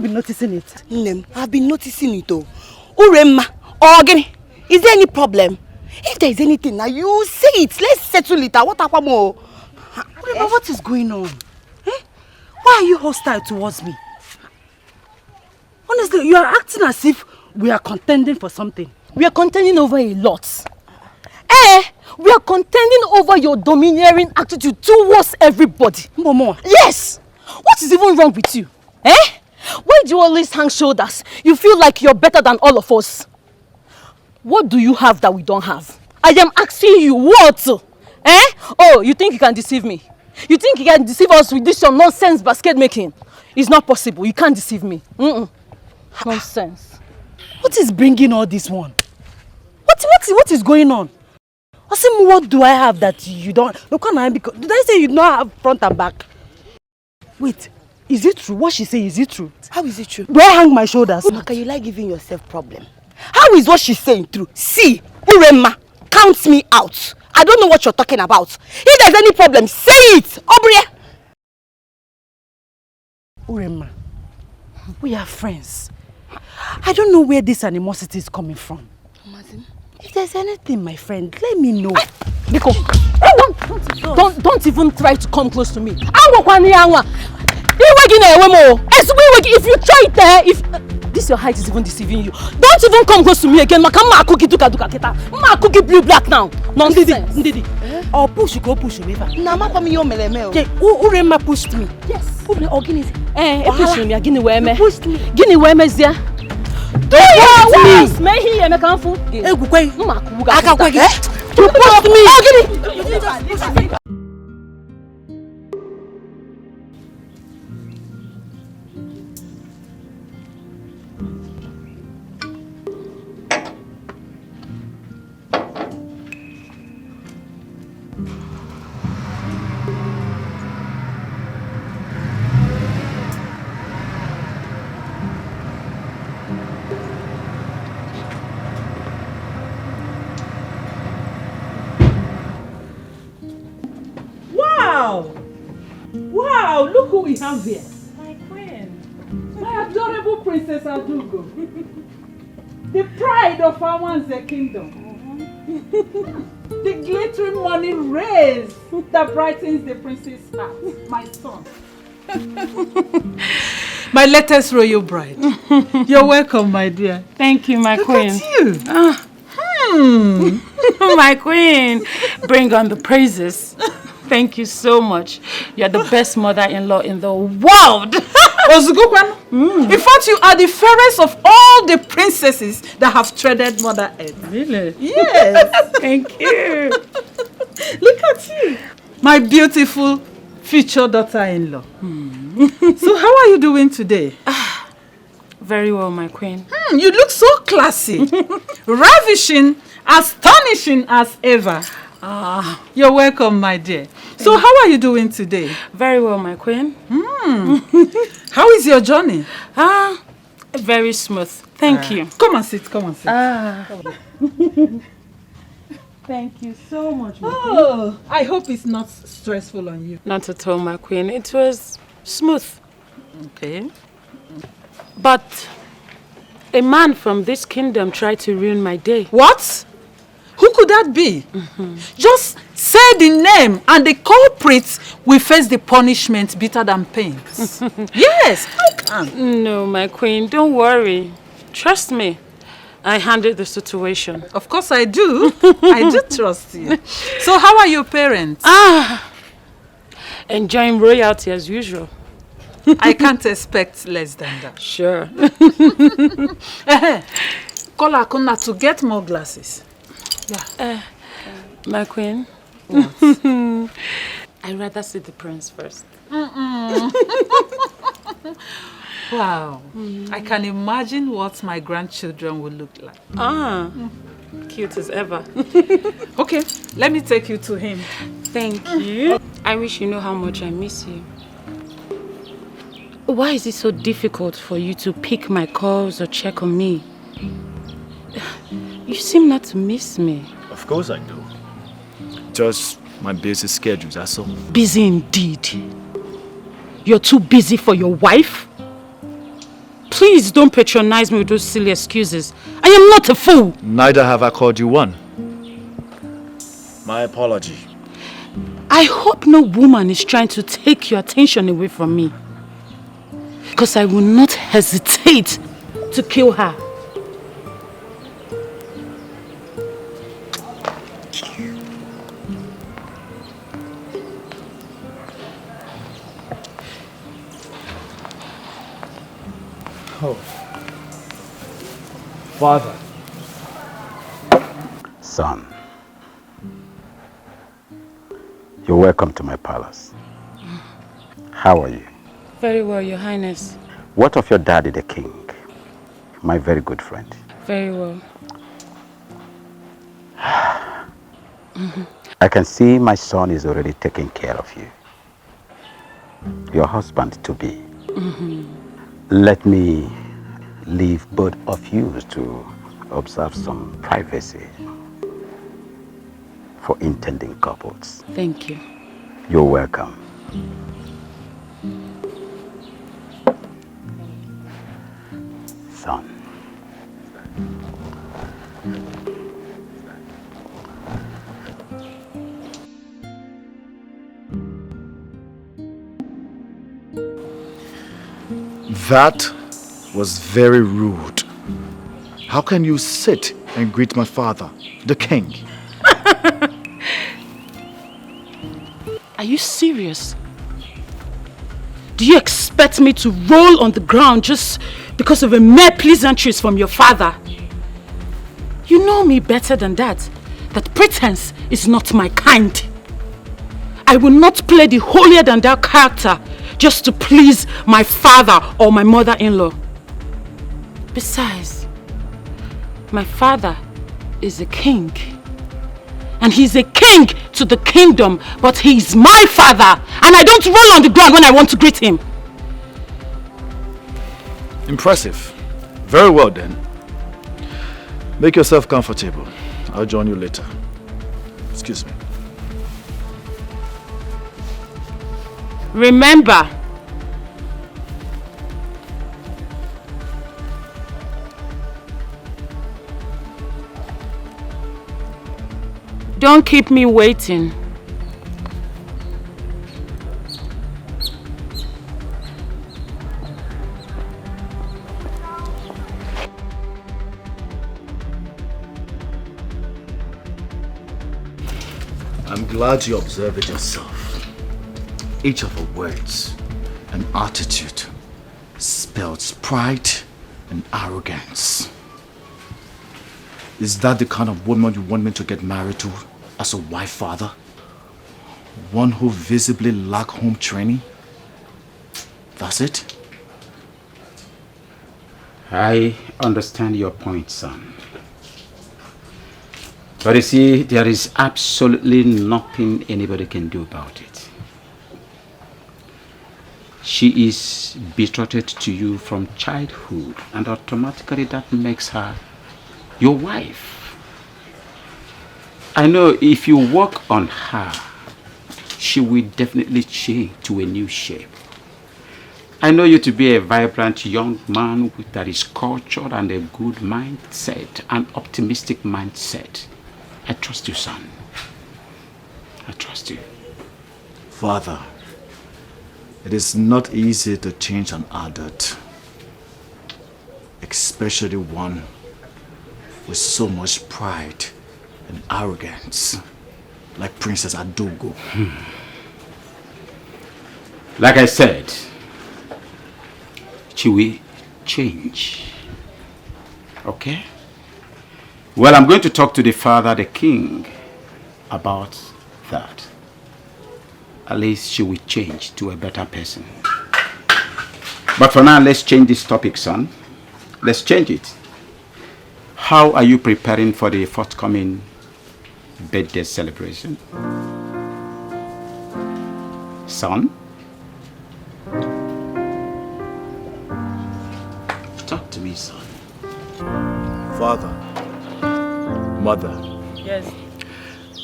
not been noticing it? Nem, I've been noticing it though. Uremma, Ogini, is there any problem? If there is anything, now you say it. Let's settle it. What happened more? Uremma, what is going on? Eh? Why are you hostile towards me? Honestly, you are acting as if we are contending for something. We are contending over a lot. We are contending over your domineering attitude towards everybody. Momo. Yes! What is even wrong with you? Why do you always hang shoulders? You feel like you're better than all of us. What do you have that we don't have? I am asking you, what? Oh, you think you can deceive me? You think you can deceive us with this your nonsense basket making? It's not possible. You can't deceive me. Nonsense. What is bringing all this one? What is going on? Asim, what do I have that you don't? Look, did I say you don't have front and back? Wait, is it true? What she say, is it true? How is it true? Do I hang my shoulders? Chiamaka, you like giving yourself problem. How is what she's saying true? See, Uremma, count me out. I don't know what you're talking about. If there's any problem, say it. Obria. Uremma, we are friends. I don't know where this animosity is coming from. If there's anything, my friend, let me know. Because don't even try to come close to me. If you try it there, if this your height is even deceiving you, don't even come close to me again. Ma cookie blue black now. Nonsense. Ndidi. Or push me. Nama pa mi yo meleme. Uremma pushed me. Yes. Ogini. Push me. Gini weme. Pushed me. Gini weme zia. Do your worst. May he eme kanfu. Egukwe. Akakwe. You pushed me. Ogini. Wow, look who we have here. My queen. My adorable Princess Adugo. The pride of Awanze kingdom. The glittering money rays that brightens the prince's heart. My son. My latest royal bride. You're welcome, my dear. Thank you, my queen. Look at you. My queen, bring on the praises. Thank you so much. You're the best mother-in-law in the world. In fact, you are the fairest of all the princesses that have treaded Mother Earth. Really? Yes. Thank you. Look at you. My beautiful future daughter-in-law. So how are you doing today? Very well, my queen. You look so classy. Ravishing, astonishing as ever. You're welcome, my dear. So how are you doing today? Very well, my queen. How is your journey? Very smooth. Thank you. Come and sit, come and sit. Thank you so much, my queen. I hope it's not stressful on you. Not at all, my queen. It was smooth. Okay. But a man from this kingdom tried to ruin my day. What? Who could that be? Just say the name and the culprits will face the punishment bitter than pains. Yes, how can? No, my queen, don't worry. Trust me. I handled the situation. Of course I do. I do trust you. So how are your parents? Enjoying royalty as usual. I can't expect less than that. Sure. Call Akuna to get more glasses. Yeah. My queen. What? I'd rather see the prince first. Wow. I can imagine what my grandchildren will look like. Cute as ever. Okay, let me take you to him. Thank you. I wish you know how much I miss you. Why is it so difficult for you to pick my calls or check on me? You seem not to miss me. Of course I do. Just my busy schedule, that's all. Busy indeed. You're too busy for your wife? Please don't patronize me with those silly excuses. I am not a fool. Neither have I called you one. My apology. I hope no woman is trying to take your attention away from me. Because I will not hesitate to kill her. Oh. Father. Son, you're welcome to my palace. How are you? Very well, Your Highness. What of your daddy, the king? My very good friend. Very well. I can see my son is already taking care of you. Your husband to be. Let me leave both of you to observe some privacy for intending couples. Thank you. You're welcome. Son. That was very rude. How can you sit and greet my father, the king? Are you serious? Do you expect me to roll on the ground just because of a mere pleasantries from your father? You know me better than that. That pretense is not my kind. I will not play the holier than thou character just to please my father or my mother-in-law. Besides, my father is a king. And he's a king to the kingdom, but he's my father. And I don't roll on the ground when I want to greet him. Impressive. Very well then. Make yourself comfortable. I'll join you later. Excuse me. Remember, don't keep me waiting. I'm glad you observe it yourself. Each of her words and attitude spells pride and arrogance. Is that the kind of woman you want me to get married to as a wife, father? One who visibly lacks home training? That's it? I understand your point, son. But you see, there is absolutely nothing anybody can do about it. She is betrothed to you from childhood, and automatically that makes her your wife. I know if you work on her, she will definitely change to a new shape. I know you to be a vibrant young man that is cultured and a good mindset, an optimistic mindset. I trust you, son. I trust you. Father, it is not easy to change an adult, especially one with so much pride and arrogance, like Princess Adogo. Like I said, she will change. Okay? Well, I'm going to talk to the father, the king, about that. At least she will change to a better person. But for now, let's change this topic, son. Let's change it. How are you preparing for the forthcoming birthday celebration? Son? Talk to me, son. Father, mother, yes.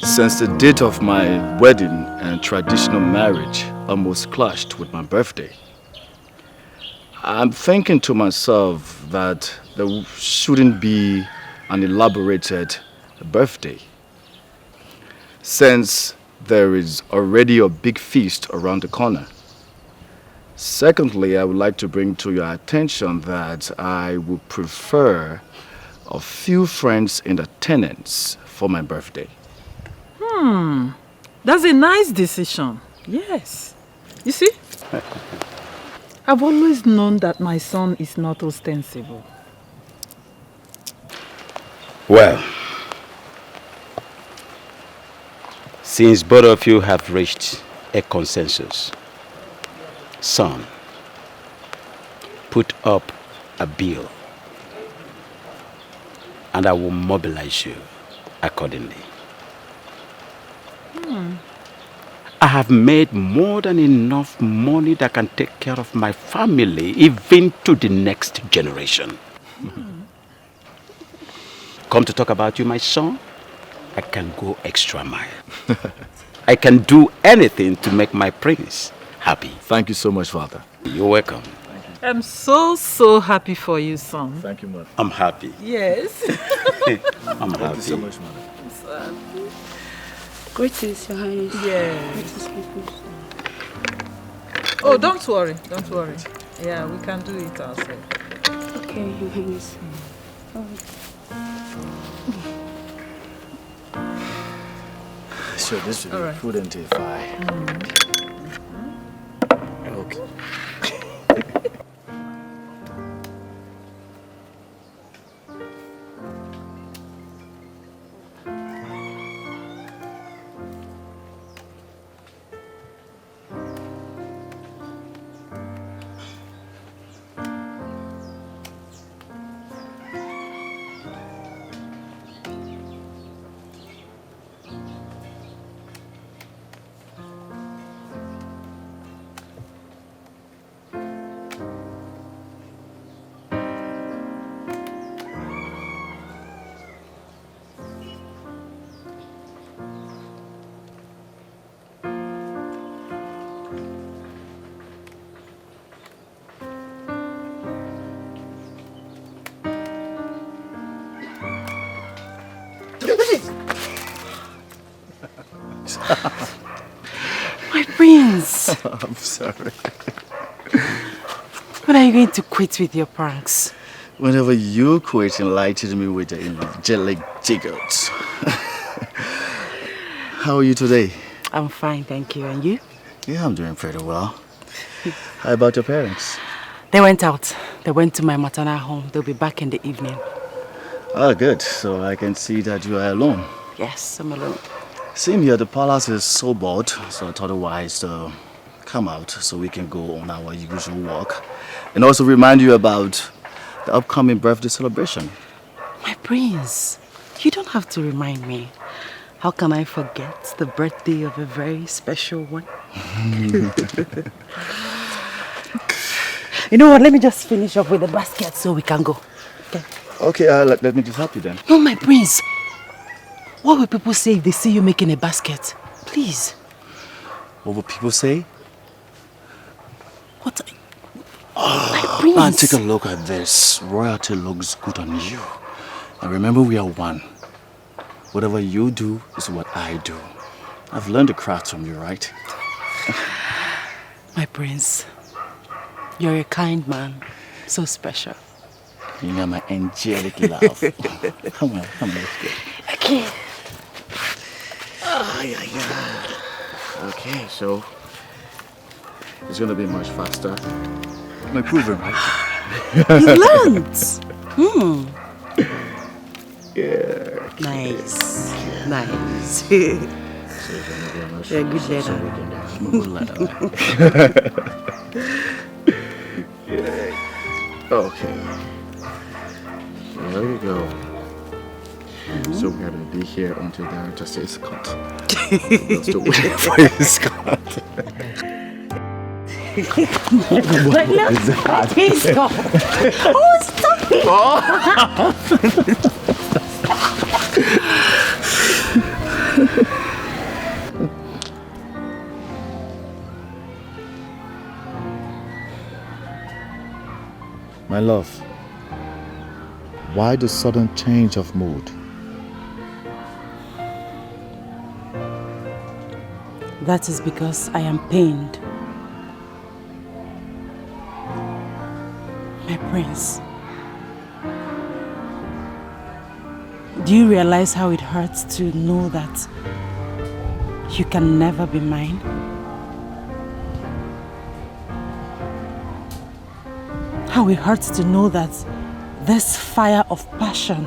since the date of my wedding and traditional marriage almost clashed with my birthday, I'm thinking to myself that there shouldn't be an elaborated birthday, since there is already a big feast around the corner. Secondly, I would like to bring to your attention that I would prefer a few friends in attendance for my birthday. That's a nice decision. Yes. You see? I've always known that my son is not ostensible. Well, since both of you have reached a consensus, son, put up a bill and I will mobilize you accordingly. I have made more than enough money that can take care of my family even to the next generation. Come to talk about you, my son, I can go extra mile. I can do anything to make my prince happy. Thank you so much, Father. You're welcome. I'm so happy for you, son. Thank you, Mother. I'm happy. Yes. I'm happy. Thank you so much, Mother. Greetings, Your Highness. Yes. Oh, don't worry. Don't worry. Yeah, we can do it ourselves. Okay, Your Highness. Sure, this should be prudent if I... Okay. My prince. I'm sorry. When are you going to quit with your pranks? Whenever you quit enlighten me with the angelic jiggles. How are you today? I'm fine, thank you. And you? Yeah, I'm doing pretty well. How about your parents? They went out. They went to my maternal home. They'll be back in the evening. Oh, good. So I can see that you are alone. Yes, I'm alone. Same here, the palace is so bored, so I thought it wise to come out so we can go on our usual walk. And also remind you about the upcoming birthday celebration. My prince, you don't have to remind me. How can I forget the birthday of a very special one? You know what, let me just finish up with the basket so we can go. Okay, Okay, let me just help you then. no, my prince. What will people say if they see you making a basket? Please. What will people say? What? My prince. Man, take a look at this. Royalty looks good on you. And remember, we are one. Whatever you do is what I do. I've learned the craft from you, right? My prince, you're a kind man. So special. You know my angelic love. Come on, let's go. Okay. Oh, yeah. Okay, so it's gonna be much faster. I'm improving, right? You learned. Yeah. Nice. Nice. You're a good leader. I'm a good leader. Yeah. Okay. There we go. So we're gonna be here until the director says cut. We'll still waiting for his cut. What is that? Stop. Oh, stop it. My love, why the sudden change of mood? That is because I am pained. My prince, do you realize how it hurts to know that you can never be mine? How it hurts to know that this fire of passion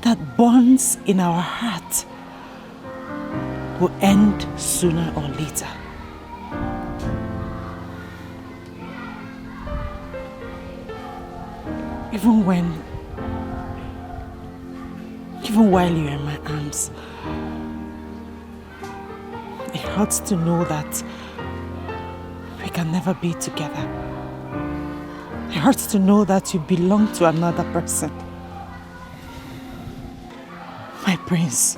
that burns in our heart will end sooner or later. Even while you're in my arms, it hurts to know that we can never be together. It hurts to know that you belong to another person. My prince,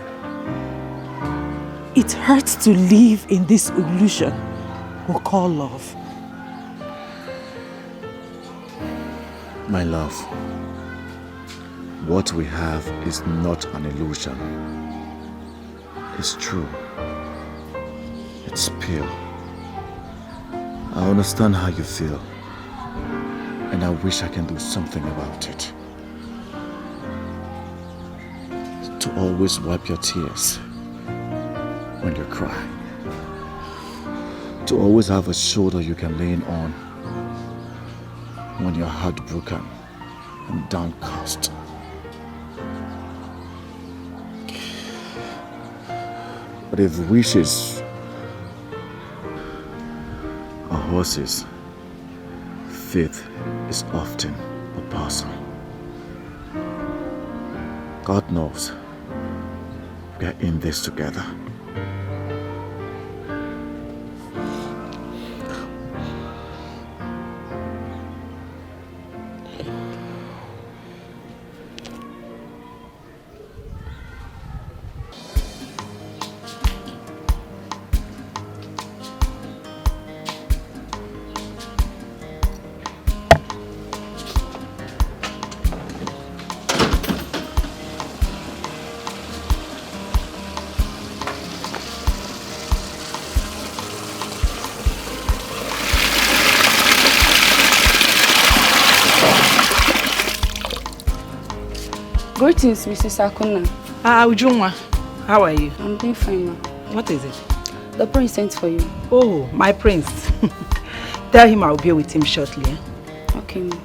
it hurts to live in this illusion we call love. My love, what we have is not an illusion. It's true. It's pure. I understand how you feel, and I wish I can do something about it. To always wipe your tears when you cry. To always have a shoulder you can lean on when you're heartbroken and downcast. But if wishes are horses, faith is often a person. God knows we are in this together. Greetings, Mrs. Akuna. Ujunwa, how are you? I'm doing fine, ma. What is it? The prince sent for you. Oh, my prince. Tell him I'll be with him shortly. Eh? Okay, ma.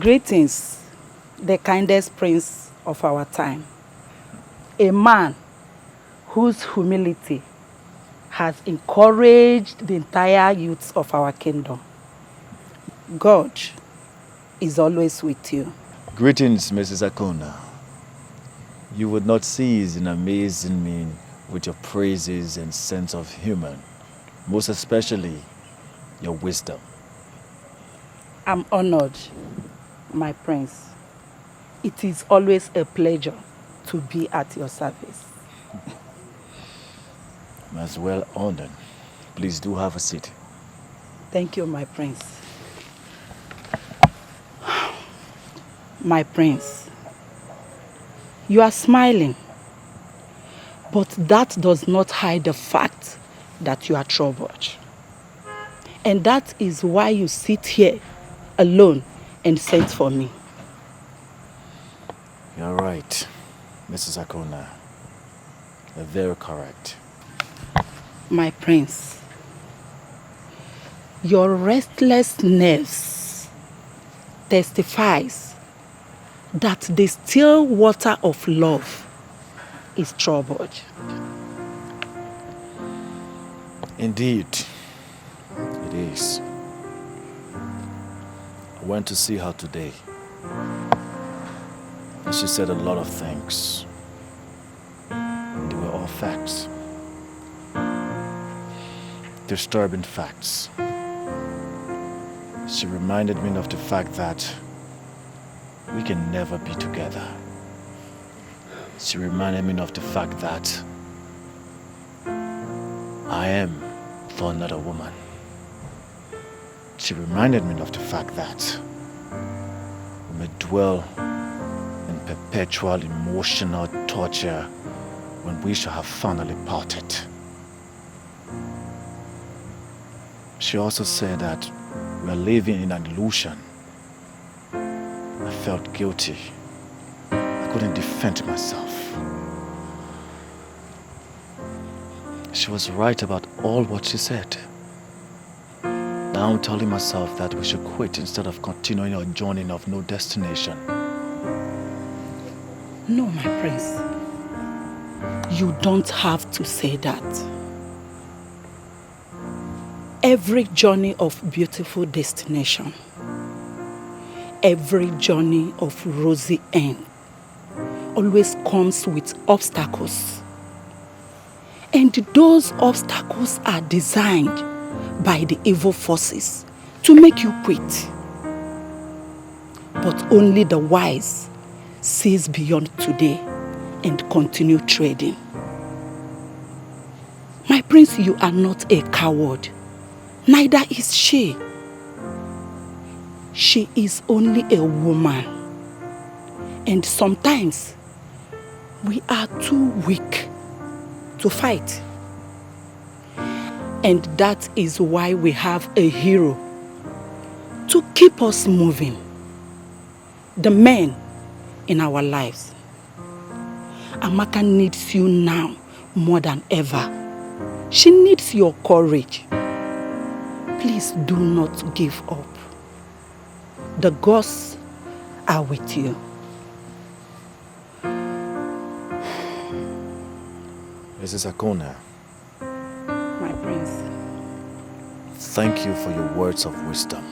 Greetings, the kindest prince of our time. A man whose humility has encouraged the entire youth of our kingdom. God is always with you. Greetings, Mrs. Akuna. You would not cease in amazing me with your praises and sense of humor, most especially your wisdom. I'm honored, my prince. It is always a pleasure to be at your service. I'm as well honored. Please do have a seat. Thank you, my prince. My prince, you are smiling, but that does not hide the fact that you are troubled. And that is why you sit here alone and sent for me. You're right, Mrs. Akuna. You're very correct. My prince, your restless nerves testifies that the still water of love is troubled. Indeed, it is. I went to see her today, and she said a lot of things. are facts. Disturbing facts. She reminded me of the fact that we can never be together. She reminded me of the fact that I am for another woman. She reminded me of the fact that we may dwell in perpetual emotional torture when we shall have finally parted. She also said that we are living in an illusion. I felt guilty. I couldn't defend myself. She was right about all what she said. Now I'm telling myself that we should quit instead of continuing our journey of no destination. No, my prince. You don't have to say that. Every journey of beautiful destination, every journey of rosy end, always comes with obstacles. And those obstacles are designed by the evil forces to make you quit. But only the wise sees beyond today and continue trading. My prince, you are not a coward. Neither is she. She is only a woman. And sometimes we are too weak to fight. And that is why we have a hero to keep us moving. The man in our lives. Amaka needs you now more than ever. She needs your courage. Please do not give up. The gods are with you. Mrs. Akona, My prince. thank you for your words of wisdom.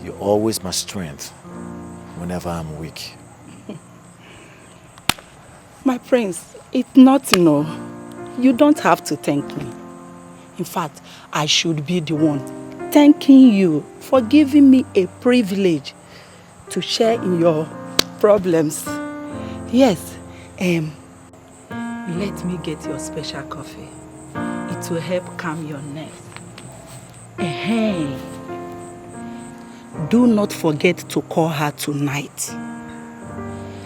You're always my strength whenever I'm weak. My prince, it's nothing, no. You don't have to thank me. In fact, I should be the one thanking you for giving me a privilege to share in your problems. Yes, let me get your special coffee. It will help calm your nerves. Do not forget to call her tonight.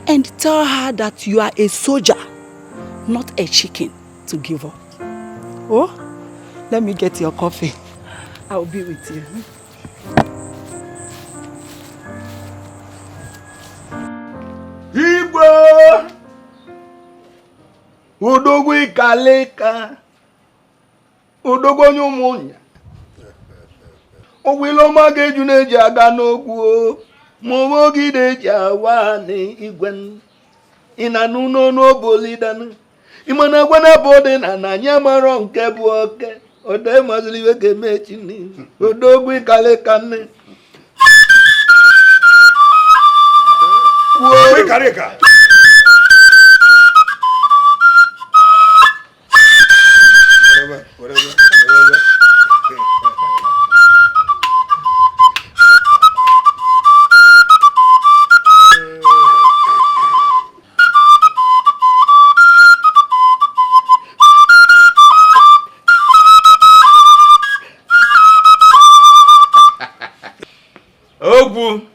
And tell her that you are a soldier, not a chicken to give up. Oh, let me get your coffee. I'll be with you. Igwe! Odogwu ikaleka. Odogwu onye ụmụnya. Ogwiloma ga-eju na-eji aga n'ogwu. Mụmụ gị na-eji awa n'igwe. Ina n'ụlọ n'obolidan. Imana gwana bode na nanya maro nke bụ oke. Ode mazili we ga-eme chini. Odogwu ikaleka nne. Wo ikaleka. Whatever. Ogwu,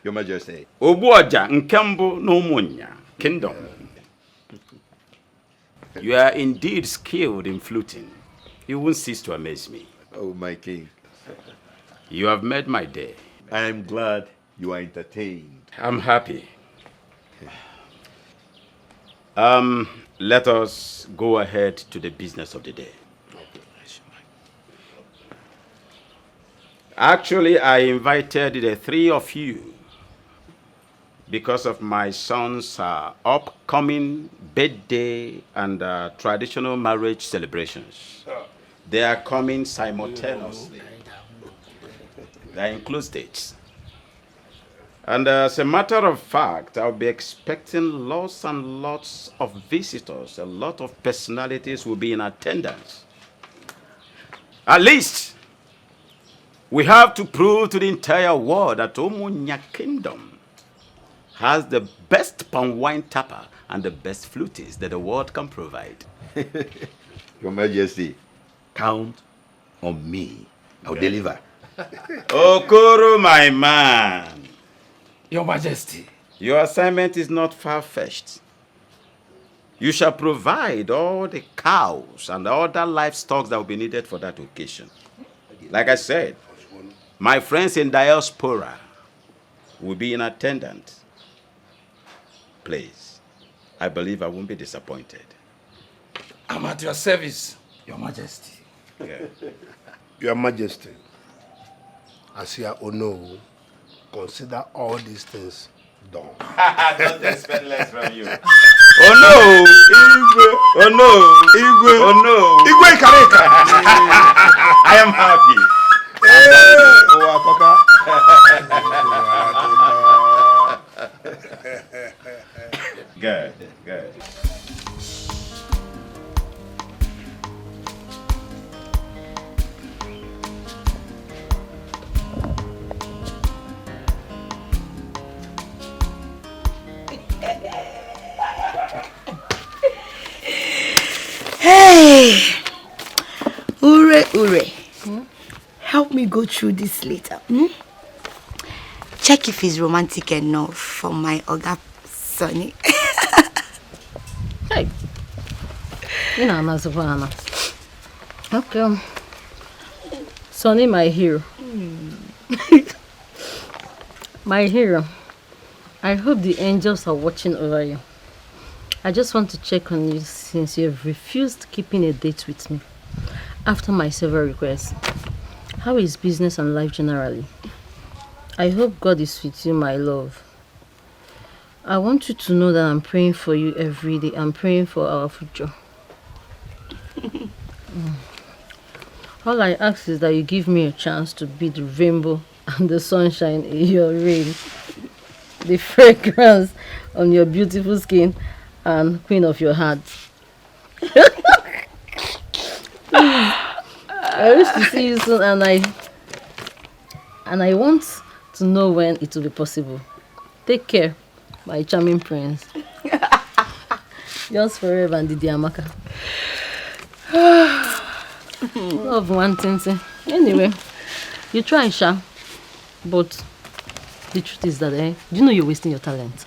Your Majesty. Ogbu Ọja nke mbụ n'Ụmụnya Kingdom. You are indeed skilled in fluting. You won't cease to amaze me. Oh, my king. You have made my day. I am glad you are entertained. I'm happy. Let us go ahead to the business of the day. Actually, I invited the three of you because of my son's upcoming birthday and traditional marriage celebrations. They are coming simultaneously. That includes dates. And as a matter of fact, I'll be expecting lots and lots of visitors. A lot of personalities will be in attendance. At least, we have to prove to the entire world that Omunya Kingdom has the best palm wine tapper and the best flutist that the world can provide. Your Majesty, count on me. I'll deliver. Okoro, my man. Your Majesty. Your assignment is not far-fetched. You shall provide all the cows and other livestock that will be needed for that occasion. Like I said, my friends in diaspora will be in attendance. Please, I believe I won't be disappointed. I'm at your service, Your Majesty. Yeah. Your Majesty, as you know, consider all these things done. Don't expect less from you. Oh no! Igwe! Oh no! Igwe! Oh no! Igwe Kareka! I am happy. Good, good. Hey! Ure, Ure. Help me go through this later. Check if he's romantic enough for my Oga Sonny. Hey. Anna. Okay. Sonny, my hero. My hero. I hope the angels are watching over you. I just want to check on you since you have refused keeping a date with me after my several requests. How is business and life generally? I hope God is with you, my love. I want you to know that I'm praying for you every day. I'm praying for our future. All I ask is that you give me a chance to be the rainbow and the sunshine in your rain, the fragrance on your beautiful skin, and queen of your heart. I wish to see you soon, and I want to know when it will be possible. Take care, my charming prince. Yours forever, and Chiamaka. Love one thing. Anyway, you try, Sha. But the truth is that, do you know you're wasting your talent?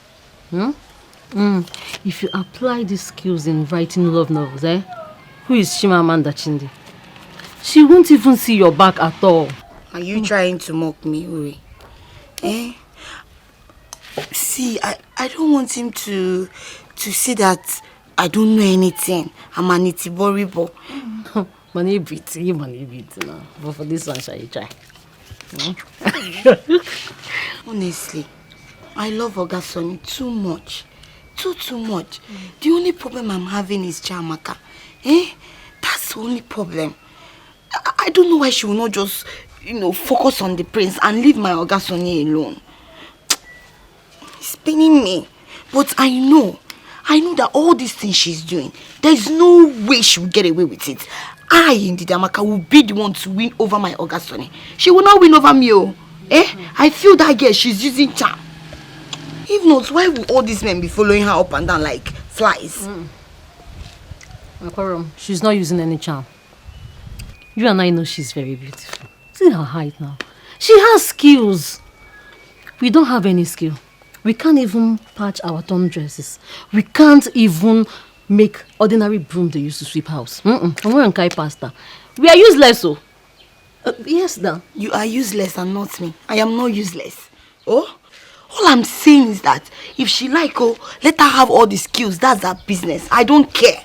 If you apply these skills in writing love novels, who is Chimamanda Chindi? She won't even see your back at all. Are you trying to mock me, Uri? See, I don't want him to see that I don't know anything. I'm an itiboribo. Money beat now. But for this one, shall you try? Honestly, I love Oga Sonny too much. Too much. The only problem I'm having is Chiamaka. That's the only problem. I don't know why she will not just, focus on the prince and leave my Oga Sonny alone. It's paining me. But I know that all these things she's doing, there's no way she will get away with it. I, Chiamaka, will be the one to win over my Oga Sonny. She will not win over me, I feel that girl, she's using charm. If not, why will all these men be following her up and down like flies? She's not using any charm. You and I know she's very beautiful. See her height now. She has skills. We don't have any skill. We can't even patch our torn dresses. We can't even make ordinary broom they used to sweep house. We are useless, so. Yes, Dan. You are useless and not me. I am not useless. Oh? All I'm saying is that if she let her have all the skills. That's her business. I don't care.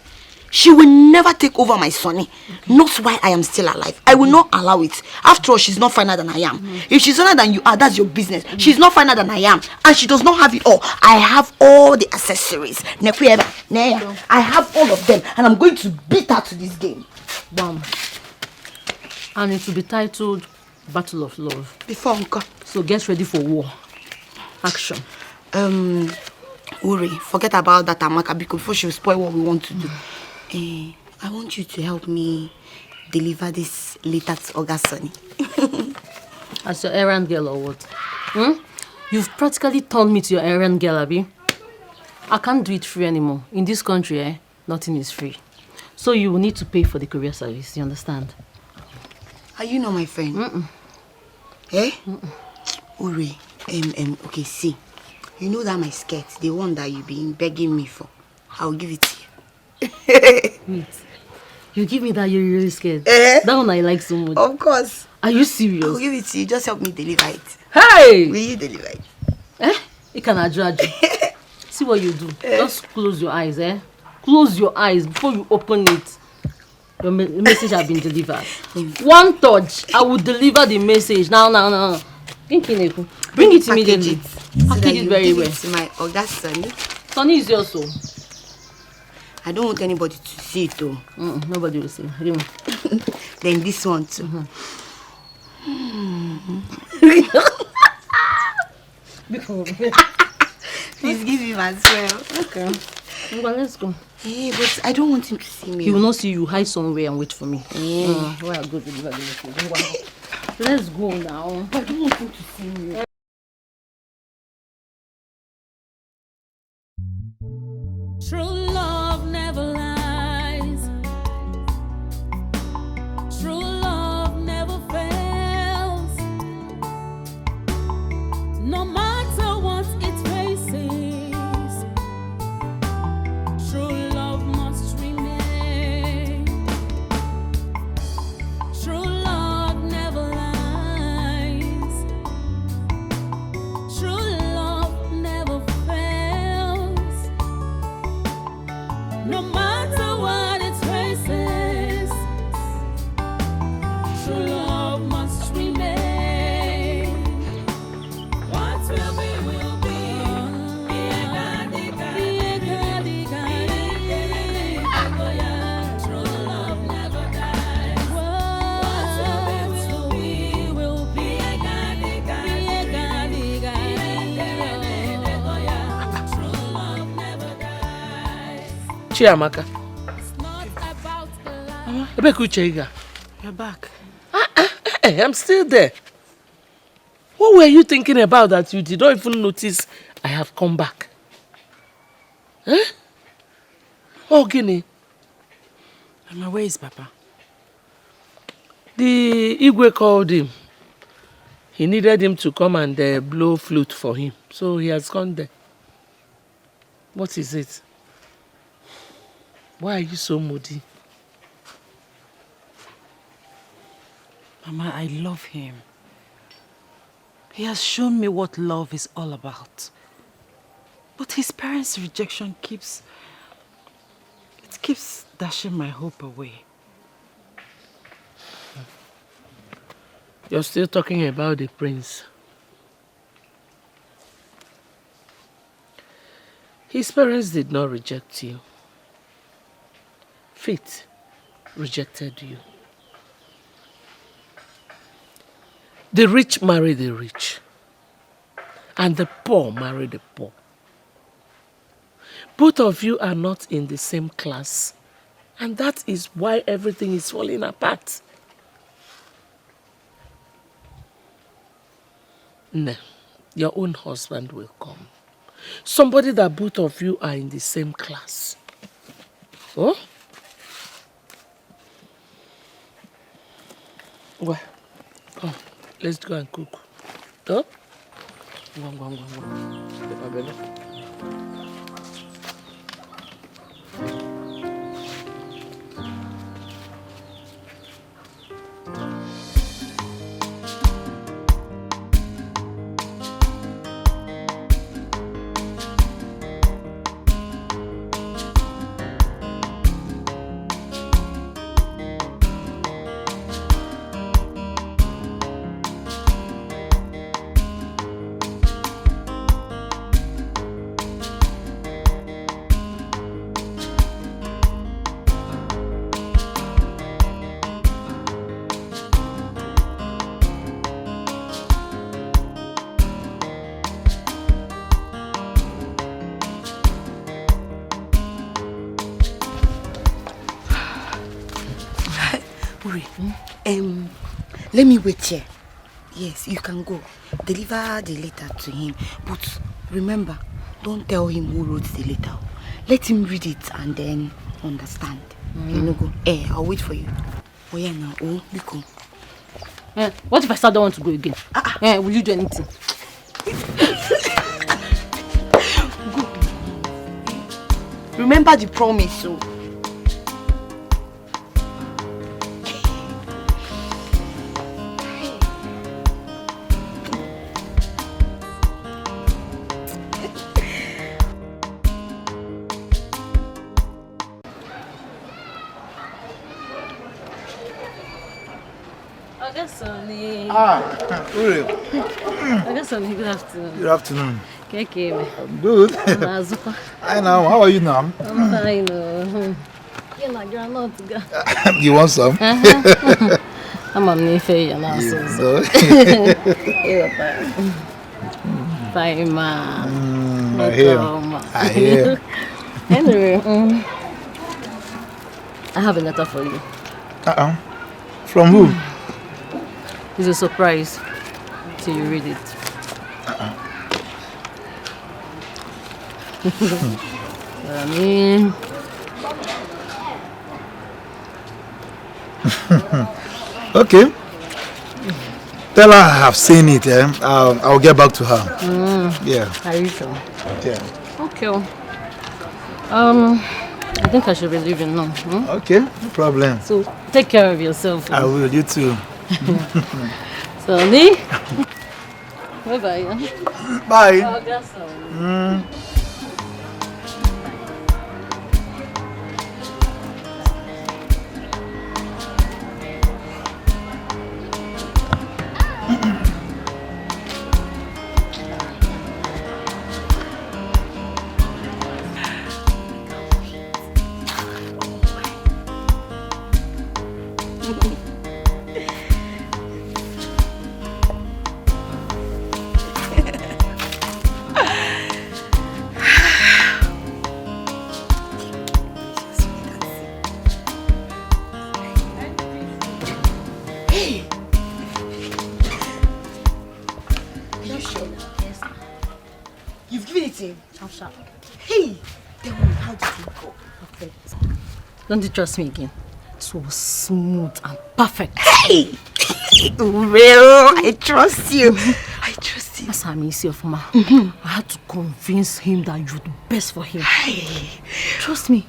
She will never take over my Sonny. Not while I am still alive. I will not allow it. After all, she's not finer than I am. If she's finer than you are, that's your business. She's not finer than I am. And she does not have it all. I have all the accessories. I have all of them. And I'm going to beat her to this game. Bam. And it will be titled Battle of Love. Before Uncle. So get ready for war. Action. Uri, forget about that Amaka because before she will spoil what we want to do. I want you to help me deliver this letter to August Sonny. As your errand girl or what? You've practically turned me to your errand girl, Abby. I can't do it free anymore. In this country, nothing is free. So you will need to pay for the courier service, you understand? Are you not my friend? Uri, okay, see. You know that my skirt, the one that you've been begging me for, I'll give it to you. Wait. You give me that you're really scared? That one I like so much. Of course. Are you serious? I'll give it to you. Just help me deliver it. Hey! Will you deliver it? You can judge. See what you do. Just close your eyes, Close your eyes before you open it. Your message has been delivered. One touch, I will deliver the message. Now. Bring it immediately. Package it very well. To my August Sonny. Sonny is yours, so. I don't want anybody to see it, though. Nobody will see. Then this one, too. Please give him as well. Okay. Well, let's go. Hey, but I don't want him to see me. He will not see you. Hide somewhere and wait for me. Where I go to deliver the message. Let's go now. I don't want him to see me. True love never lies. True love never fails. No matter what it faces, true love must remain. True love never lies. True love never fails. No matter what it faces, true love must remain. What will be, will be. True love never dies. What will be, will be. True love never dies. Chiamaka. You're back. Hey, I'm still there. What were you thinking about that you did not even notice I have come back? Oh, Guinea. Mama, where is Papa? The Igwe called him. He needed him to come and blow flute for him. So he has gone there. What is it? Why are you so moody? Mama, I love him. He has shown me what love is all about. But his parents' rejection keeps dashing my hope away. You're still talking about the prince. His parents did not reject you. Fate rejected you. The rich marry the rich, and the poor marry the poor. Both of you are not in the same class, and that is why everything is falling apart. No, your own husband will come. Somebody that both of you are in the same class. Oh? Well, come. Let's go and cook. Huh? Go. Uri, let me wait here. Yes, you can go. Deliver the letter to him. But remember, don't tell him who wrote the letter. Let him read it and then understand. You know, go. I'll wait for you. Oh yeah, now. Oh, Biko. What if I still don't want to go again? Will you do anything? Go. Remember the promise, so. Sonny. Uri. Sonny, good afternoon. Good afternoon. Okay, I'm good. I know. How are you now? I'm fine. You're not good. You want some? I'm on my face. You're not so. You're fine. Fine, ma. I hear. Anyway, I have a letter for you. From who? It's a surprise till you read it. Okay. Tell her I have seen it. I'll get back to her. Yeah. Are you sure? Yeah. Okay. I think I should be leaving now. Okay, no problem. So take care of yourself. I will. You too. Sonny. Bye-bye. Bye. Hey, tell me, how did it go? Perfect. Don't you trust me again? It was smooth and perfect. Hey! Well, I trust you. I trust you. As I'm easy of ma. I had to convince him that you're the best for him. Hey. Trust me.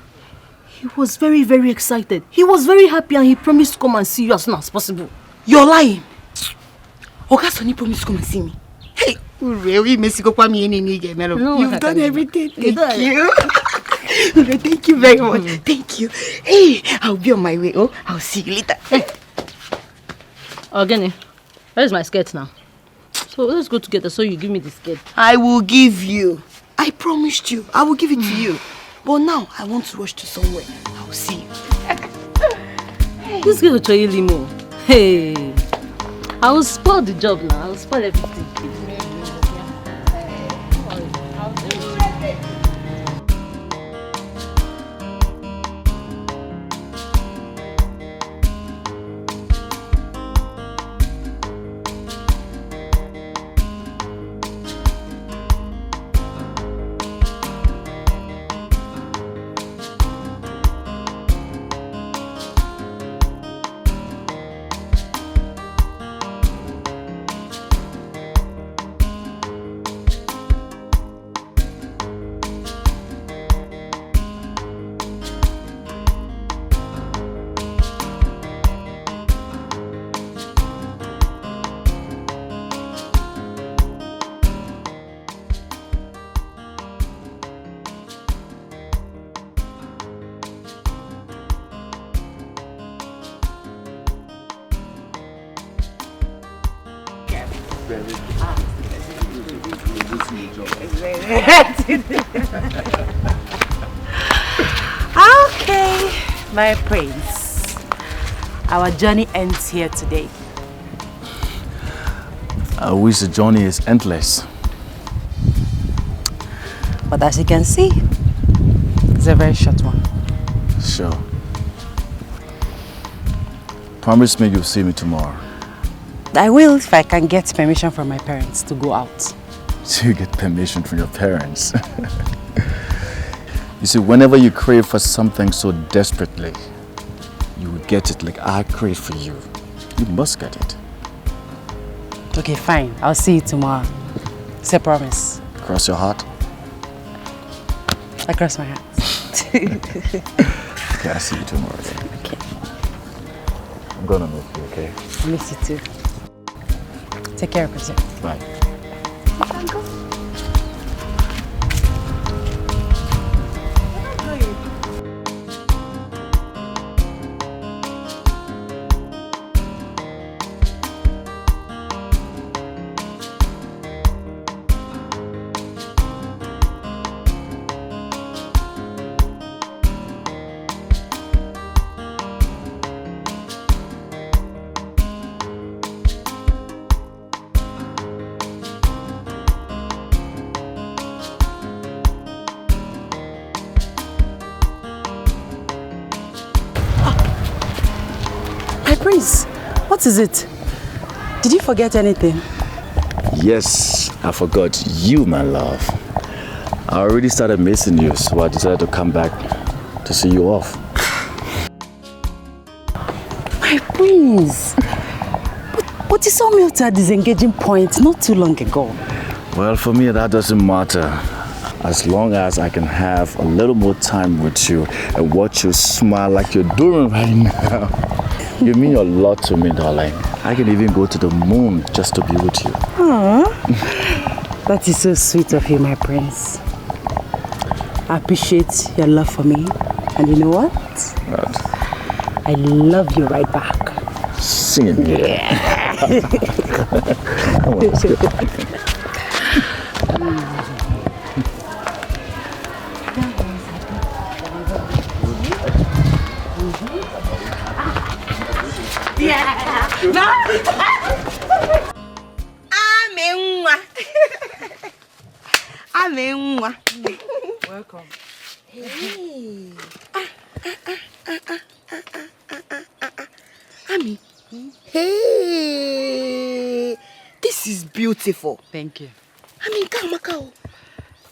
He was very, very excited. He was very happy and he promised to come and see you as soon as possible. You're lying. Sonny promised to come and see me. Hey, really, Mexico, you've done everything. Thank you. Thank you very much. Thank you. Hey, I'll be on my way. Oh, I'll see you later. Hey. Ogene, where's my skirt now? So let's go together so you give me the skirt. I will give you. I promised you. I will give it to you. But now I want to rush to somewhere. I'll see you. This girl will try you limo. Hey, I will spoil the job now. I will spoil everything. Okay, my prince. Our journey ends here today. I wish the journey is endless. But as you can see, it's a very short one. Sure. Promise me you'll see me tomorrow. I will if I can get permission from my parents to go out. So you get permission from your parents. You see, whenever you crave for something so desperately, you will get it like I crave for you. You must get it. Okay, fine. I'll see you tomorrow. It's a promise. Cross your heart? I cross my heart. Okay, I'll see you tomorrow then. Okay. I'm gonna miss you, okay? I miss you too. Take care of yourself. Bye. Prince, what is it? Did you forget anything? Yes, I forgot you, my love. I already started missing you, so I decided to come back to see you off. My prince! But you saw me at a disengaging point not too long ago. Well, for me, that doesn't matter. As long as I can have a little more time with you and watch you smile like you're doing right now. You mean a lot to me, darling. I can even go to the moon just to be with you. Aww. That is so sweet of you, my prince. I appreciate your love for me. And you know what? What? I love you right back. Singing here. Yeah. Come on, let's go. Welcome. Hey. Ami. Hey. This is beautiful. Thank you. Chiamaka.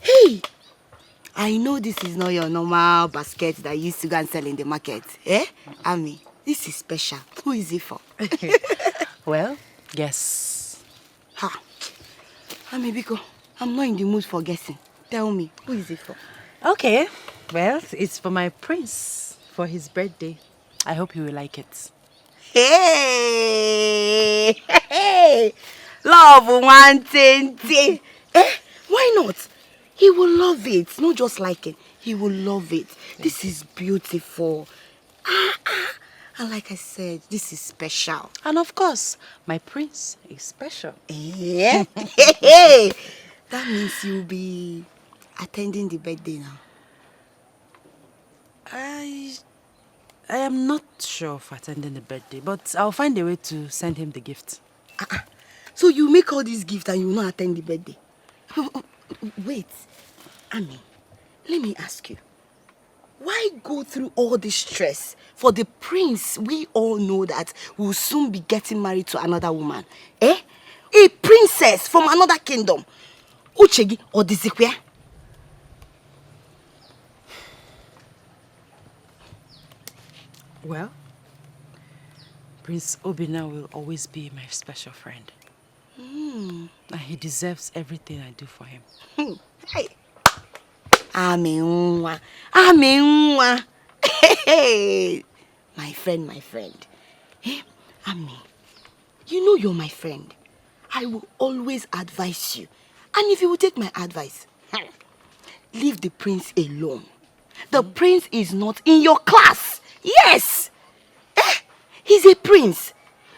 Hey. I know this is not your normal basket that you used to go and sell in the market. Eh? Ami, this is special. Who is it for? Well, guess. Ha. Ami, Biko, I'm not in the mood for guessing. Tell me, who is it for? Okay. Well, it's for my prince for his birthday. I hope he will like it. Hey! Hey! Love 120. Eh? Why not? He will love it. Not just like it. He will love it. This is beautiful. And like I said, this is special. And of course, my prince is special. Yeah. Hey! That means you'll be attending the birthday now. I am not sure of attending the birthday, but I'll find a way to send him the gift. So you make all these gifts and you will not attend the birthday? Wait, Ami, let me ask you. Why go through all this stress for the prince we all know that will soon be getting married to another woman? Eh? A princess from another kingdom. Uchegi or Dizikwe? Well, Prince Obina will always be my special friend. And he deserves everything I do for him. Hey. Amenwa. Amenwa. Hey. My friend, my friend. Hey, Ami, you know you're my friend. I will always advise you. And if you will take my advice, leave the prince alone. The prince is not in your class. Yes. He's a prince.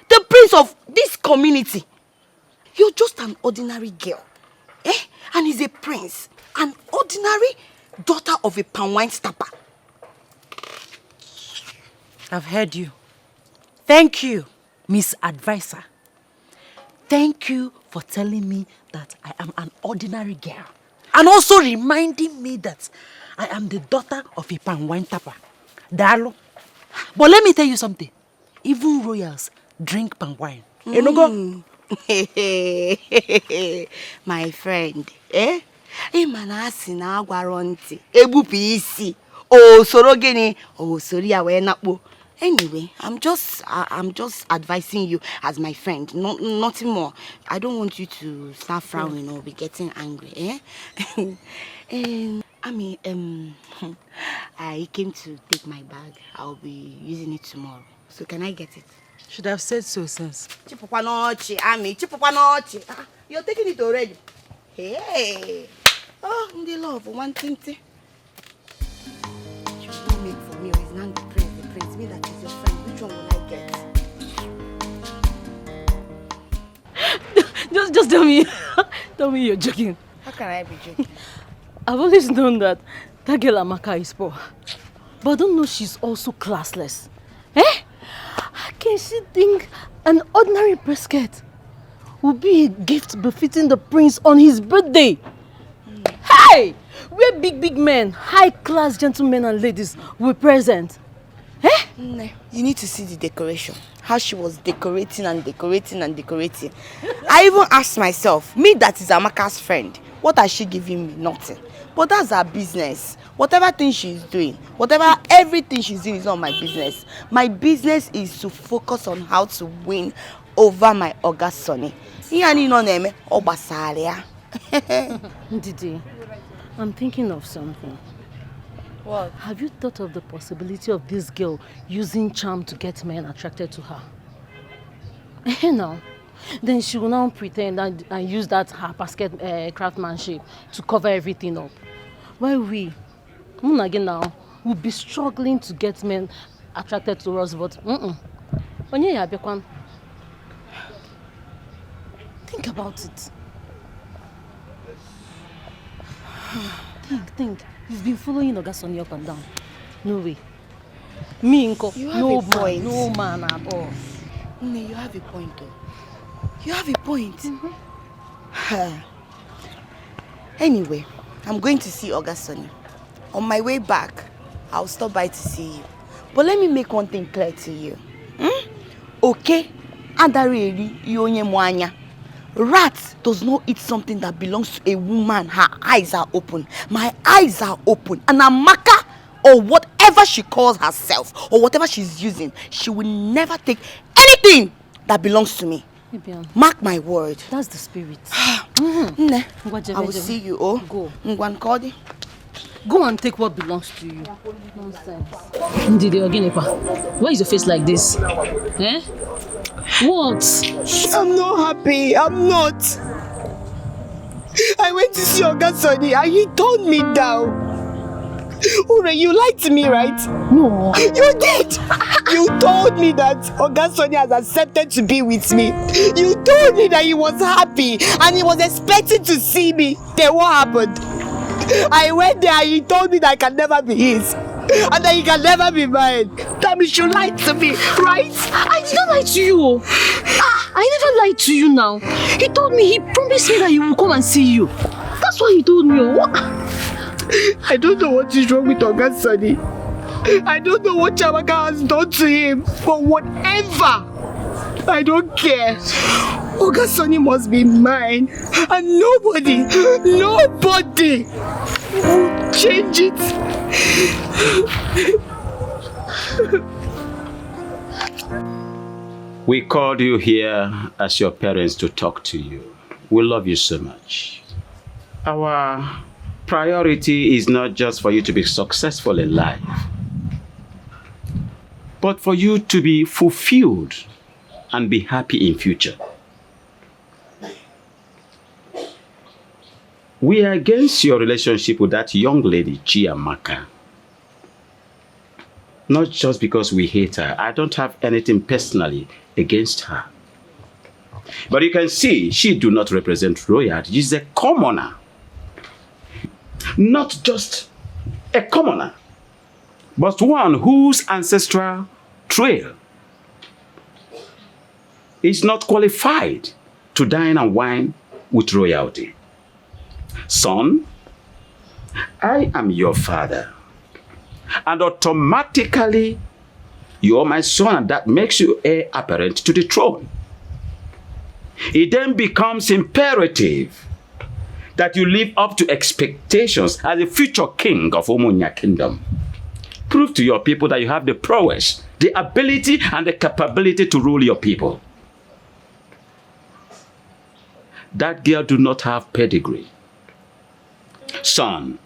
The prince of this community. You're just an ordinary girl. And he's a prince. An ordinary daughter of a palm wine stopper. I've heard you. Thank you, Miss Advisor. Thank you for telling me that I am an ordinary girl. And also reminding me that I am the daughter of a palm wine tapper. Dalo. But let me tell you something. even royals drink palm wine. You know go? My friend, eh? Imanasi na agwaronti. Ebupu isi. Oh, soro gini. Oh, sorry, I went up. Anyway, I'm just advising you as my friend. Nothing more. I don't want you to start frowning or be getting angry, eh? I came to take my bag. I'll be using it tomorrow. So can I get it? Should have said so since. Chipupanochi. You're taking it already. Hey. Oh, the love, one thing. You don't make for me or is not the prince. Me that is your friend. Which one will I get? Just tell me. Tell me you're joking. How can I be joking? I've always known that girl Amaka is poor. But I don't know she's also classless. Eh? How can she think an ordinary brisket would be a gift befitting the prince on his birthday? Hey! We're big men, high-class gentlemen and ladies were present. Eh? You need to see the decoration. How she was decorating. I even asked myself, me that is Amaka's friend, what has she giving me? Nothing. But that's her business. Whatever thing she's doing, everything she's doing is not my business. My business is to focus on how to win over my August Sonny. Didi, I'm thinking of something. What? Have you thought of the possibility of this girl using charm to get men attracted to her? No. Then she will now pretend and use that her basket craftsmanship to cover everything up. While we, again now, will be struggling to get men attracted to us, but think about it. Think. You've been following Ogasoni up and down. No way. Me, Nko, no man at all. You have a point though. You have a point. Anyway, I'm going to see Ogasoni. On my way back, I'll stop by to see you. But let me make one thing clear to you. Okay? Adareli yonye mwanya. Rat does not eat something that belongs to a woman. Her eyes are open. My eyes are open. And Amaka, or whatever she calls herself, or whatever she's using, she will never take anything that belongs to me. Mark my word. That's the spirit. I will see you. Oh, go. Go and take what belongs to you. Nonsense. Ndidi Oginepa, why is your face like this? Eh? What? I'm not happy. I'm not. I went to see Ogasoni and he turned me down. Ure, you lied to me, right? No. You did. You told me that Ogasoni has accepted to be with me. You told me that he was happy and he was expecting to see me. Then what happened? I went there and he told me that I can never be his. And that he can never be mine. That means you lied to me, right? I didn't lie to you. I never lied to you now. He told me, he promised me that he will come and see you. That's what he told me. What? I don't know what is wrong with Ogasoni. I don't know what Chiamaka has done to him. But whatever, I don't care. Ogasoni must be mine. And nobody will change it. We called you here as your parents to talk to you. We love you so much. Our priority is not just for you to be successful in life, but for you to be fulfilled and be happy in future. We are against your relationship with that young lady, Chiamaka. Not just because we hate her. I don't have anything personally against her. But you can see, she do not represent royalty. She's a commoner. Not just a commoner, but one whose ancestral trail is not qualified to dine and wine with royalty. Son, I am your father, and automatically You are my son, and that makes you heir apparent to the throne. It then becomes imperative that you live up to expectations as the future king of Umunya Kingdom. Prove to your people that you have the prowess, the ability, and the capability to rule your people. That girl do not have pedigree. Son,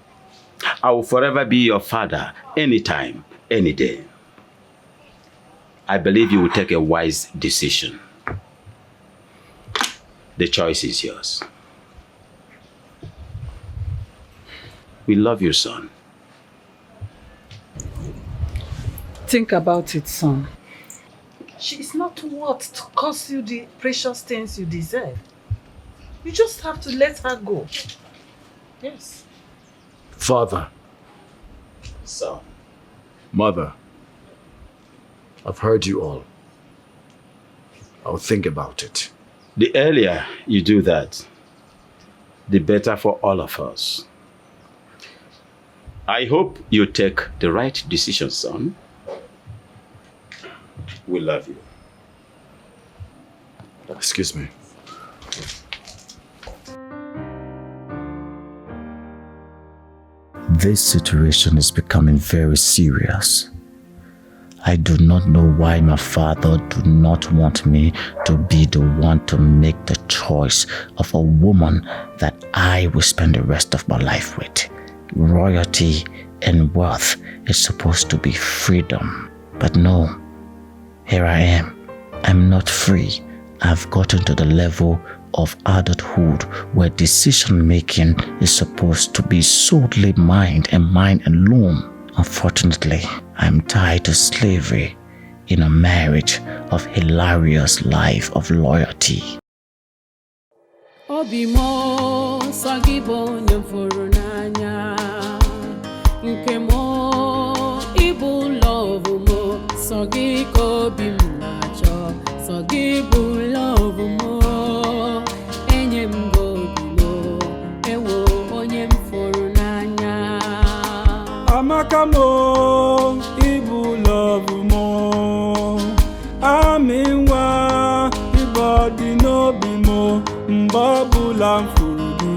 I will forever be your father, anytime, any day. I believe you will take a wise decision. The choice is yours. We love you, son. Think about it, son. She is not worth to cost you the precious things you deserve. You just have to let her go. Yes. Father. Son. Mother. I've heard you all. I'll think about it. The earlier you do that, the better for all of us. I hope you take the right decision, son. We love you. Excuse me. This situation is becoming very serious. I do not know why my father do not want me to be the one to make the choice of a woman that I will spend the rest of my life with. Royalty and wealth is supposed to be freedom. But no, here I am. I'm not free. I've gotten to the level of adulthood where decision making is supposed to be solely mine and mine alone. Unfortunately, I'm tied to slavery in a marriage of hilarious life of loyalty. Obimo sagibo nyamfurunanya nkemo ibu love mo sagiko bimnacho sagibu love mo enyembo bimo ewo onyemfurunanya Amakamo ibu love mo aminwa ibodi no bimo mbabula mfurudu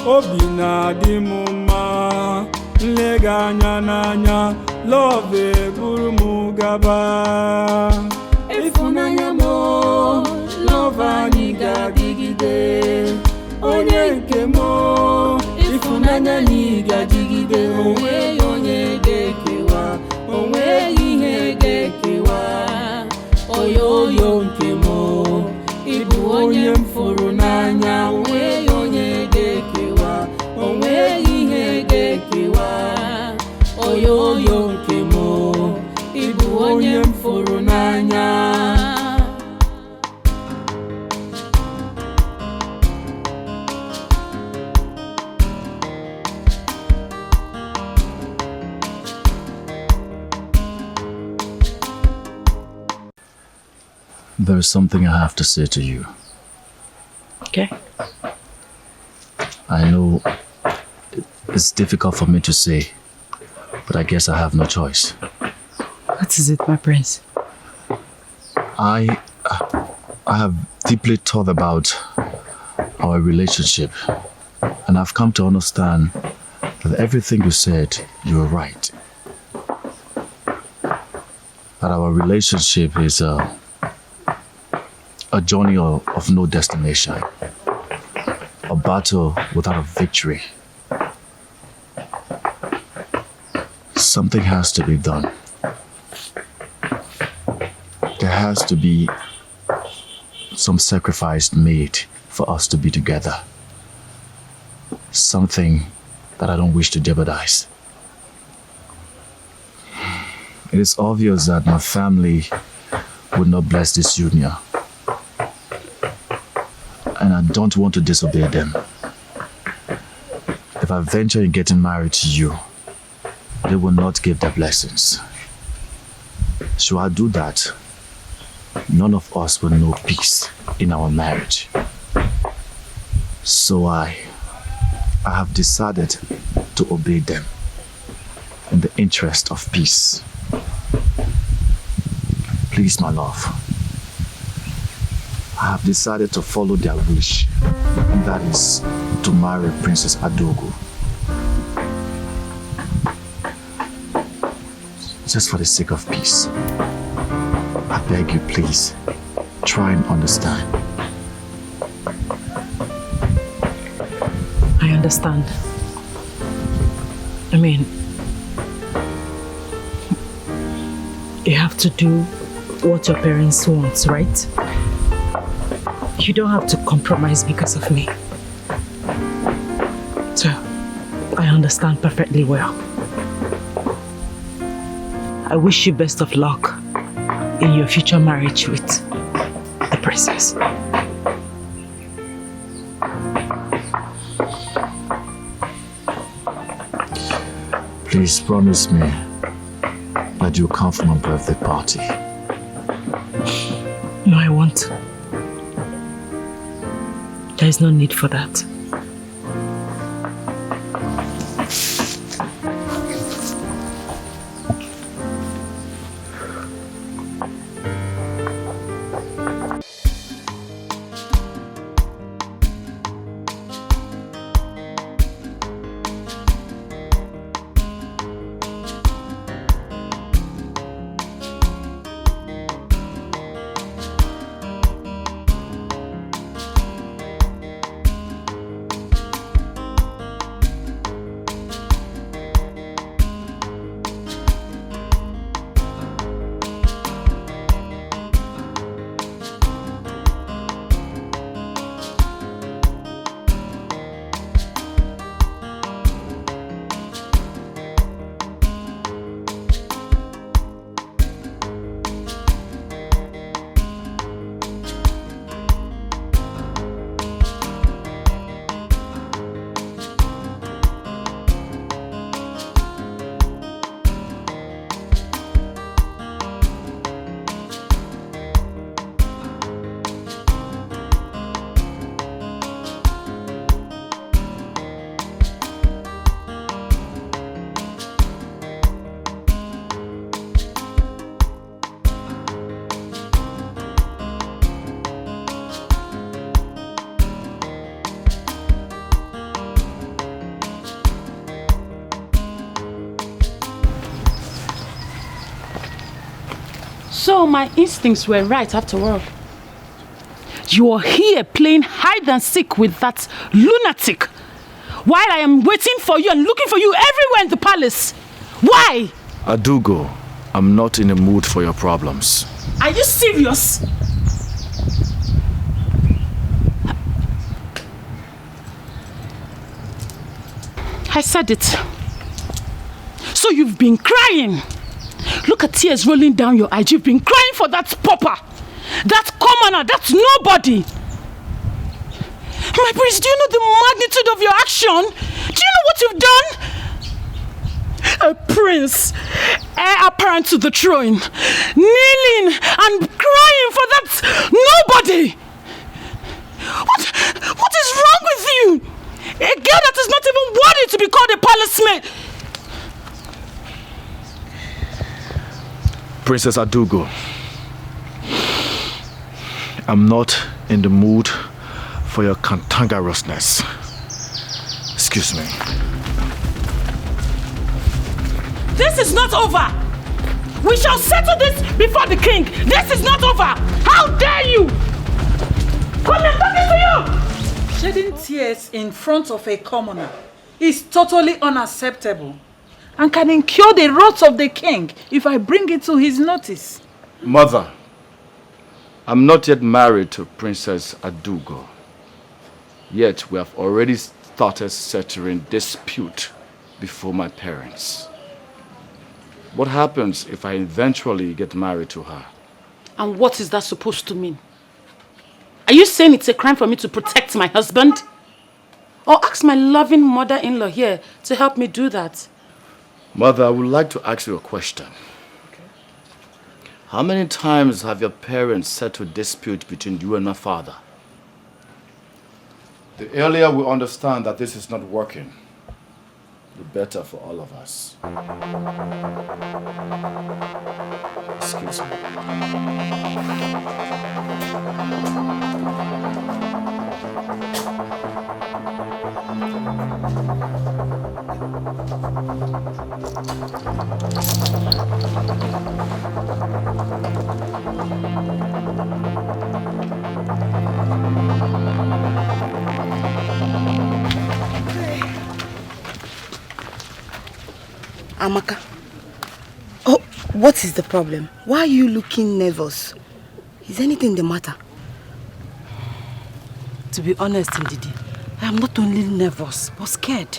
obi na-adị m mma nlega anya n'anya love buru m gaba ịfụnanya m love anyị ga-adịgide onye nke m ịfụnanya anyị ga-adịgide onweghị onye ga-ekewa onweghị ihe ga-ekewa oyoyo nke m Ibu onye mfuru n'anya onweghị onye ga-ekewa onweghị ihe ga-ekewa oyoyo nke m Ibu onye mfuru n'anya There is something I have to say to you. Okay. I know it's difficult for me to say, but I guess I have no choice. What is it, my prince? I have deeply thought about our relationship, and I've come to understand that everything you said, you were right. That our relationship is a journey of no destination, a battle without a victory. Something has to be done. There has to be some sacrifice made for us to be together. Something that I don't wish to jeopardize. It is obvious that my family would not bless this union. And I don't want to disobey them. If I venture in getting married to you, they will not give their blessings. Should I do that, none of us will know peace in our marriage. So I have decided to obey them in the interest of peace. Please, my love. I have decided to follow their wish. That is, to marry Princess Adogo. Just for the sake of peace. I beg you, please, try and understand. I understand. I mean, you have to do what your parents want, right? You don't have to compromise because of me. So, I understand perfectly well. I wish you best of luck in your future marriage with the princess. Please promise me that you'll come for my birthday party. No, I won't. There is no need for that. So my instincts were right after all. You are here playing hide and seek with that lunatic while I am waiting for you and looking for you everywhere in the palace. Why? Adugo, I'm not in the mood for your problems. Are you serious? I said it. So you've been crying. Look at tears rolling down your eyes. You've been crying for that pauper, that commoner, that nobody. My prince, do you know the magnitude of your action? Do you know what you've done? A prince, heir apparent to the throne, kneeling and crying for that nobody. What is wrong with you? A girl that is not even worthy to be called a palace maid. Princess Adugo, I'm not in the mood for your cantankerousness. Excuse me. This is not over. We shall settle this before the king. This is not over. How dare you? Come here, talking to you. Shedding tears in front of a commoner is totally unacceptable and can incur the wrath of the king if I bring it to his notice. Mother, I'm not yet married to Princess Adugo. Yet we have already started settling dispute before my parents. What happens if I eventually get married to her? And what is that supposed to mean? Are you saying it's a crime for me to protect my husband? Or ask my loving mother-in-law here to help me do that? Mother, I would like to ask you a question. Okay. How many times have your parents settled dispute between you and my father? The earlier we understand that this is not working, be better for all of us. Excuse me. Amaka. Oh, what is the problem? Why are you looking nervous? Is anything the matter? To be honest, Ndidi, I am not only nervous, but scared.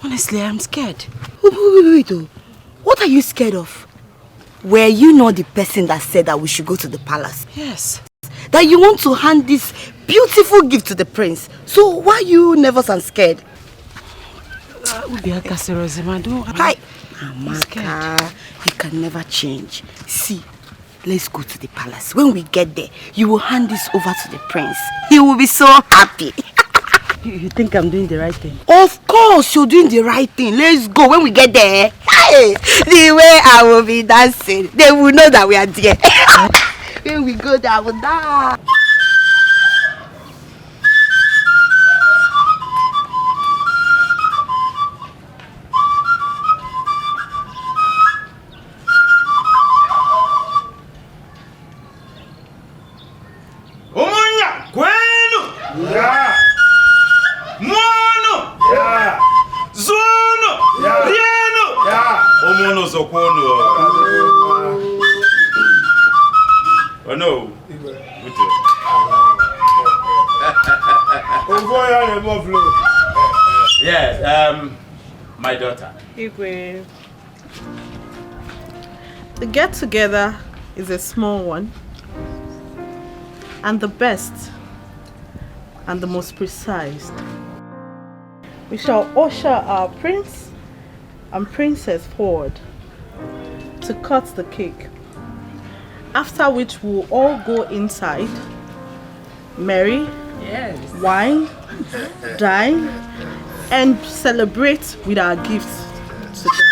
Honestly, I am scared. Wait. What are you scared of? Were you not the person that said that we should go to the palace? Yes. That you want to hand this beautiful gift to the prince. So why are you nervous and scared? Hi, Amaka, you can never change. See, let's go to the palace. When we get there, you will hand this over to the prince. He will be so happy. You think I'm doing the right thing? Of course, you're doing the right thing. Let's go. When we get there, hey, the way I will be dancing, they will know that we are there. When we go there, I will dance. Oh no. Yes, my daughter. Igwe. The get-together is a small one, and the best and the most precise. We shall usher our prince and princess forward to cut the cake, after which we'll all go inside, marry, wine, dine, and celebrate with our gifts to them.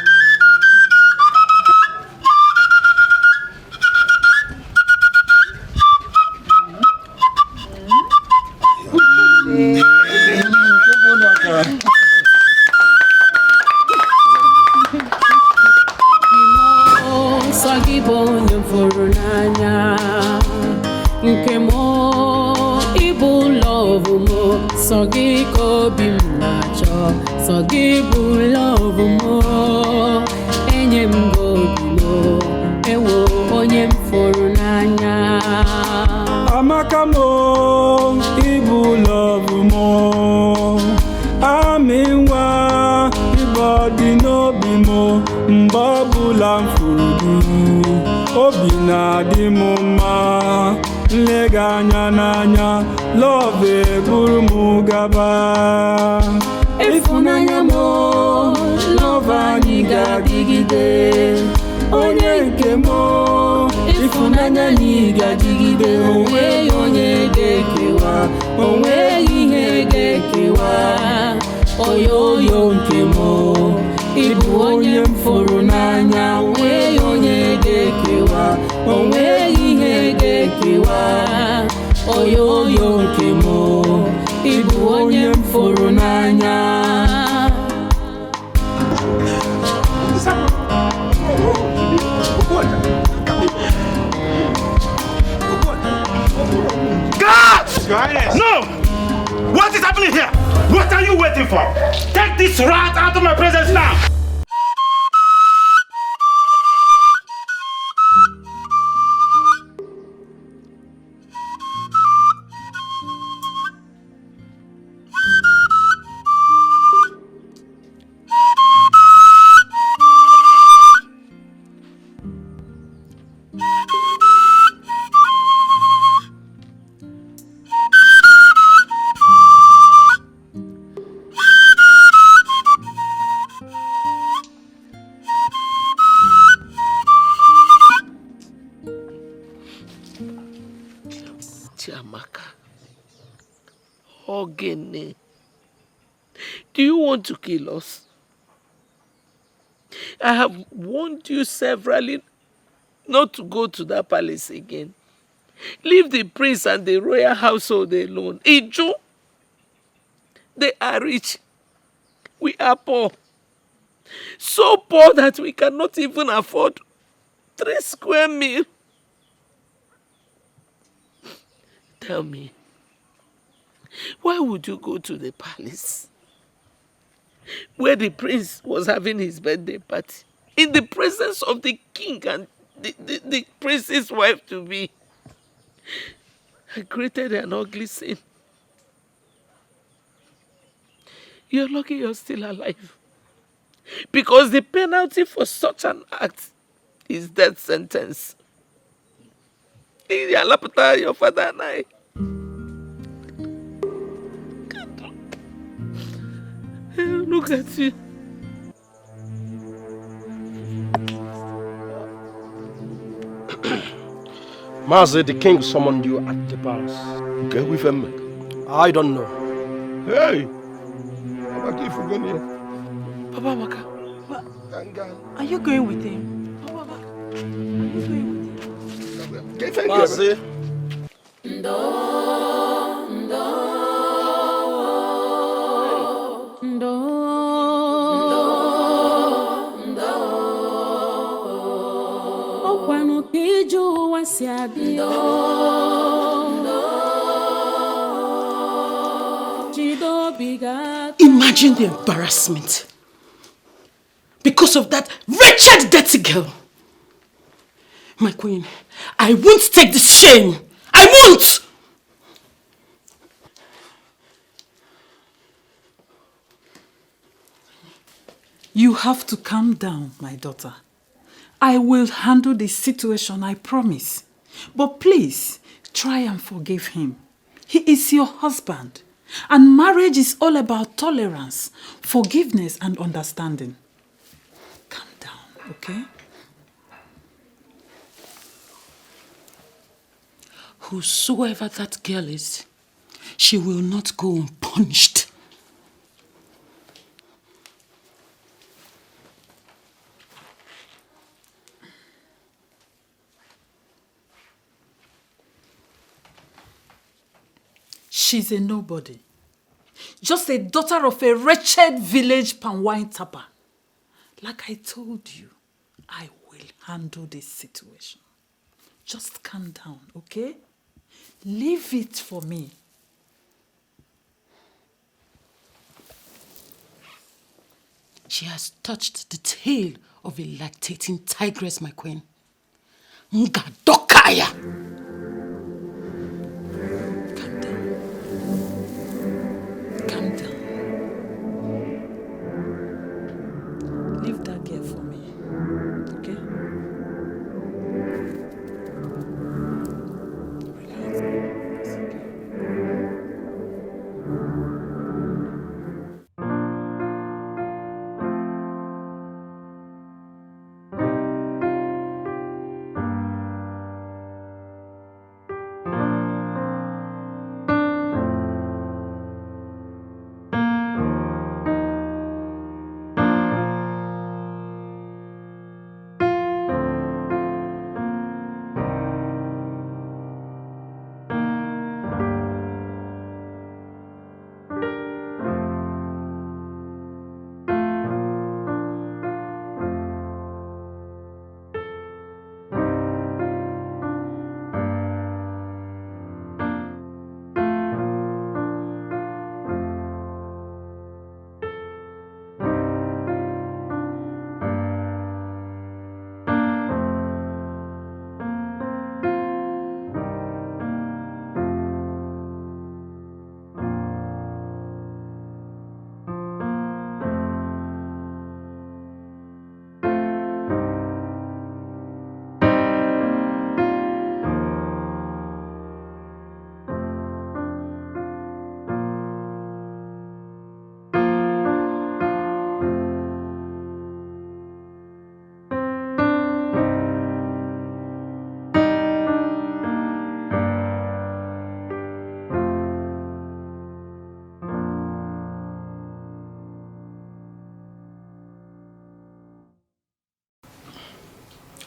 No! What is happening here? What are you waiting for? Take this rat out of my presence now! Chiamaka, Ogene, Do you want to kill us? I have warned you severally not to go to that palace again. Leave the prince and the royal household alone. Iju, they are rich. We are poor. So poor that we cannot even afford 3 square meals. Tell me, why would you go to the palace where the prince was having his birthday party in the presence of the king and the prince's wife to be? I created an ugly scene. You're lucky you're still alive. Because the penalty for such an act is death sentence. Your father and I. Look at you. Mazi, the king summoned you at the palace. Okay, with him. I don't know. Hey! Papa Maka. Are you going with him? Papa, are you going with him? Mazi. Imagine the embarrassment because of that wretched dirty girl. My queen, I won't take the shame. I won't! You have to calm down, my daughter. I will handle the situation, I promise. But please, try and forgive him. He is your husband. And marriage is all about tolerance, forgiveness and understanding. Calm down, okay? Whosoever that girl is, she will not go unpunished. She's a nobody. Just a daughter of a wretched village palm wine tapper. Like I told you, I will handle this situation. Just calm down, okay? Leave it for me. She has touched the tail of a lactating tigress, my queen. Ngadokaya! Leave that girl for me, okay?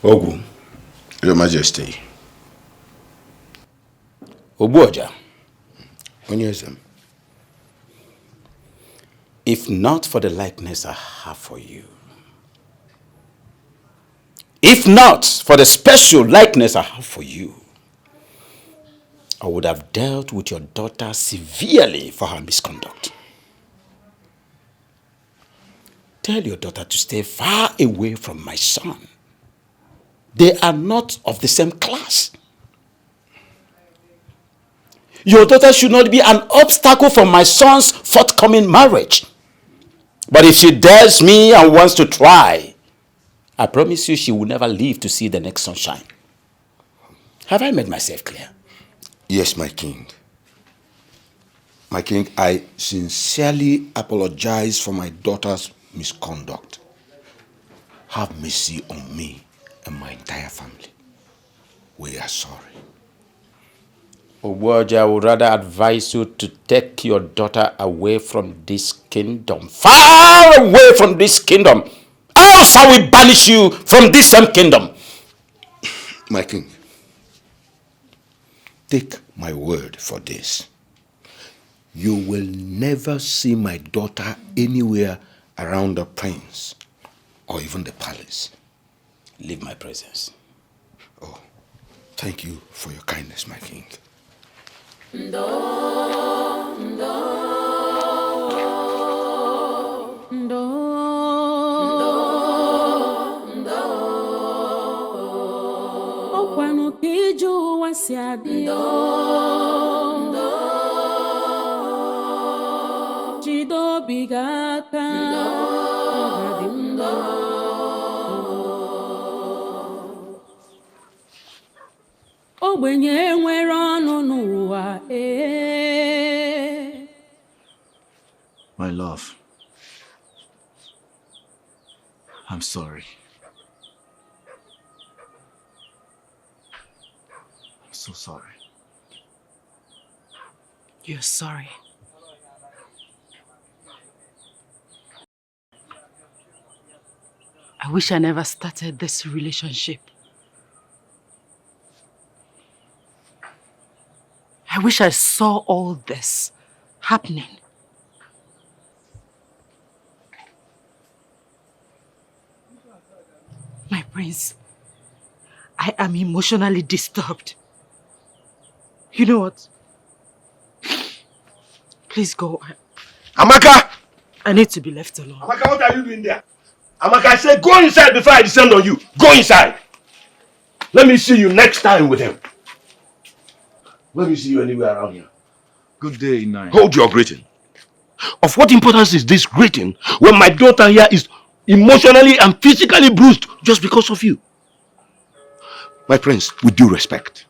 Ogu, Your Majesty. Obuoja. Onyezem. If not for the likeness I have for you, if not for the special likeness I have for you, I would have dealt with your daughter severely for her misconduct. Tell your daughter to stay far away from my son. They are not of the same class. Your daughter should not be an obstacle for my son's forthcoming marriage. But if she dares me and wants to try, I promise you she will never live to see the next sunshine. Have I made myself clear? Yes, my king. My king, I sincerely apologize for my daughter's misconduct. Have mercy on me and my entire family. We are sorry. Obuoja, I would rather advise you to take your daughter away from this kingdom. Far away from this kingdom. Else I will banish you from this same kingdom. My king, take my word for this. You will never see my daughter anywhere around the prince or even the palace. Leave my presence. Oh, thank you for your kindness, my king. Okwanu kiju wasiadi Chido bigaka Ogbenye nwere ọnụ n'ụwa My love, I'm sorry. I'm so sorry. You're sorry. I wish I never started this relationship. I wish I saw all this happening. My prince, I am emotionally disturbed. You know what? Please go. Amaka! I need to be left alone. Amaka, what are you doing there? Amaka, I said go inside before I descend on you. Go inside. Let me see you next time with him. Let me see you anywhere around here. Good day, Nine. Hold your greeting. Of what importance is this greeting when my daughter here is emotionally and physically bruised just because of you? My prince, with due respect,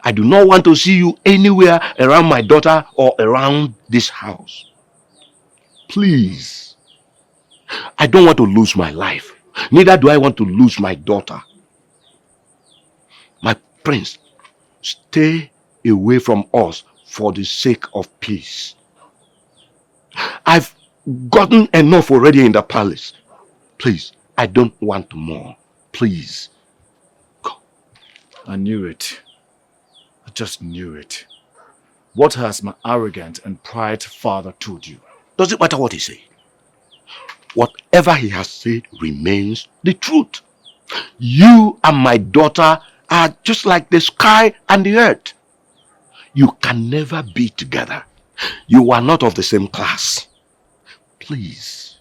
I do not want to see you anywhere around my daughter or around this house. Please. I don't want to lose my life. Neither do I want to lose my daughter. My prince, stay away from us for the sake of peace. I've gotten enough already in the palace. Please, I don't want more. Please. Go. I knew it. I just knew it. What has my arrogant and pride father told you? Does it matter what he said? Whatever he has said remains the truth. You and my daughter are just like the sky and the earth. You can never be together. You are not of the same class. Please,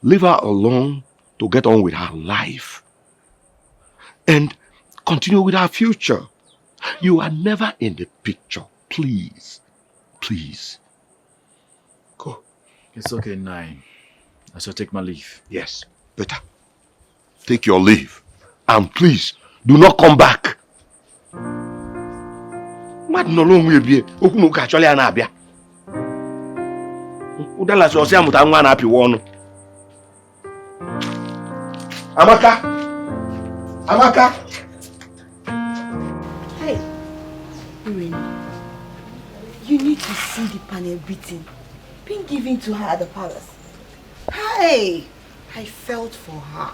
leave her alone to get on with her life and continue with her future. You are never in the picture. Please, please. Go. It's okay, Nine. I shall take my leave. Yes, better. Take your leave. And please, do not come back. Mad no long will be. Okuno actually an abia. Udala so say amuta nwa na api wonu. Amaka. Amaka. Hey. Irene. You need to see the panel beating being given to her at the palace. Hey, I felt for her.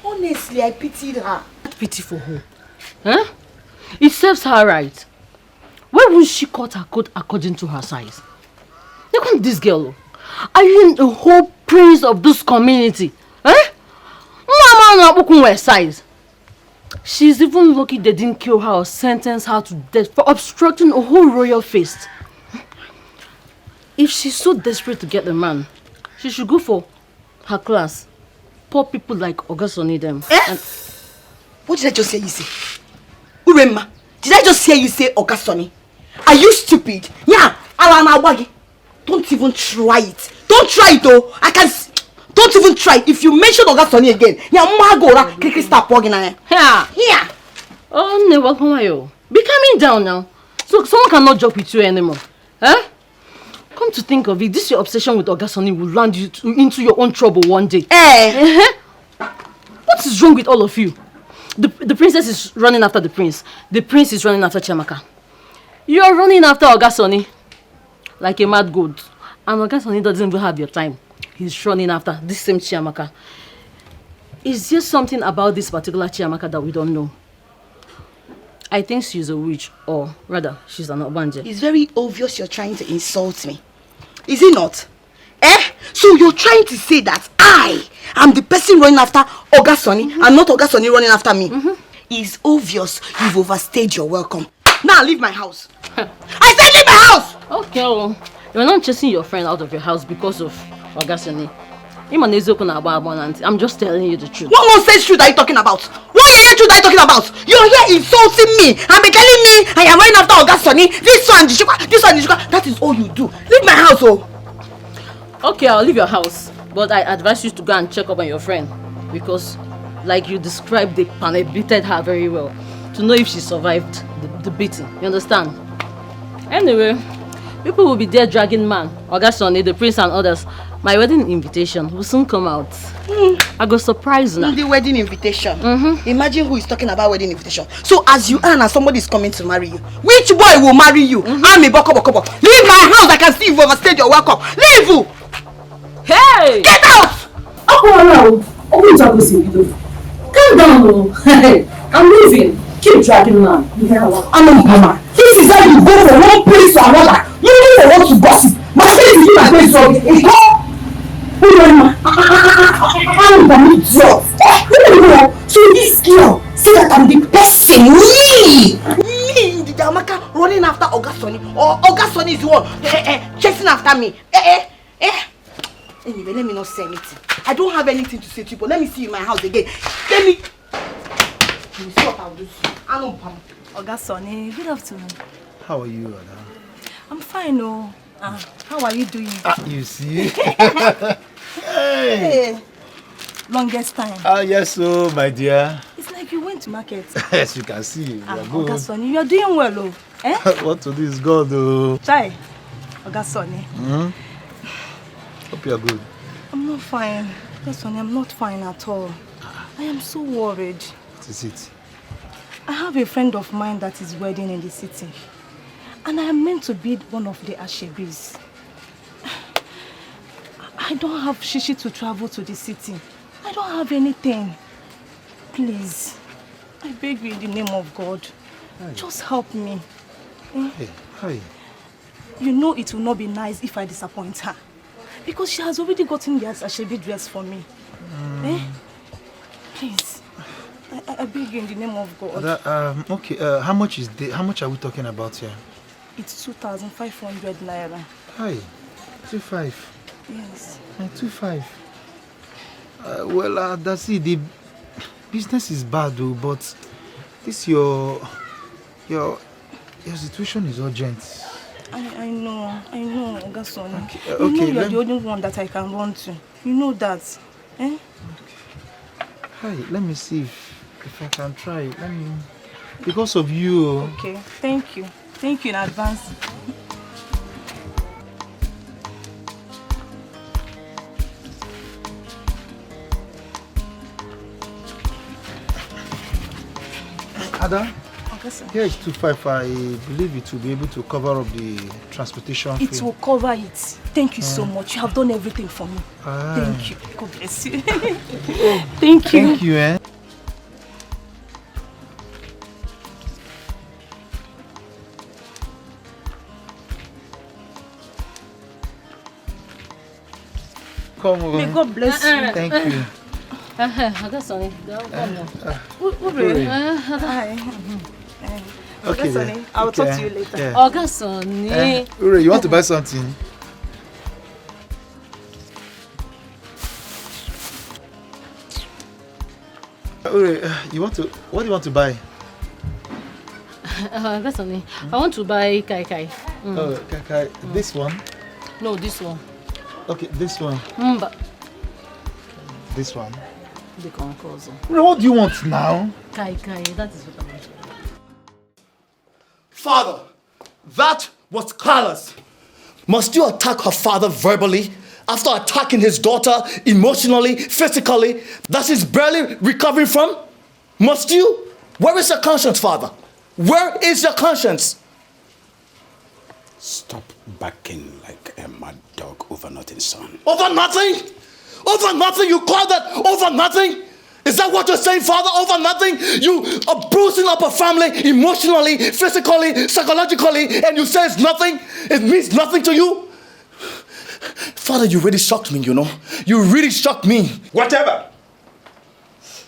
Honestly, I pitied her. Pity for who? Huh? It serves her right. Why won't she cut her coat according to her size? Look at this girl. Are you the whole prince of this community? Huh? Mama not size. She's even lucky they didn't kill her or sentence her to death for obstructing a whole royal feast. If she's so desperate to get the man, she should go for her class. Poor people like Augustus need them. What did I just hear you say? Urema, did I just hear you say Augustoni? Are you stupid? Yeah, Alana Wagi. Don't even try it. Don't try it though. Don't even try it. If you mention Augustoni again, yeah, Magora, Kiki stop walking on. Here. Oh, no, welcome you. Be calming down now. So someone cannot joke with you anymore. Huh? Come to think of it, this your obsession with Augustoni will land you into your own trouble one day. What is wrong with all of you? The princess is running after the prince. The prince is running after Chiamaka. You are running after Augustoni like a mad goat. And Augustoni doesn't even have your time. He's running after this same Chiamaka. Is there something about this particular Chiamaka that we don't know? I think she's a witch, or rather, she's an Obanje. It's very obvious you're trying to insult me. Is it not? So you're trying to say that I am the person running after Augustoni and not Augustoni running after me? It's obvious you've overstayed your welcome. Now leave my house. I said leave my house! Okay, well, you're not chasing your friend out of your house because of Augustoni. I'm just telling you the truth. What nonsense truth are you talking about? What truth are you talking about? You're here insulting me and be telling me I am running after Augustoni. This one, this one. That is all you do. Leave my house, oh. Okay, I'll leave your house. But I advise you to go and check up on your friend. Because, like you described, they beated her very well. To know if she survived the beating. You understand? Anyway, people will be there dragging man, Augustoni, the prince and others. My wedding invitation will soon come out. I go surprise now. The wedding invitation? Imagine who is talking about wedding invitation. So as you are now, somebody is coming to marry you. Which boy will marry you? I'm a boko. Leave my house. I can see you've overstayed your welcome. Leave! Hey! Get out! Calm down. Hey, I'm leaving. Keep dragging man. This is how you go from one place to another. You don't want to gossip. My face is in my face, so it's not. I'm an idiot. So this girl say that I'm the person. Me, the Chiamaka running after Augustoni, or Augustoni is the one chasing after me. Anyway, let me not say anything. I don't have anything to say to you, but let me see you in my house again. Let me. You see what I'll do. I know, Pam. Augustoni, good afternoon. How are you, Ada? I'm fine, oh. How are you doing? You see? Hey. Longest time. Yes, so my dear. It's like you went to market. Yes, you can see. You are good. Augustoni, you are doing well, oh. What to do is God, though. Chai, Augustoni. Hope you are good. I'm not fine. Augustoni, I'm not fine at all. I am so worried. What is it? I have a friend of mine that is wedding in the city. And I am meant to be one of the ashebis. I don't have shishi to travel to the city. I don't have anything. Please, I beg you in the name of God. Hi. Just help me. Hey, hi. You know it will not be nice if I disappoint her. Because she has already gotten the ashebi dress for me. Please, I beg you in the name of God. Okay, how much are we talking about here? It's 2,500 naira. Hi, 2.5. Yes. 2.5. Well, that's it. The business is bad, though, but this your situation is urgent. I know, Augustoni. Okay, you know you're the only one that I can run to. You know that. Okay. Hi, let me see if I can try. Let me. Because of you. Okay, thank you. Thank you in advance. Ada, Here is 2.5. I believe it will be able to cover up the transportation fee. It will cover it. Thank you so much. You have done everything for me. Thank you. God bless you. Thank you. Thank you, eh? Come on. May God bless you. Thank you. Okay, then. I will talk to you later. Yeah. Ure, you want to buy something? Ure, what do you want to buy? I want to buy kai kai. Oh, kai kai. This one? No, this one. Okay, this one. But this one. the concourse. What do you want now? Kai kai, that is what I want. Father, that was callous. Must you attack her father verbally after attacking his daughter emotionally, physically, that she's barely recovering from? Must you? Where is your conscience, Father? Where is your conscience? Stop barking like a mad dog over nothing, son. Over nothing? Over nothing? You call that over nothing? Is that what you're saying, Father? Over nothing? You are bruising up a family emotionally, physically, psychologically, and you say it's nothing? It means nothing to you? Father, you really shocked me, you know. You really shocked me. Whatever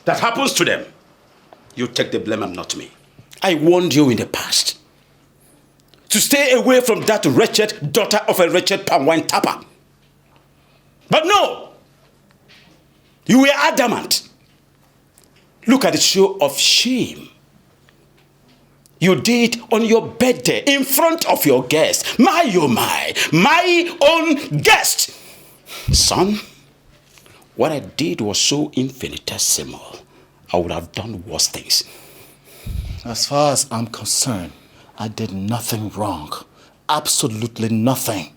that happens to them, you take the blame and not me. I warned you in the past to stay away from that wretched daughter of a wretched palm wine tapper. But no, you were adamant. Look at the show of shame you did on your birthday in front of your guest. My own guest. Son, what I did was so infinitesimal. I would have done worse things. As far as I'm concerned, I did nothing wrong. Absolutely nothing.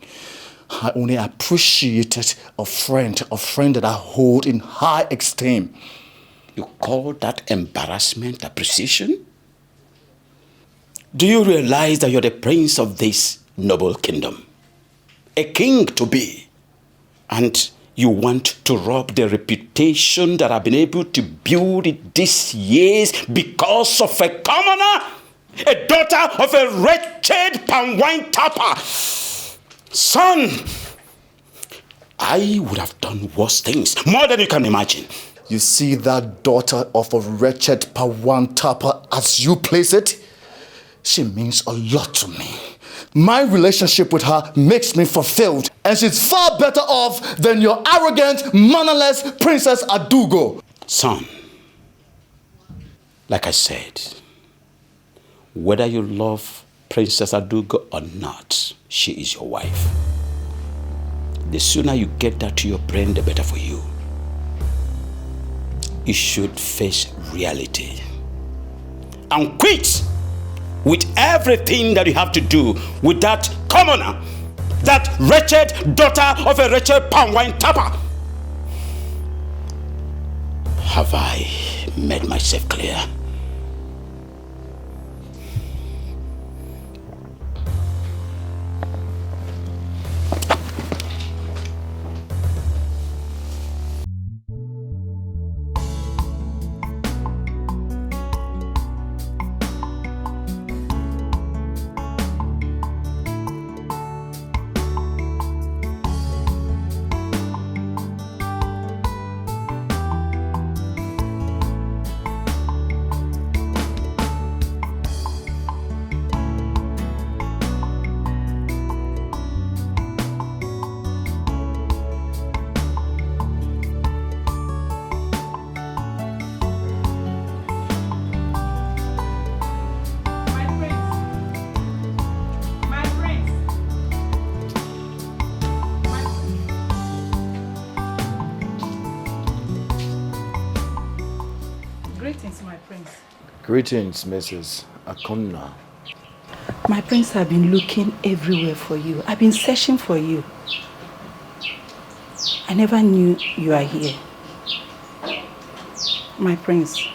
I only appreciated a friend that I hold in high esteem. You call that embarrassment appreciation? Do you realize that you're the prince of this noble kingdom? A king to be. And you want to rob the reputation that I've been able to build these years because of a commoner? A daughter of a wretched palm wine tapper? Son, I would have done worse things, more than you can imagine. You see that daughter of a wretched palm wine tapper as you place it? She means a lot to me. My relationship with her makes me fulfilled, and she's far better off than your arrogant, mannerless Princess Adugo. Son, like I said, whether you love Princess Adugo or not, she is your wife. The sooner you get that to your brain, the better for you. You should face reality and quit with everything that you have to do with that commoner, that wretched daughter of a wretched palm wine tapper. Have I made myself clear? Greetings, Mrs. Akonna. My prince, have been looking everywhere for you. I've been searching for you. I never knew you are here. My prince,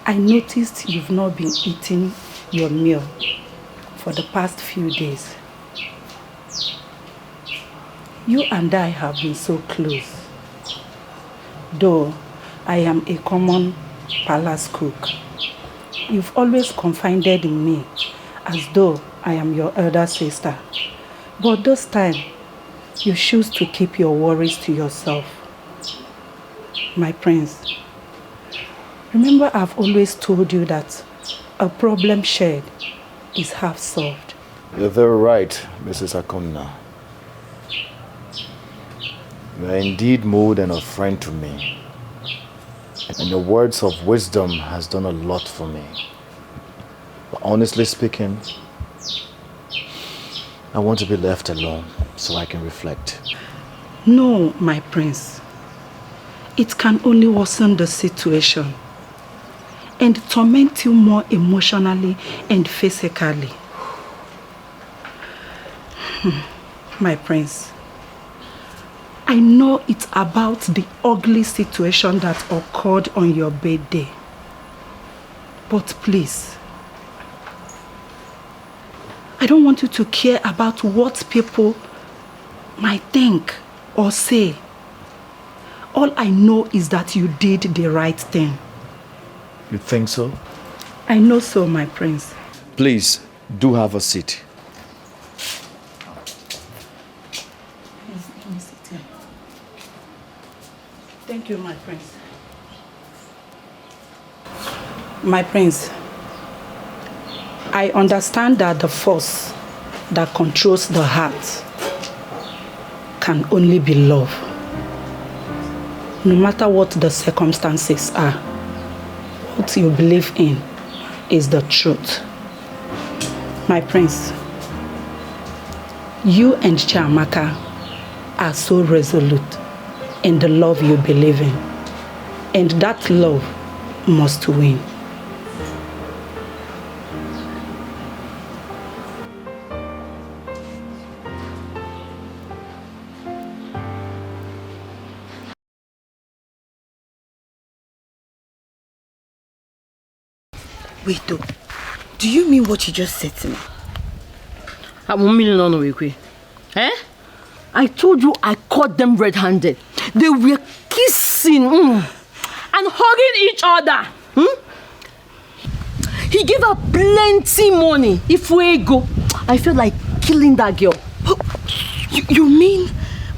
I noticed you've not been eating your meal for the past few days. You and I have been so close. Though I am a common palace cook, you've always confided in me as though I am your elder sister. But this time, you choose to keep your worries to yourself. My prince, remember I've always told you that a problem shared is half solved. You're very right, Mrs. Akonna. You are indeed more than a friend to me. And your words of wisdom has done a lot for me. But honestly speaking, I want to be left alone so I can reflect. No, my prince. It can only worsen the situation and torment you more emotionally and physically. My prince, I know it's about the ugly situation that occurred on your birthday. But please, I don't want you to care about what people might think or say. All I know is that you did the right thing. You think so? I know so, my prince. Please, do have a seat. Let me sit here. Thank you, my prince. My prince, I understand that the force that controls the heart can only be love. No matter what the circumstances are, what you believe in is the truth. My prince, you and Chiamaka are so resolute in the love you believe in, and that love must win. Wait though, do you mean what you just said to me? Eh? I told you I caught them red-handed. They were kissing and hugging each other. He gave her plenty money. If we go, I felt like killing that girl. You mean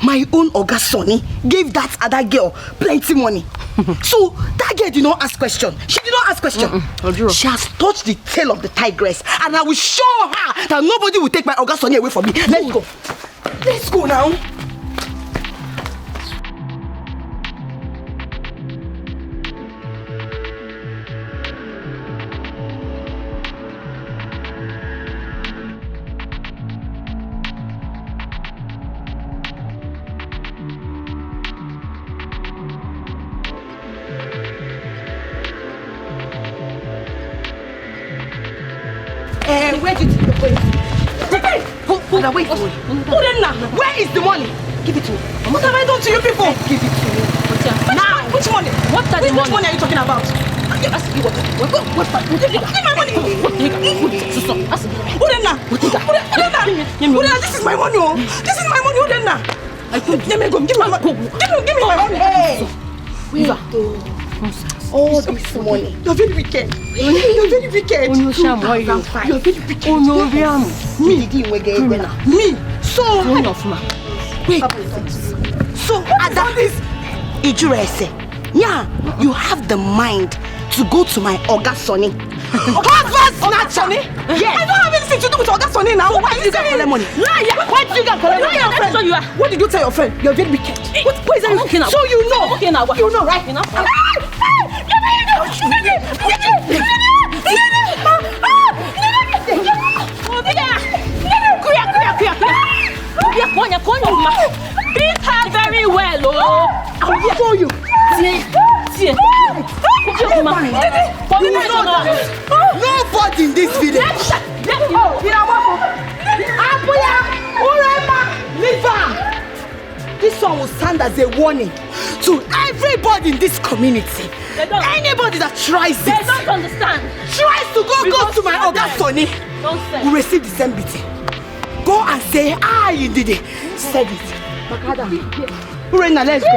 my own Oga Sonny gave that other girl plenty money? So that girl did not ask question. She did not ask question. She has touched the tail of the tigress, and I will show her that nobody will take my Oga Sonny away from me. Let's go. Let's go now. Where did you go? Wait. Where is the money? Give it to me. What have I done to you people? Give it to me. Now. Which money? What are the money? Which money are you talking about? What's that? Give my money. This is my money. This is my money. Give me my money. Give me my money. Hey. Wait. All this money. You're very wicked. You're very wicked. You're very wicked. Me. So wait. So at this Ijurese, yeah, you have the mind to go to my Oga Sonny. Husband snatcher? Yes. I don't have anything to do with Oga Sonny now. So why did you get collect money? Liar! Why did you get collect money? Liar, friend. What did you tell your friend? You're very wicked. What is that? Okay now. So you know. Okay now. You know, right? Beat her very well, oh! I will show you. Nobody in this village. This one will stand as a warning to everybody in this community Anybody that tries They it, don't understand. tries to go to my other Sonny, Don't say. will receive the same beating. Go and say, you did it. Said it. Makada. Urena, let's go.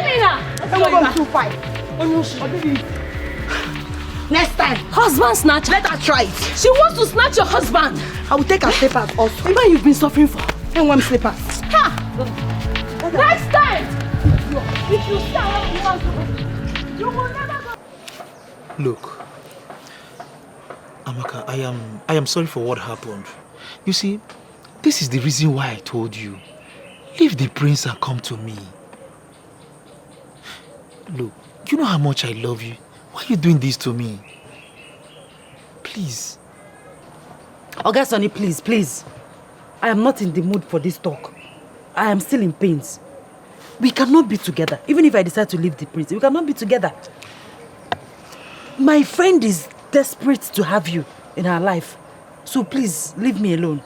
Next time. Husband snatcher. Let her try it. She wants to snatch your husband. I will take her slippers also. The man you've been suffering for. And one slippers. Ha! Next time! If you start you will never go. Look, Amaka, I am sorry for what happened. You see, this is the reason why I told you. Leave the prince and come to me. Look, you know how much I love you. Why are you doing this to me? Please. Okay, Sonny, please. I am not in the mood for this talk. I am still in pains. We cannot be together. Even if I decide to leave the prince, we cannot be together. My friend is desperate to have you in her life. So please, leave me alone.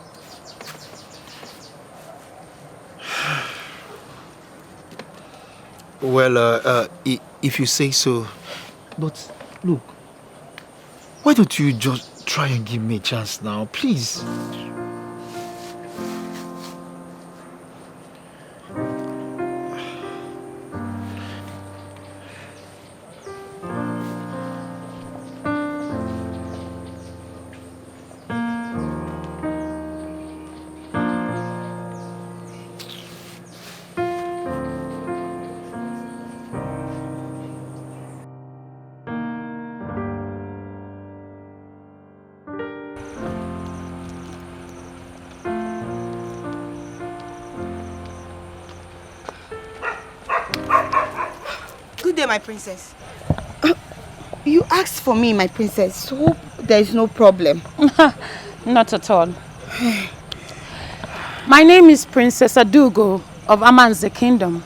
Well, if you say so. But look, why don't you just try and give me a chance now, please? Good day, my princess. You asked for me, my princess. Hope there is no problem. Not at all. My name is Princess Adugo of Amanze Kingdom.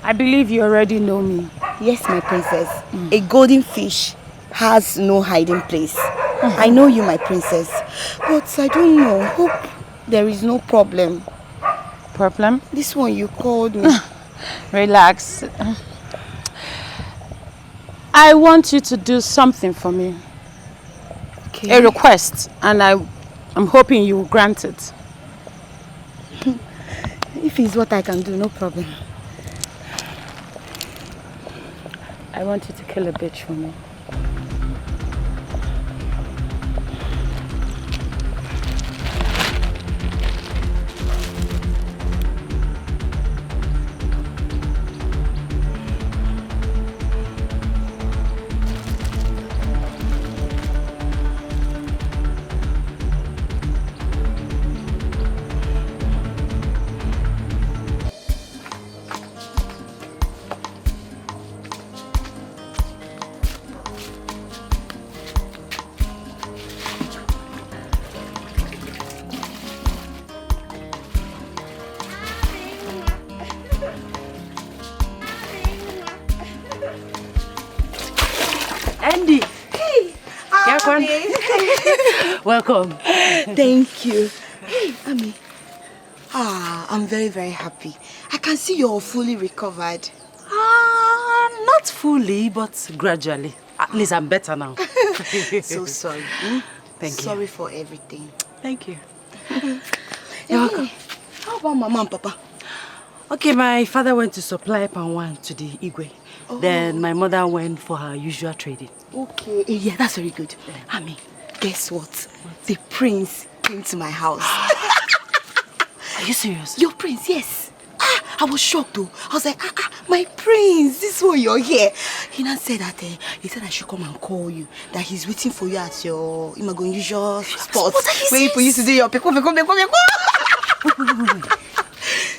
I believe you already know me. Yes, my princess. A golden fish has no hiding place. I know you, my princess. But I don't know. Hope there is no problem. Problem? This one you called me. Relax. I want you to do something for me. Okay. A request, and I'm hoping you will grant it. If it's what I can do, no problem. I want you to kill a bitch for me. Andy. Hey. Welcome. Thank you. Hey, Ami. I'm very, very happy. I can see you're fully recovered. Not fully, but gradually. At least I'm better now. So sorry. Thank you. Sorry for everything. Thank you. You're welcome. How about Mama and Papa? Okay, my father went to supply palm wine to the Igwe. Oh. Then my mother went for her usual trading. Okay. Yeah, that's very good. Ami, guess what? The prince came to my house. Are you serious? Your prince, yes. I was shocked though. I was like, my prince, this is why you're here. He now said that he said I should come and call you. That he's waiting for you at your usual spot. Where you used to do your peko. Wait.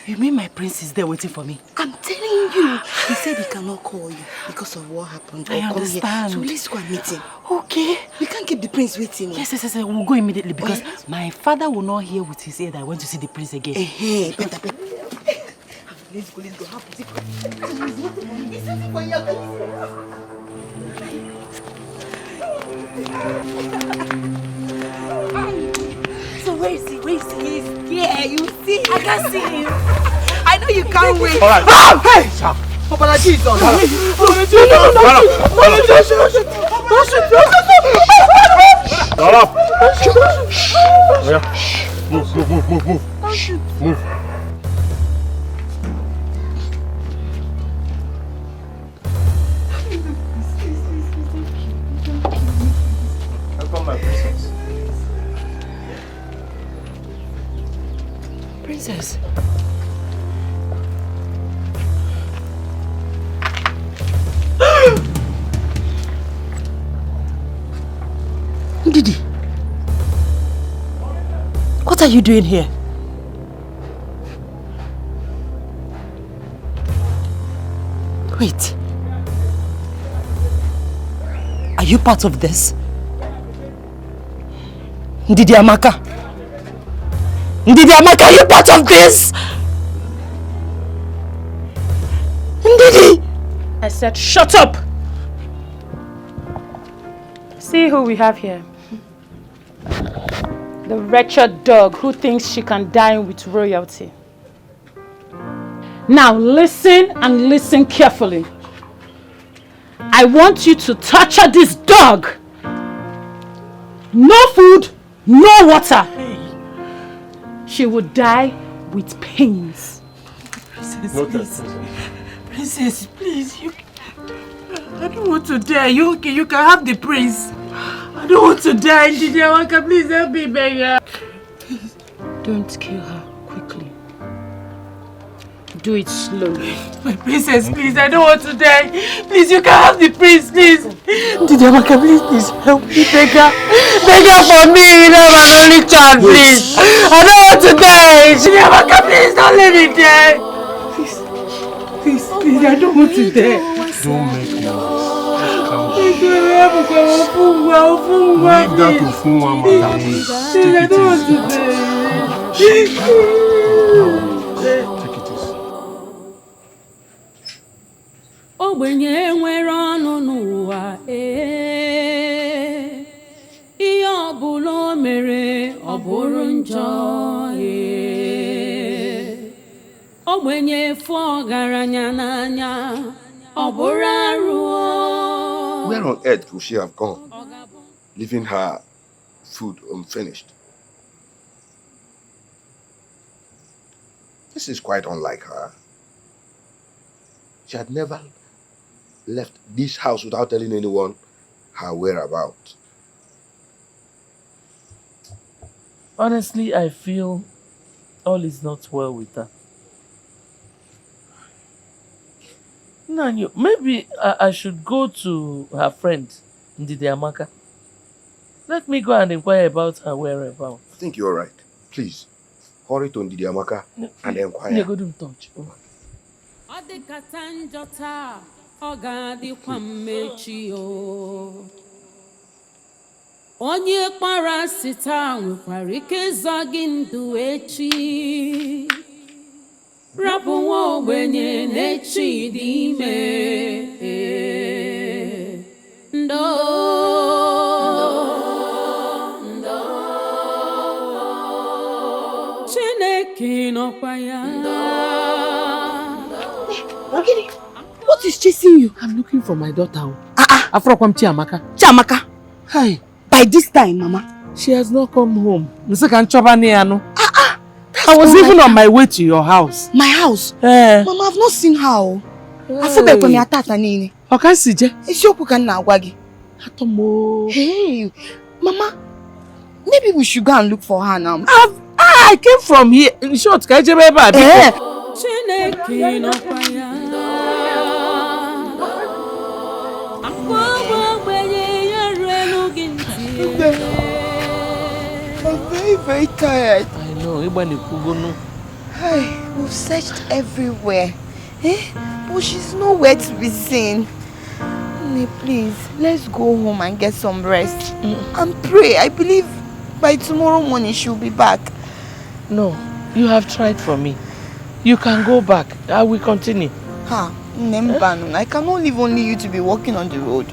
You mean my prince is there waiting for me? I'm telling you. He said he cannot call you because of what happened. I understand. So let's go and meet him. Okay. We can't keep the prince waiting. Yes. We'll go immediately because my father will not hear with his ear that I went to see the prince again. Better. Let's go. Have to He's waiting for you. So where is he? He's here. You see? I can see him. I know you can't wait. All right. Hey! Apologies, No. Move. Welcome, my princess. Princess. Didi, what are you doing here? Wait. Are you part of this? Chiamaka? Chiamaka, are you part of this? Didi! I said shut up! See who we have here. The wretched dog who thinks she can dine with royalty. Now listen and listen carefully. I want you to torture this dog. No food, no water. She will die with pains. Princess, please. Princess, please. I don't want to die. You can have the prince. I don't want to die. Chiamaka, please help me, beggar. Don't kill her quickly. Do it slowly. My princess, please, I don't want to die. Please, you can have the prince, please. Chiamaka, please help me, beggar. Beggar for me, you know my only child, please. I don't want to die. Chiamaka, please, don't let me die. Please, I don't want to die. Don't make noise. Leave that to Funwa, madam. I don't want to die. Take it easy. Ogbenye nwere ọnụ n'ụwa ihe ọbụla o mere ọ bụrụ njọ ogbenye fụ ọgaranya n'anya ọ bụrụ arụ. Where on earth could she have gone, leaving her food unfinished? This is quite unlike her. She had never left this house without telling anyone her whereabouts. Honestly, I feel all is not well with her. Nanyo, maybe I should go to her friend, Chiamaka. Let me go and inquire about her whereabouts. I think you're right. Please, hurry to Chiamaka and inquire. Go to touch. Ọ dịkata njọ taa, ọ ga-adịkwa mmechi o. Onye kpara asị taa nwekwara ike ịzọ gị ndụ echi. Rapụ nwa ogbenye n'echi dị ime. Ndo. Chineke nọkwa ya. What is chasing you? I'm looking for my daughter. Afrokwam Chiamaka. Chiamaka? Hi. By this time, Mama. She has not come home. I was even on my way to your house. My house? Mama, I've not seen her. I feel like I'm tata nini. Okay, Sije. Isiokwu ka na agwa gị. Atomo. Hey, Mama. Maybe we should go and look for her now. I came from here. In short, can you remember? Chineke nọkwa ya. I'm very, very tired. I know. Hey, we've searched everywhere. But she's nowhere to be seen. Please, let's go home and get some rest. And pray. I believe by tomorrow morning she'll be back. No, you have tried for me. You can go back. I will continue. I cannot leave only you to be walking on the road.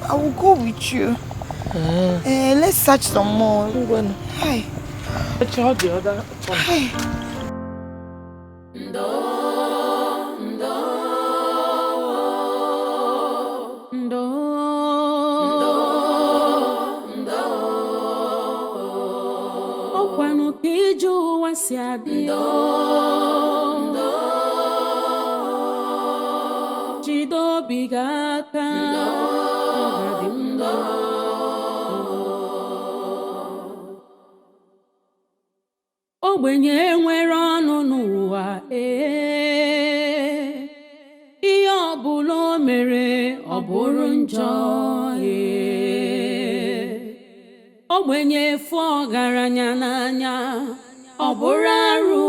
I will go with you. Let's search some more. Hi. Let's hold the other one. kwanu kiju wasiadi Chido bigaka Ogbenye nwere ọnụ n'ụwa ihe ọbụla o mere ọ bụrụ njọ ogbenye fụ ọgaranya n'anya ọ bụrụ arụ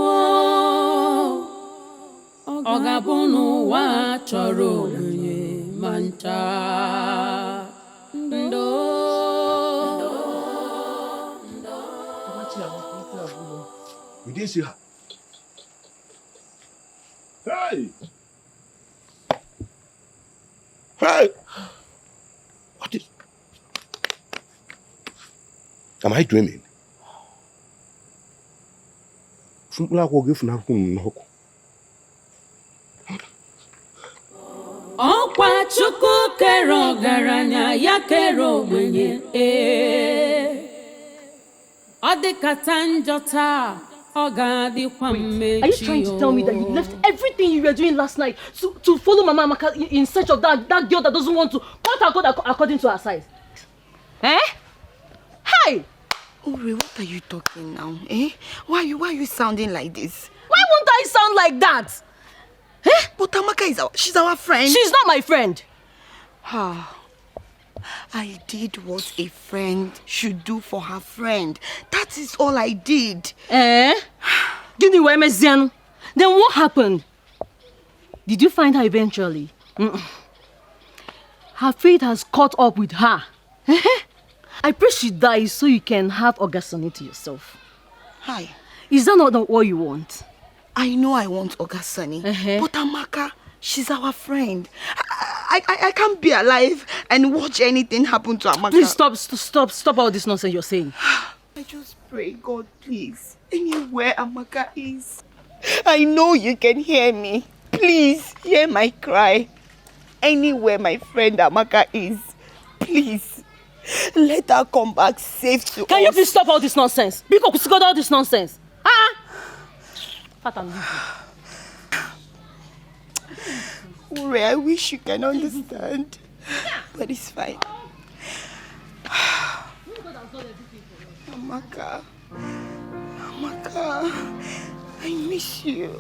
ọ ga-abụ n'ụwa chọrọ ogbenye ma ncha You didn't see her. Hey! Hey! What is... Am I dreaming? Ọkwa Chukwu kere ọgaranya ya kere ogbenye ọ dịkata njọ taa ọ ga-adịkwa mmechi. Are you trying to tell me that you left everything you were doing last night to follow Mama Amaka in search of that girl that doesn't want to cut her code according to her size? Eh? Hey! Uri, what are you talking now? Why are you sounding like this? Why won't I sound like that? But Amaka she's our friend. She's not my friend. I did what a friend should do for her friend. That is all I did. Then what happened? Did you find her eventually? Her fate has caught up with her. I pray she dies so you can have Ogasoni to yourself. Hi. Is that not what you want? I know I want Ogasoni, but Amaka, she's our friend. I can't be alive and watch anything happen to Amaka. Please stop all this nonsense you're saying. I just pray, God, please. Anywhere Amaka is, I know you can hear me. Please, hear my cry. Anywhere my friend Amaka is, please, let her come back safe to us. Can you please stop all this nonsense? Because you got all this nonsense. Ure, I wish you can understand, but it's fine. Amaka, I miss you.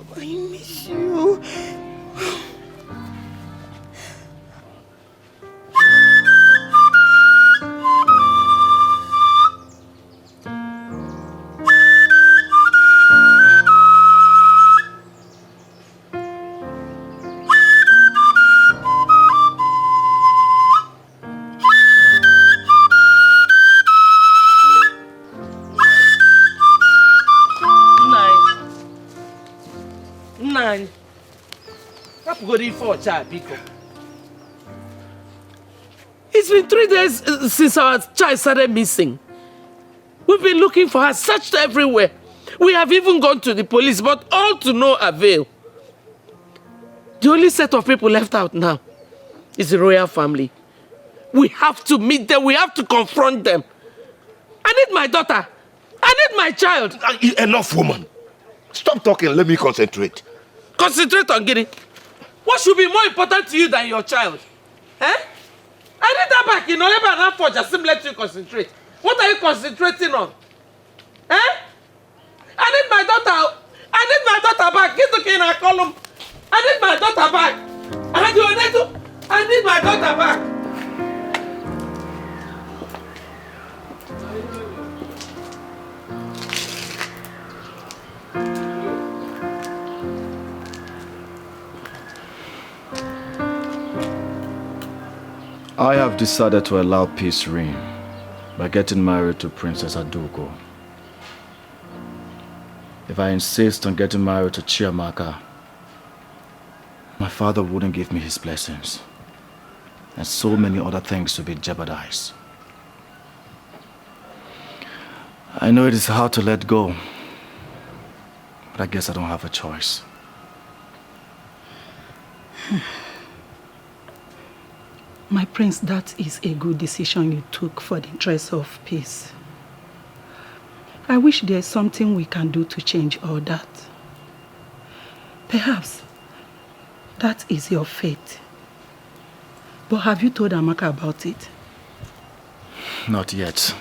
It's been 3 days since our child started missing. We've been looking for her, searched everywhere. We have even gone to the police, but all to no avail. The only set of people left out now is the royal family. We have to meet them. We have to confront them. I need my daughter. I need my child. Enough, woman. Stop talking. Let me concentrate. Concentrate on getting. What should be more important to you than your child? I need that back. You know, never enough for just let you concentrate. What are you concentrating on? I need my daughter. I need my daughter back. Get to in a column. I need my daughter back. I need my daughter back. I have decided to allow peace reign by getting married to Princess Adugo. If I insist on getting married to Chiamaka, my father wouldn't give me his blessings, and so many other things will be jeopardized. I know it is hard to let go, but I guess I don't have a choice. My prince, that is a good decision you took for the interest of peace. I wish there's something we can do to change all that. Perhaps that is your fate. But have you told Amaka about it? Not yet.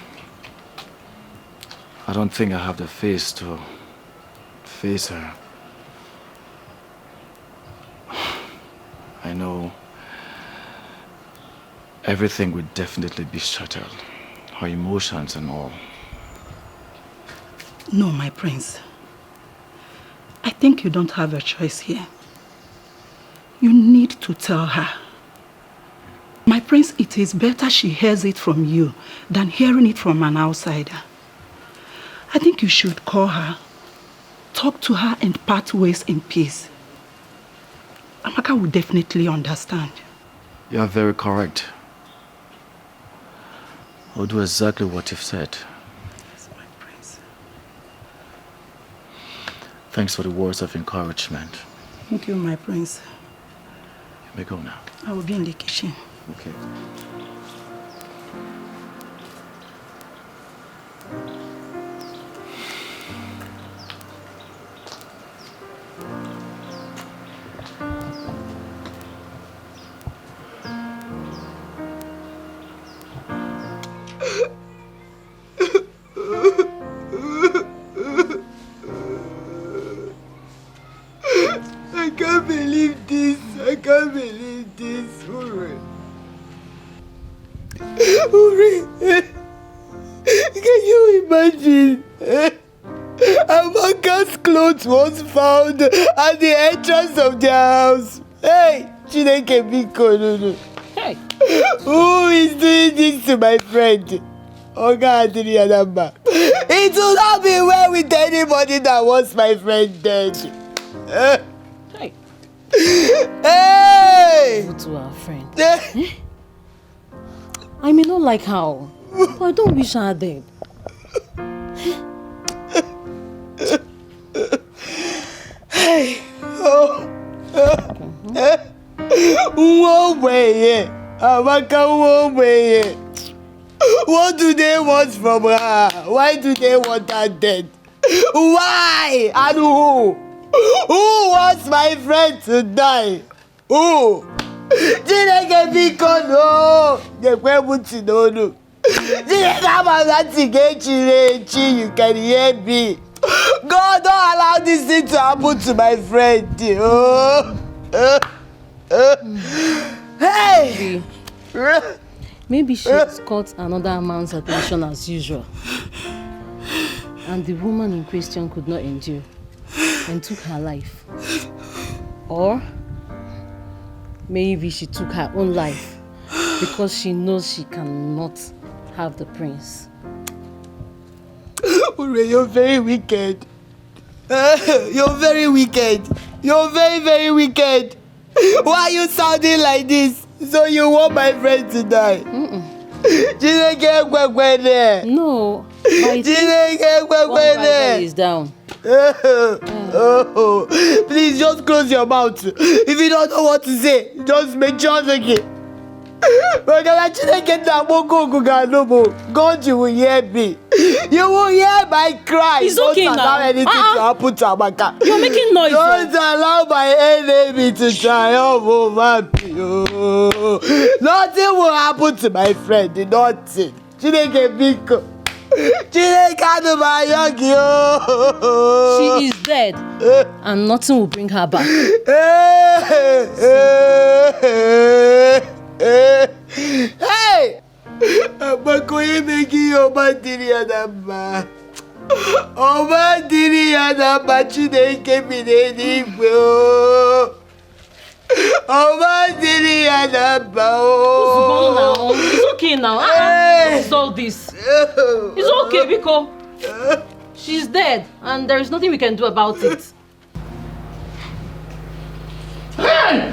I don't think I have the face to face her. I know everything would definitely be shattered. Her emotions and all. No, my prince. I think you don't have a choice here. You need to tell her. My prince, it is better she hears it from you than hearing it from an outsider. I think you should call her, talk to her and part ways in peace. Amaka will definitely understand. You are very correct. I'll do exactly what you've said. Yes, my prince. Thanks for the words of encouragement. Thank you, my prince. You may go now. I will be in the kitchen. Okay. I can't believe this. I can't believe this. Uri. Uri. Can you imagine? Amaka's clothes was found at the entrance of their house. Hey, Chineke Biko, no. Hey. Who is doing this to my friend? Oga Adrianamba. It will not be well with anybody that wants my friend dead. Hey. Hey! To our friend. I may not like her, but I don't wish her dead. Hey! Oh! One way, Amaka, one way. What do they want from her? Why do they want her dead? Why? And who? Who wants my friend to die? Who? Chineke biko no. Gekwebuti no no. Chineke amagati gechirechi. You can hear me. God, don't allow this thing to happen to my friend. Hey! Maybe she got another man's attention as usual. And the woman in question could not endure and took her life. Or maybe she took her own life because she knows she cannot have the prince. Ure, you're very wicked. You're very wicked. You're very, very wicked. Why are you sounding like this? So you want my friend to die? No. One rider is down. Please just close your mouth. If you don't know what to say, just make sure again. God, you will hear me. You will hear my cry. It's don't okay allow now. anything to happen to Amaka. You're making noise. Don't allow my enemy to triumph over me. Nothing will happen to my friend. Nothing. Chineke Biko. She is dead, and nothing will bring her back. Hey! Abakoye meki obadiri adamba. Obadiri adamba Chineke bineni igwe o. Obadiri adamba o. It's okay now. It's all this. It's okay because she's dead, and there is nothing we can do about it. Hey!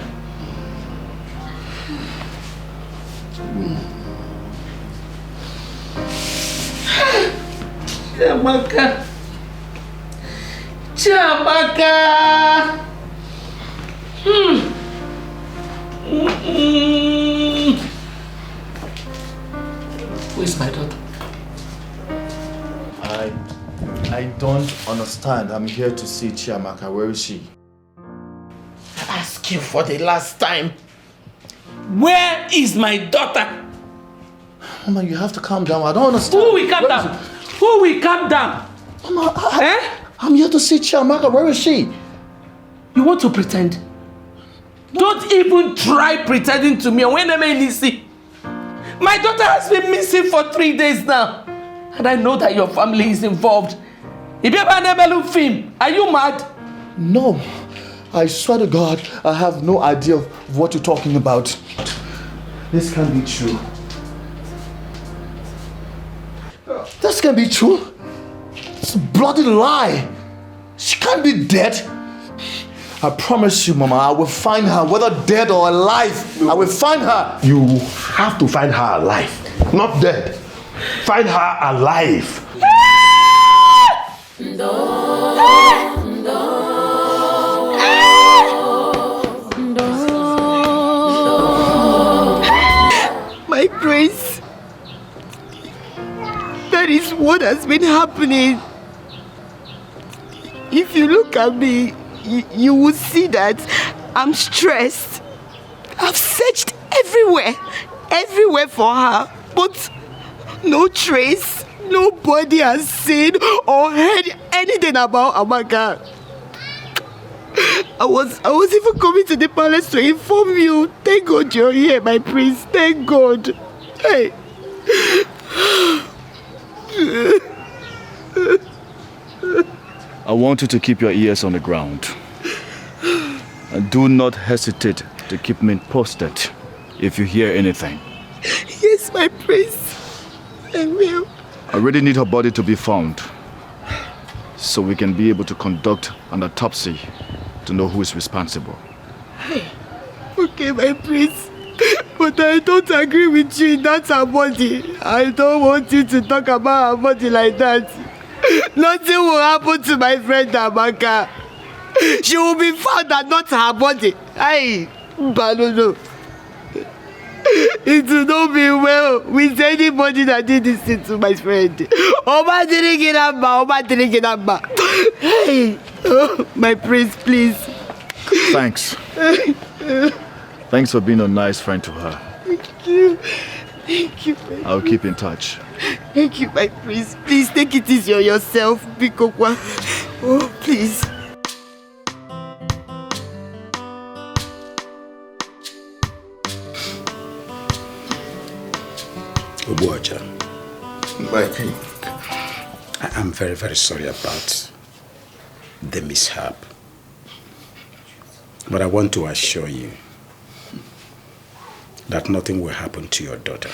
Chiamaka! Chiamaka! Where's my daughter? I don't understand. I'm here to see Chiamaka. Where is she? I ask you for the last time. Where is my daughter? Mama, you have to calm down. I don't understand. Who will calm down? Who will calm down? Mama, I'm here to see Chiamaka. Where is she? You want to pretend? Don't even try pretending to me. When am I listening? My daughter has been missing for 3 days now. And I know that your family is involved. Are you mad? No. I swear to God, I have no idea of what you're talking about. This can't be true. This can't be true. It's a bloody lie. She can't be dead. I promise you, Mama, I will find her, whether dead or alive. I will find her. You have to find her alive, not dead. Find her alive. My prince, that is what has been happening. If you look at me, you will see that I'm stressed. I've searched everywhere for her, but no trace. Nobody has seen or heard anything about Amaka. I was even coming to the palace to inform you. Thank God you're here, my prince. Thank God. Hey. I want you to keep your ears on the ground. And do not hesitate to keep me posted if you hear anything. Yes, my prince. I will. I really need her body to be found so we can be able to conduct an autopsy to know who is responsible. Okay, my prince. But I don't agree with you. That's her body. I don't want you to talk about her body like that. Nothing will happen to my friend Amaka. She will be found and not her body. But no. It will not be well with anybody that did this thing to my friend. Oma didn't get up. Hey, my prince, please. Thanks. Thanks for being a nice friend to her. Thank you. Thank you, my I'll keep in touch. Thank you, my prince. Please take it easy on yourself, Bikokwa. Oh, please. Obuaja, My king. I am very, very sorry about the mishap. But I want to assure you that nothing will happen to your daughter.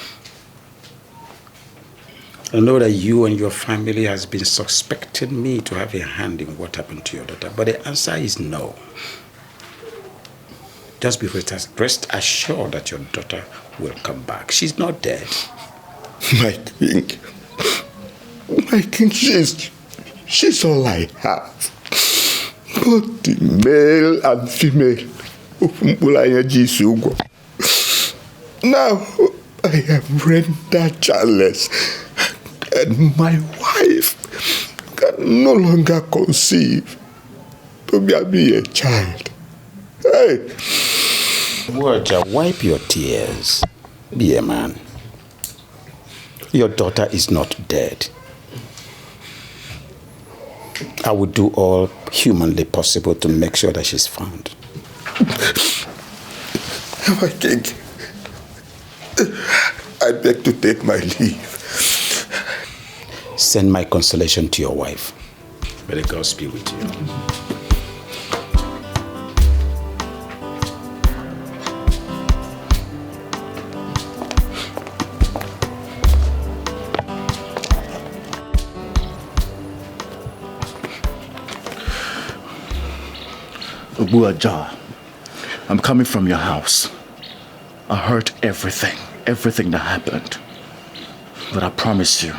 I know that you and your family has been suspecting me to have a hand in what happened to your daughter, but the answer is no. Just be rest assured that your daughter will come back. She's not dead. My king, she's all I have. Both the male and female. Now I am rendered childless, and my wife can no longer conceive to be a child. Hey! Waja, wipe your tears. Be a man. Your daughter is not dead. I will do all humanly possible to make sure that she's found. My king, I beg to take my leave. Send my consolation to your wife. May the gods be with you. Obuaja, I'm coming from your house. I heard everything that happened. But I promise you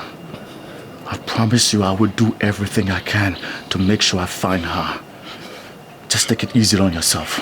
I will do everything I can to make sure I find her. Just take it easy on yourself.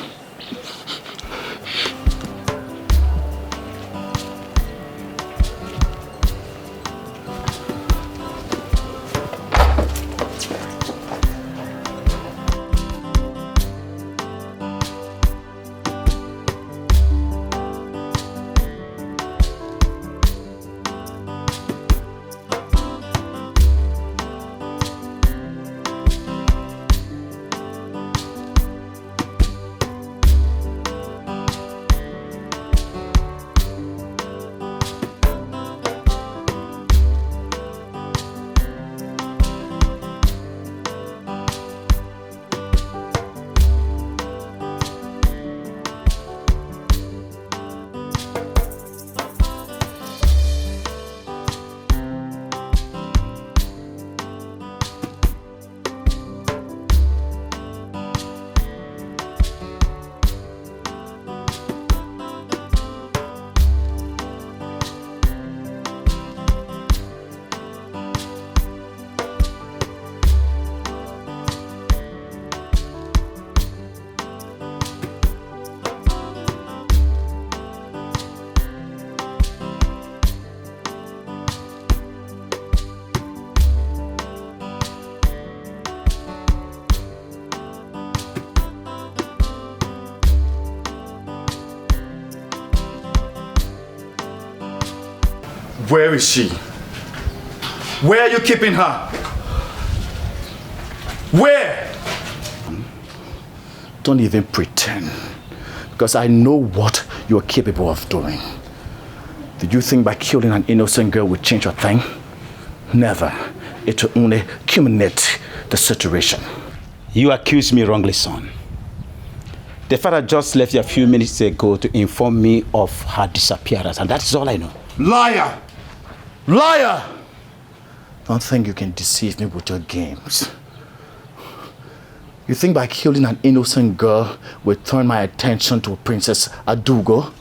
Where is she? Where are you keeping her? Where? Don't even pretend, because I know what you're capable of doing. Did you think by killing an innocent girl would change a thing? Never. It will only culminate the situation. You accuse me wrongly, son. The father just left you a few minutes ago to inform me of her disappearance, and that's all I know. Liar! Liar! Don't think you can deceive me with your games. You think by killing an innocent girl will turn my attention to Princess Adugo?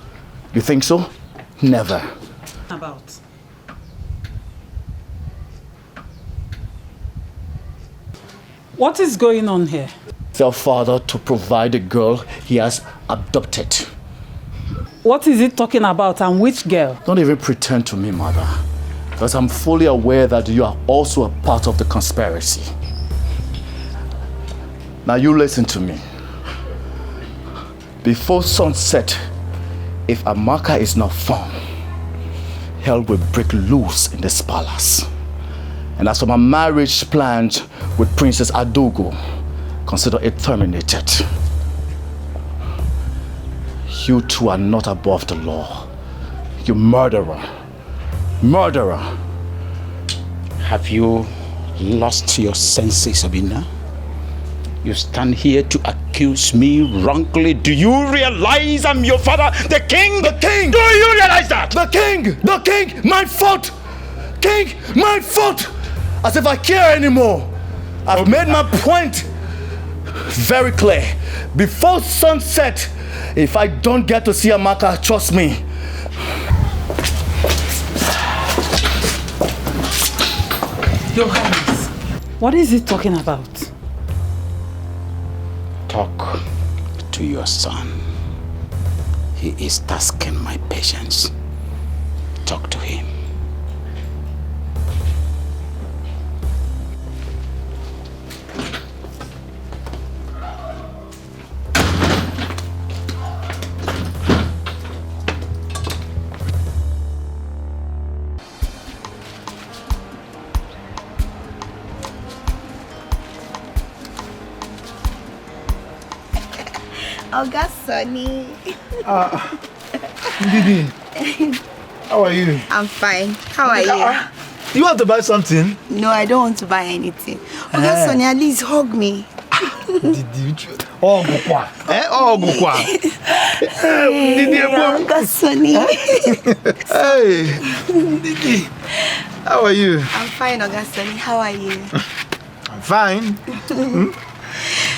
You think so? Never. About. What is going on here? Tell father to provide the girl he has abducted. What is it talking about, and which girl? Don't even pretend to me, mother, because I'm fully aware that you are also a part of the conspiracy. Now you listen to me. Before sunset, if Chiamaka is not found, hell will break loose in this palace. And as for my marriage plans with Princess Adugo, consider it terminated. You two are not above the law. You murderer. Murderer. Have you lost your senses, Sabina? You stand here to accuse me wrongly. Do you realize I'm your father, the king? The king! Do you realize that? The king! The king! My fault! King! My fault! As if I care anymore. I've made my point very clear. Before sunset, if I don't get to see Chiamaka, trust me. Your Highness, what is he talking about? Talk to your son. He is tasking my patience. Talk to him. Oga Sonny. Didi, how are you? I'm fine. How are you? You want to buy something? No, I don't want to buy anything. Oga Sonny, at least hug me. Didi, oh, Gukwa. Oh, Gukwa. Didi, Oga Sonny. Hey, Didi, how are you? I'm fine, Oga Sonny. How are you? I'm fine.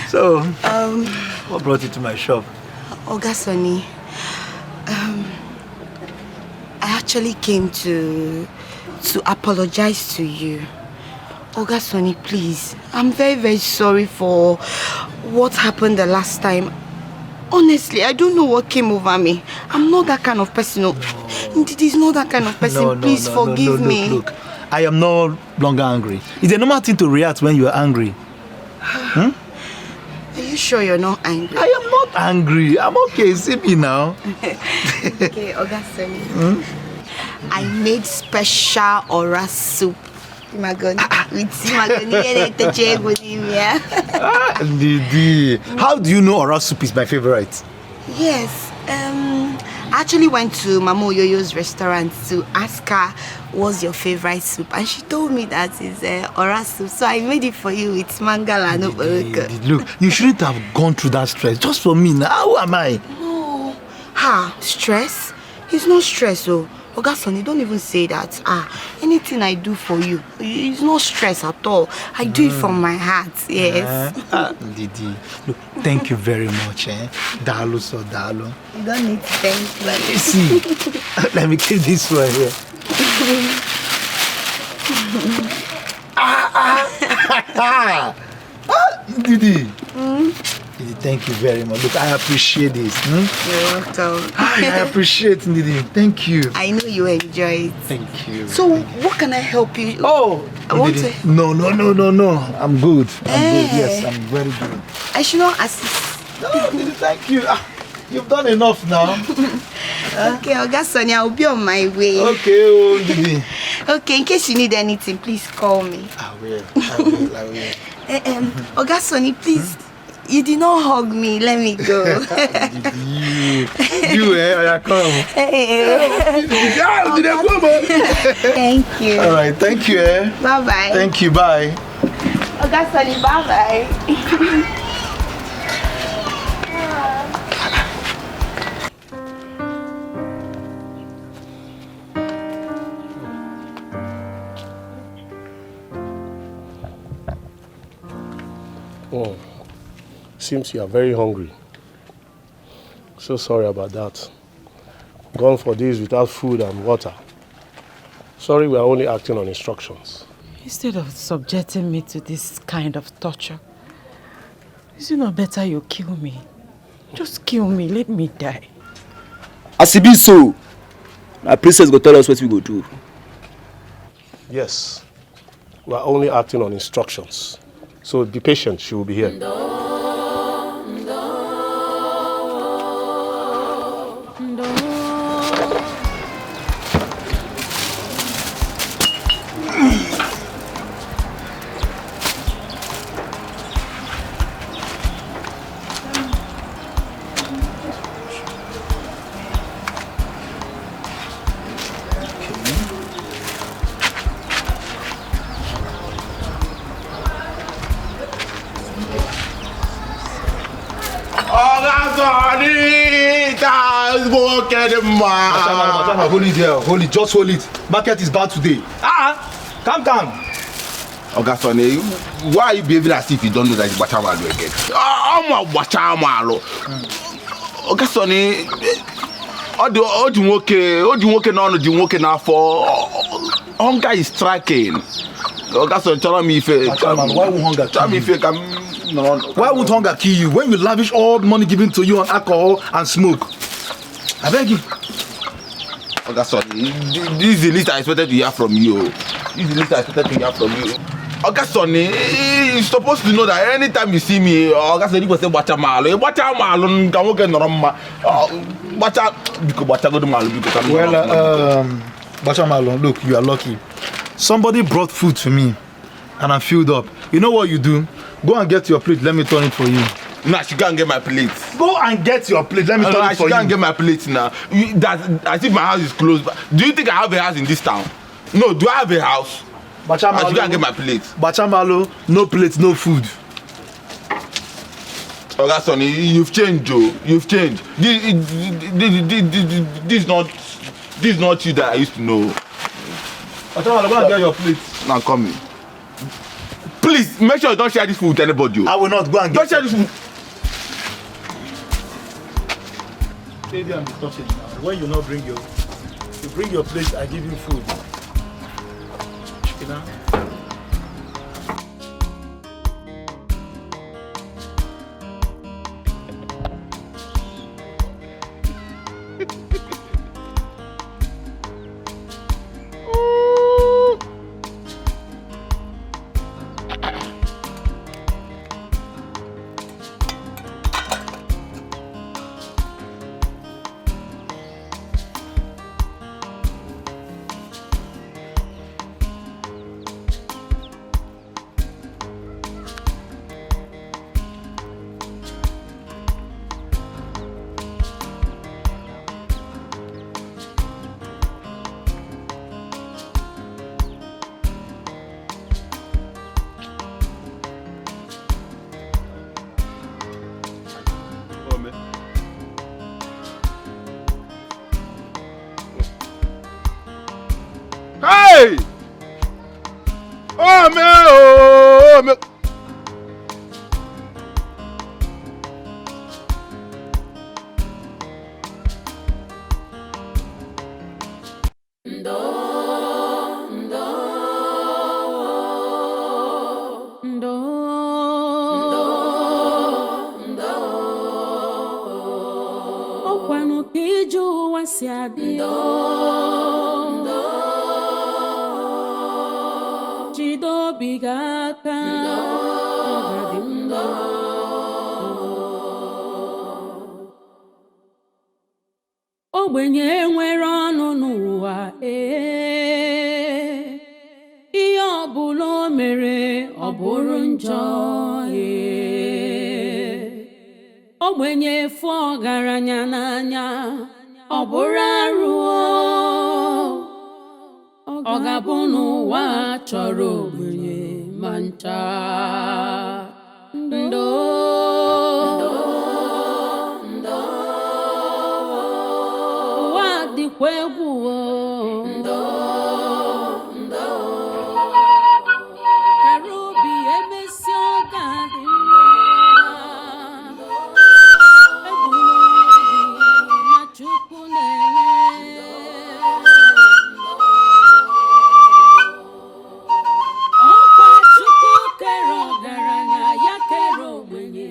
So, what brought you to my shop? Oga Sonny, I actually came to apologize to you. Oga Sonny, please. I'm very, very sorry for what happened the last time. Honestly, I don't know what came over me. I'm not that kind of person. No. He's not that kind of person. Please forgive me. Look, I am no longer angry. It's a normal thing to react when you are angry. Are you sure you're not angry? I am not angry. I'm okay. See me now. Okay, Oga Sonny. I made special ora soup. Didi, how do you know ora soup is my favorite? Yes. I actually went to Mama Oyoyo's restaurant to ask her what's your favorite soup, and she told me that it's ora soup. So I made it for you with mangala and oboroko. Look, you shouldn't have gone through that stress just for me. Now, who am I? No. Stress? It's not stress, oh. Oga Sonny, don't even say that. Anything I do for you, it's not stress at all. I do it from my heart, yes. Didi, look, thank you very much. Dalu so dalu. You don't need to thank me. Let me see. Let me keep this one here. Didi. Didi, thank you very much. Look, I appreciate this. You're welcome. I appreciate it, Didi. Thank you. I know you enjoy it. Thank you. So, what can I help you? Oh, I want Didi. to... No. I'm good. I'm good. Yes, I'm very good. I should not assist. No, Didi, thank you. You've done enough now. Okay, Oga Sonny, I'll be on my way. Okay, oh, Didi. Okay, in case you need anything, please call me. I will. Oga Sonny, please. You did not hug me. Let me go. Come. Thank you. All right, thank you. Bye-bye. Thank you, bye. Oga Sonny, bye-bye. Oh, seems you are very hungry. So sorry about that. Gone for days without food and water. Sorry, we are only acting on instructions. Instead of subjecting me to this kind of torture, is it not better you kill me? Just kill me, let me die. As it be so, our princess go tell us what we go do. Yes, we are only acting on instructions. So be patient, she will be here. Hold it there, hold it, just hold it. Market is bad today. Calm. Oga Sonny, why are you behaving as if you don't know that it's Bachamalo again? I'm a Bachamalo. Oga Sonny, all the work now for hunger is striking. Oga Sonny, tell me if why won't hunger tell me if you can. Why would hunger kill you when you lavish all the money given to you on alcohol and smoke? I beg you. Oga Sonny, this is the least I expected to hear from you. Oga Sonny, you're supposed to know that anytime you see me, Oga Sonny will say, Bachamalo, Bachamalo, look, you are lucky. Somebody brought food to me and I filled up. You know what you do? Go and get your plate, let me turn it for you. Nah, she can't get my plate. Go and get your plate, let me turn it for you. She can't get my plate now. As if my house is closed. Do you think I have a house in this town? No, do I have a house? Bachamalo, she can't get my plate. Bachamalo, no plate, no food. Oga Sonny, you've changed, Joe. You've changed. This is not you that I used to know. Bachamalo, go and get your plate. Now come in. Please, make sure you don't share this food with anybody. I will not. Go and get. Don't share this food. Stay there and be talking now. When you not bring your plate, I give you food. Chicken. Hey! Oh, man! Oh, man! ogbenye nwere ọnụ n'ụwa ihe ọbụla o mere ọ bụrụ njọ ogbenye efu ọgaranya n'anya ọ bụrụ arụ ọ ga-abụ n'ụwa chọrọ ogbenye ma ncha ndo ụwa dịkwa egwu kara obi emesi ọ ga-adị Chukwu na-ele ọkwa Chukwu kere ọgaranya ya kere ogbenye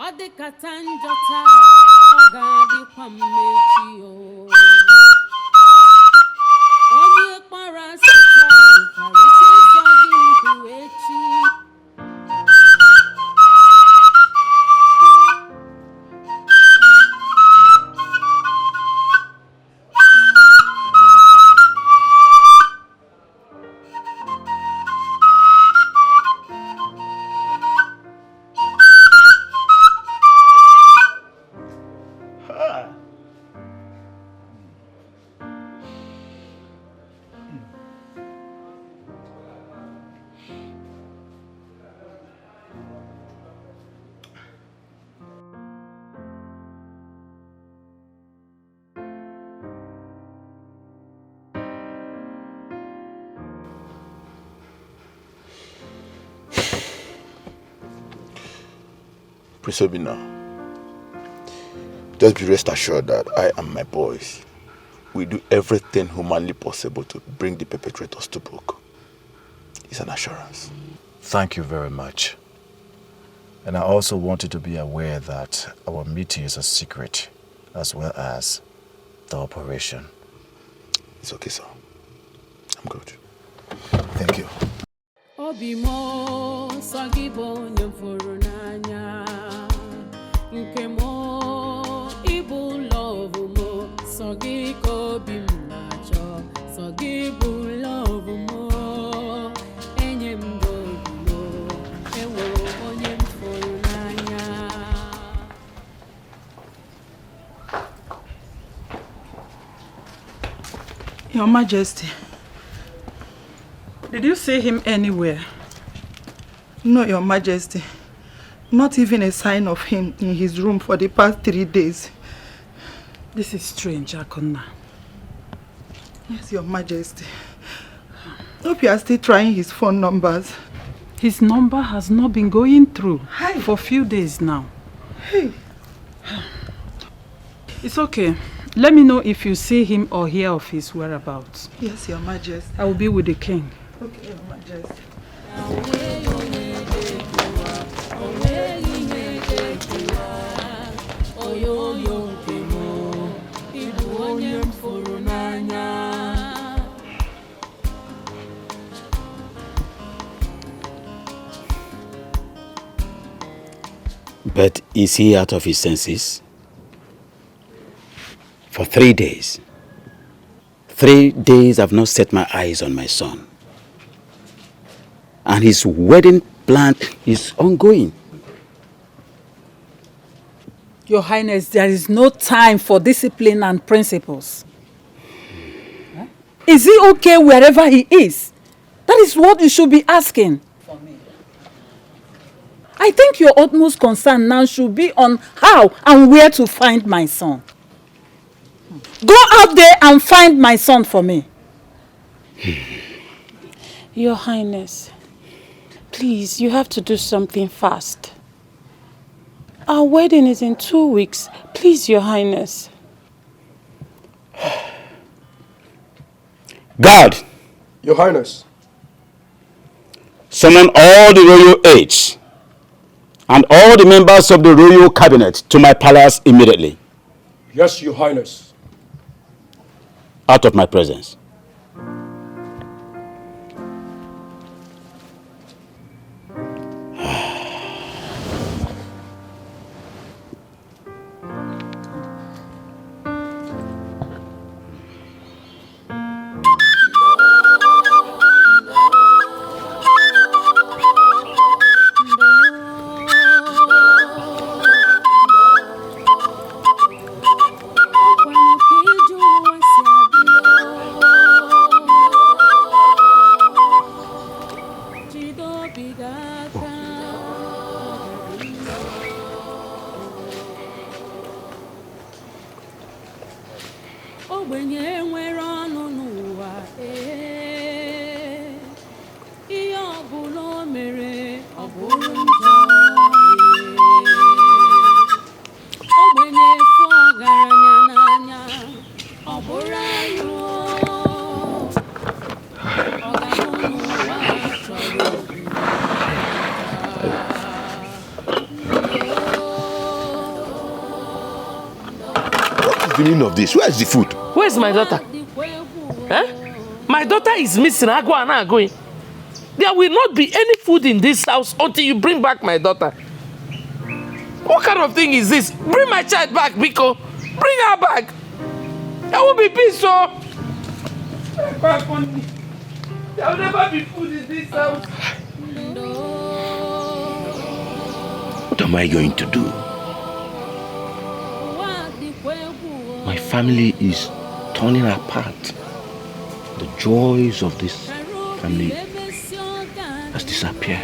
ọ dịkata njọ taa ọ ga-adịkwa mmechi onye kpara asị taa nwekwara ike ịzọ gị ndụ echi Prisobina, just be rest assured that I and my boys will do everything humanly possible to bring the perpetrators to book. It's an assurance. Thank you very much. And I also want you to be aware that our meeting is a secret, as well as the operation. It's okay, sir. I'm good. Thank you. Obimo sagibo nyamfuru n'anya nke mo ibu love mo sagi ko bim nacho sagi bu love mo enyem do mo ewo onyem furu n'anya. Your Majesty, did you see him anywhere? No, Your Majesty. Not even a sign of him in his room for the past 3 days. This is strange, Akonna. Yes, Your Majesty. Hope you are still trying his phone numbers. His number has not been going through for a few days now. Hey. It's okay. Let me know if you see him or hear of his whereabouts. Yes, Your Majesty. I will be with the king. Okay, Your Majesty. But is he out of his senses? For 3 days. 3 days I've not set my eyes on my son. And his wedding plan is ongoing. Your Highness, there is no time for discipline and principles. Is he okay wherever he is? That is what you should be asking. I think your utmost concern now should be on how and where to find my son. Go out there and find my son for me. Your Highness, please, you have to do something fast. Our wedding is in 2 weeks. Please, Your Highness. Guard! Your Highness. Summon all the royal aides and all the members of the royal cabinet to my palace immediately. Yes, Your Highness. Out of my presence. Ogbenye nwere ọnụ n'ụwa ihe ọbụla o mere ọ bụrụ njọ ogbenye fụ ọgaranya n'anya ọ bụrụ arụ ọganụ n'ụwa chọrọ The meaning of this? Where is the food? Where's my daughter? Huh? My daughter is missing. I go going. There will not be any food in this house until you bring back my daughter. What kind of thing is this? Bring my child back, Biko. Bring her back. There will be peace, so. There will never be food in this house. What am I going to do? My family is turning apart. The joys of this family has disappeared.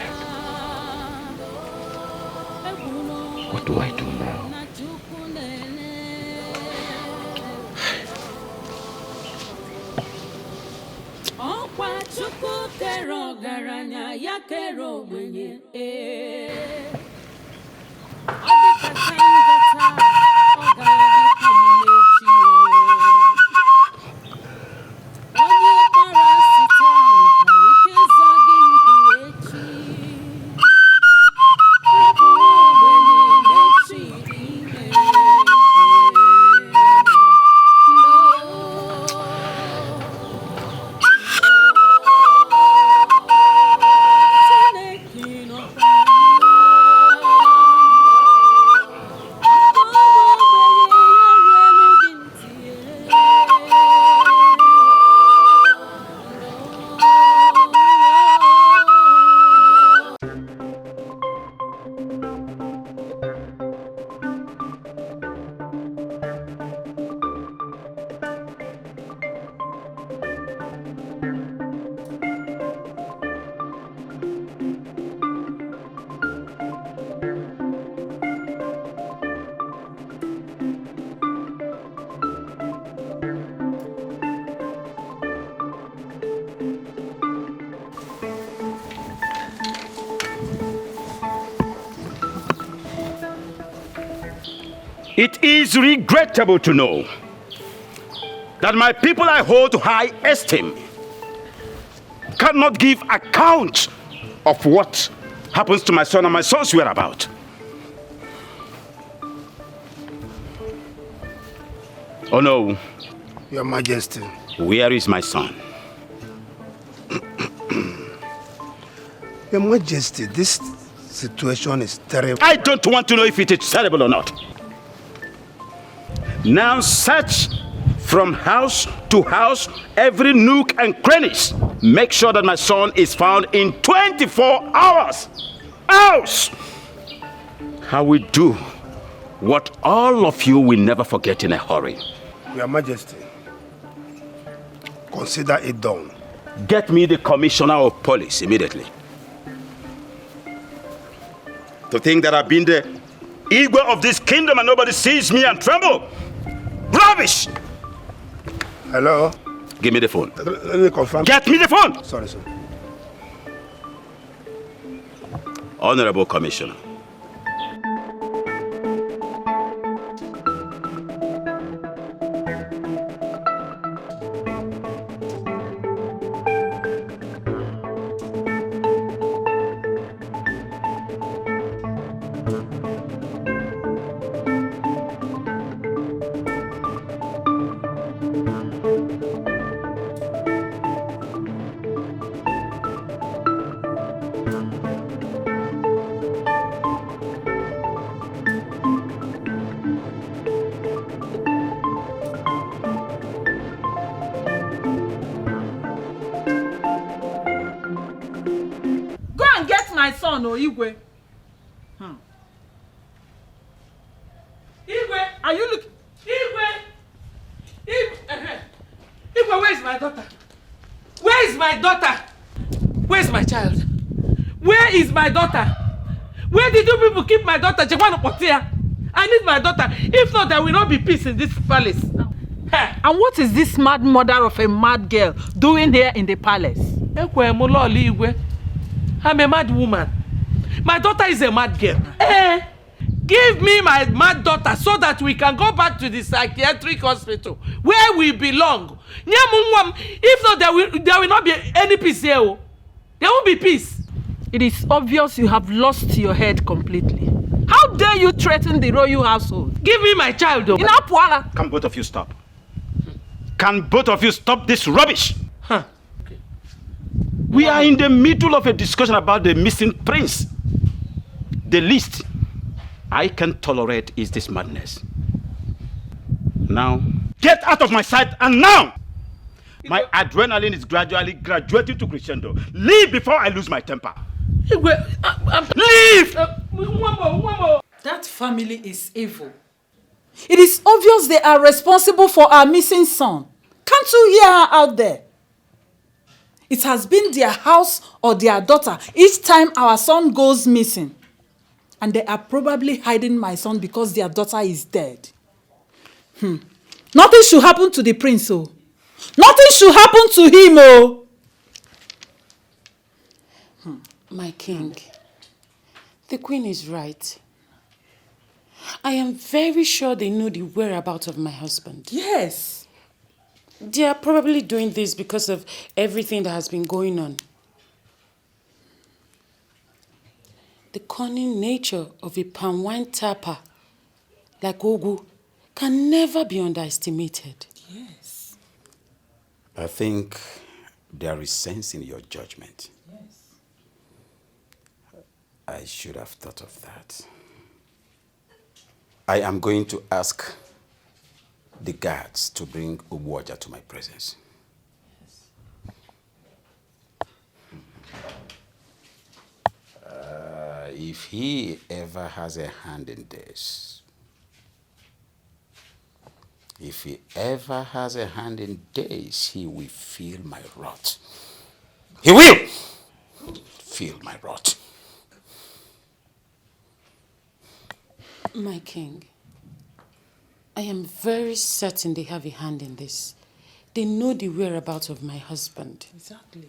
What do I do now? It is regrettable to know that my people I hold to high esteem cannot give account of what happens to my son and my son's whereabouts. Oh no. Your Majesty. Where is my son? Your Majesty, this situation is terrible. I don't want to know if it is terrible or not. Now search from house to house, every nook and crannies. Make sure that my son is found in 24 hours. Else, I will do what all of you will never forget in a hurry. Your Majesty, consider it done. Get me the commissioner of police immediately. To think that I've been the Igwe of this kingdom and nobody sees me and tremble. Rubbish! Hello? Give me the phone. Let me confirm. Get me the phone! Sorry, sir. Honorable Commissioner. No, Igwe. Igwe, are you looking? Igwe, where is my daughter? Where is my daughter? Where is my child? Where Where is my daughter? Where did you people keep my daughter? I need my daughter. If not, there will not be peace in this palace. And what is this mad mother of a mad girl doing here in the palace? I'm a mad woman. My daughter is a mad girl. Give me my mad daughter so that we can go back to the psychiatric hospital where we belong. If not, there will not be any peace here. There won't be peace. It is obvious you have lost your head completely. How dare you threaten the royal household? Give me my child. Can both of you stop? Can both of you stop this rubbish? We are in the middle of a discussion about the missing prince. The least I can tolerate is this madness. Now, get out of my sight, and now! My adrenaline is gradually graduating to crescendo. Leave before I lose my temper. Leave! That family is evil. It is obvious they are responsible for our missing son. Can't you hear her out there? It has been their house or their daughter each time our son goes missing. And they are probably hiding my son because their daughter is dead. Nothing should happen to the prince, oh. Nothing should happen to him, oh. My king, the queen is right. I am very sure they know the whereabouts of my husband. Yes. They are probably doing this because of everything that has been going on. The cunning nature of a palm wine tapper like Ogu can never be underestimated. Yes. I think there is sense in your judgment. Yes. I should have thought of that. I am going to ask the guards to bring Ubuoja to my presence. If he ever has a hand in this, he will feel my wrath. He will feel my wrath. My king, I am very certain they have a hand in this. They know the whereabouts of my husband. Exactly.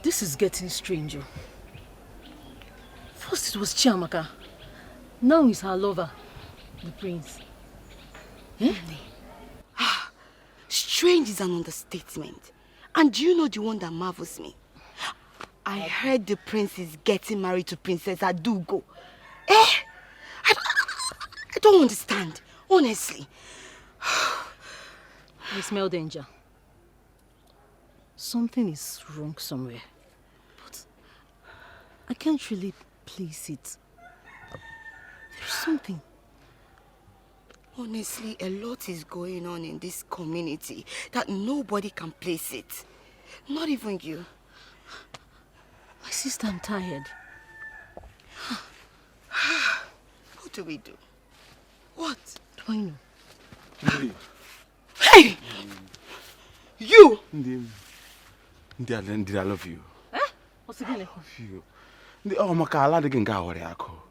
This is getting stranger. First it was Chiamaka. Now it's her lover, the prince. Strange is an understatement. And do you know the one that marvels me? I heard the prince is getting married to Princess Adugo. I don't understand, honestly. I smell danger. Something is wrong somewhere. But I can't really place it. There's something. Honestly, a lot is going on in this community that nobody can place it. Not even you. My sister, I'm tired. What do we do? What? Do I know? Hey! You! Did I love you? What's it gonna? I love you. Oh, Makala, they can go where I go.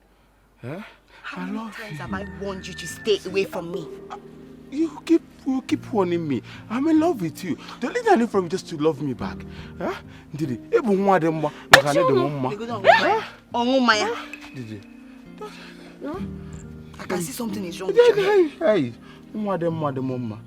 How many times have I warned you to stay away from me? You keep warning me. I'm in love with you. The only thing I need from you just to love me back. Did it? Even one of them, I can see something is wrong with you. Hey, one of them, mama.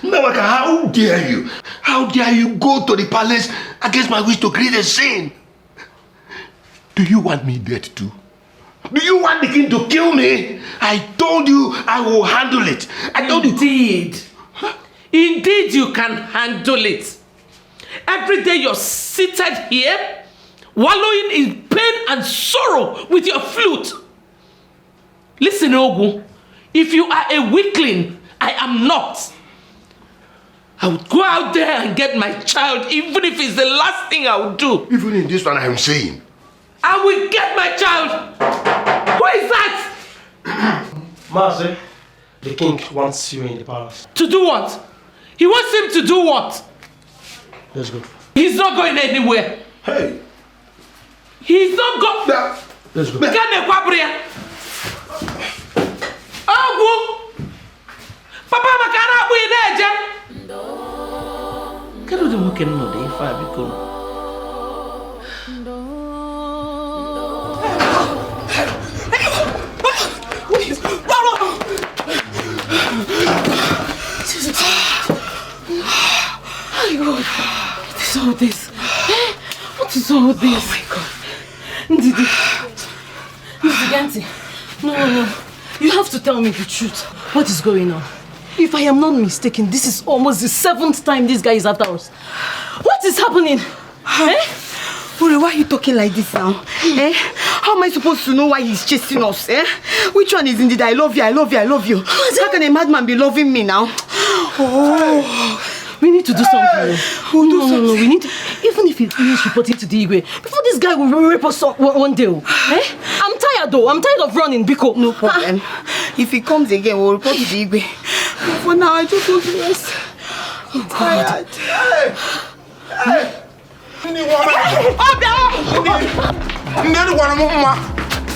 Namaka, how dare you? How dare you go to the palace against my wish to create a scene? Do you want me dead too? Do you want the king to kill me? I told you I will handle it. I told you. Indeed you can handle it. Every day you're seated here, wallowing in pain and sorrow with your flute. Listen, Ogu, if you are a weakling, I am not. I would go out there and get my child, even if it's the last thing I would do. Even in this one I'm saying. I will get my child. Who is that? Master, the king wants you in the palace. To do what? He wants him to do what? Let's go. He's not going anywhere. Hey. He's not going. Let's go. Papa makana abu ideje. Kero de muke no de ifa biko. What is all this? What is all this? Oh my God. Ndidi. No. You have to tell me the truth. What is going on? If I am not mistaken, this is almost the 7th time this guy is after us. What is happening? Uri, why are you talking like this now? How am I supposed to know why he's chasing us? Which one is indeed I love you? How can a madman be loving me now? We need to do something. No. We need to, even if it means reporting to the Igwe, before this guy will rape us one day. I'm tired though. I'm tired of running, Biko. No problem. If he comes again, we'll report to the Igwe. But for now, I just want to rest. I'm tired.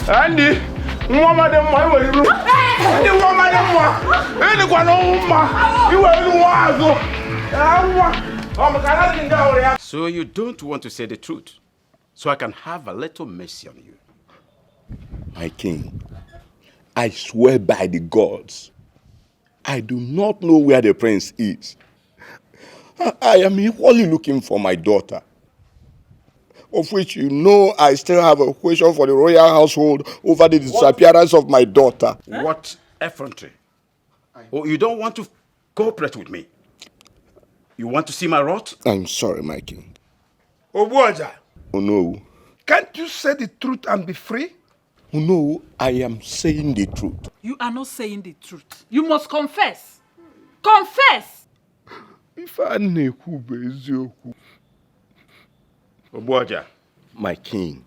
Andy, mama dem ma iwe iru. Ni mama dem ma. Eni kwa no mma. Iwe iru wa azo. So you don't want to say the truth, so I can have a little mercy on you. My king, I swear by the gods, I do not know where the prince is. I am equally looking for my daughter, of which you know I still have a question for the royal household over the disappearance of my daughter. What effrontery? Oh, you don't want to cooperate with me? You want to see my wrath? I'm sorry, my king. Obuaja. Oh no. Can't you say the truth and be free? Oh no, I am saying the truth. You are not saying the truth. You must confess. Confess! If I neku Obuaja. My king.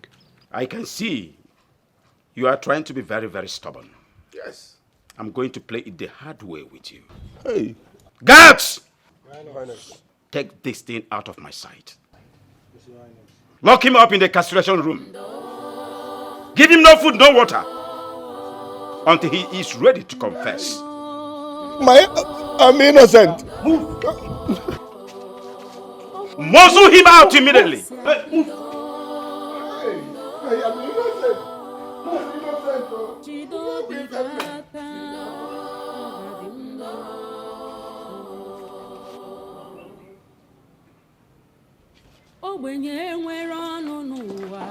I can see you are trying to be very, very stubborn. Yes. I'm going to play it the hard way with you. Hey. Guards! Take this thing out of my sight. Lock him up in the castration room. Give him no food, no water. Until he is ready to confess. I'm innocent. Muzzle him out immediately. I am innocent. Ogbenye nwere ọnụ n'ụwa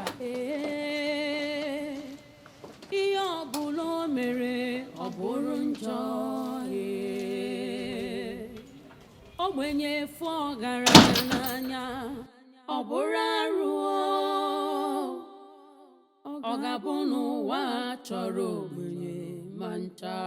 ihe ọbụla o mere ọ bụrụ njọ ogbenye fụ ọgaranya n'anya ọ bụrụ arụ ọ ga-abụ n'ụwa chọrọ ogbenye ma ncha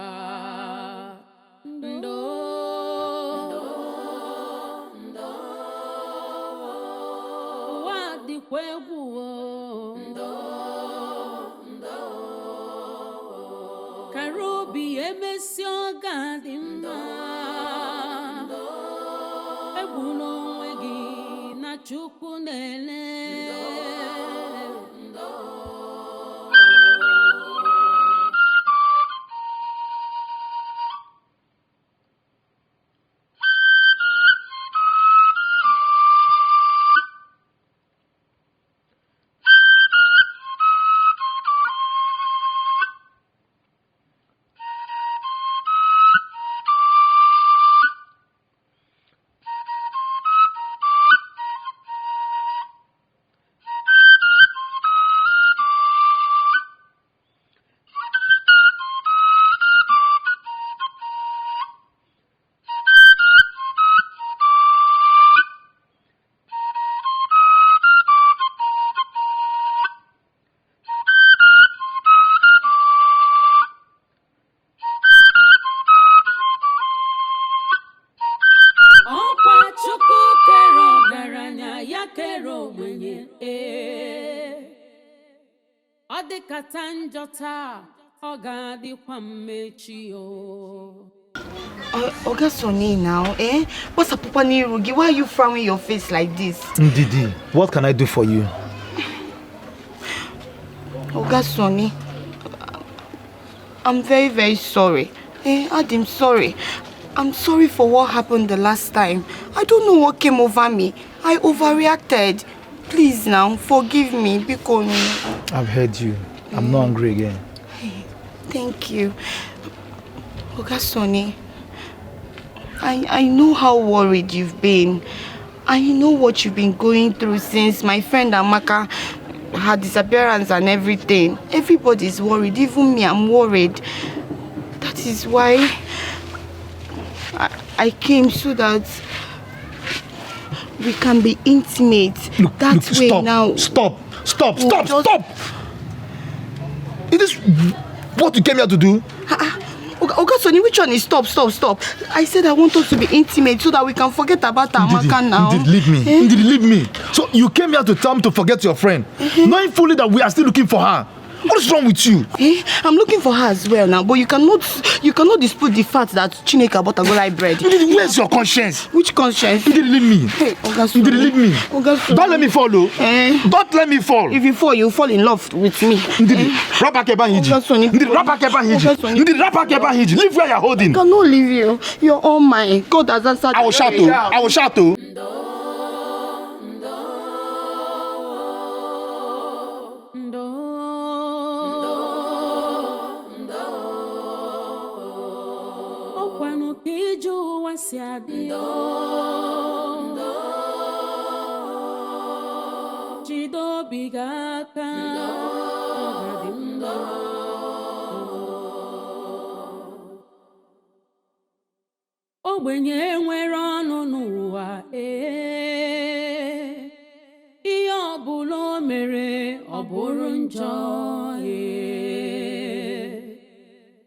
Karobi emesi oga dị mma egbula onwe gị na Chukwu na-ele kere ogbenye ọ dịkata njọ taa ọ ga-adịkwa mmechi Oga Sonny now, eh? What's up, Papa Nirugi? Why are you frowning your face like this? Ndidi, what can I do for you? Oga Sonny, I'm very, very sorry. I'm sorry. I'm sorry for what happened the last time. I don't know what came over me. I overreacted. Please now, forgive me. I've heard you. I'm not angry again. Thank you. Oga Sonny, I know how worried you've been. I know what you've been going through since my friend Chiamaka, her disappearance and everything. Everybody's worried, even me, I'm worried. That is why I came so that we can be intimate. Look, way now. Stop! Is this what you came here to do? Oga Sonny, which one is stop? I said I want us to be intimate so that we can forget about Chiamaka now. Ndidi, leave me. So you came here to tell me to forget your friend, knowing fully that we are still looking for her. What is wrong with you? I'm looking for her as well now, but you cannot dispute the fact that Chineke bought a golai bread. Ndidi, where's your conscience? Which conscience? Ndidi, leave me. Hey, Oga Sonny. Ndidi, leave me. Oga Sonny. Don't let me fall, though. Don't let me fall. If you fall, you fall in love with me. Ndidi, Oga Sonny. Ndidi, Oga Sonny. Leave where you're holding. I cannot leave you. You're all mine. God has answered. I will shout. Ogbenye nwere ọnụ n'ụwa ihe ọbụla o mere ọ bụrụ njọ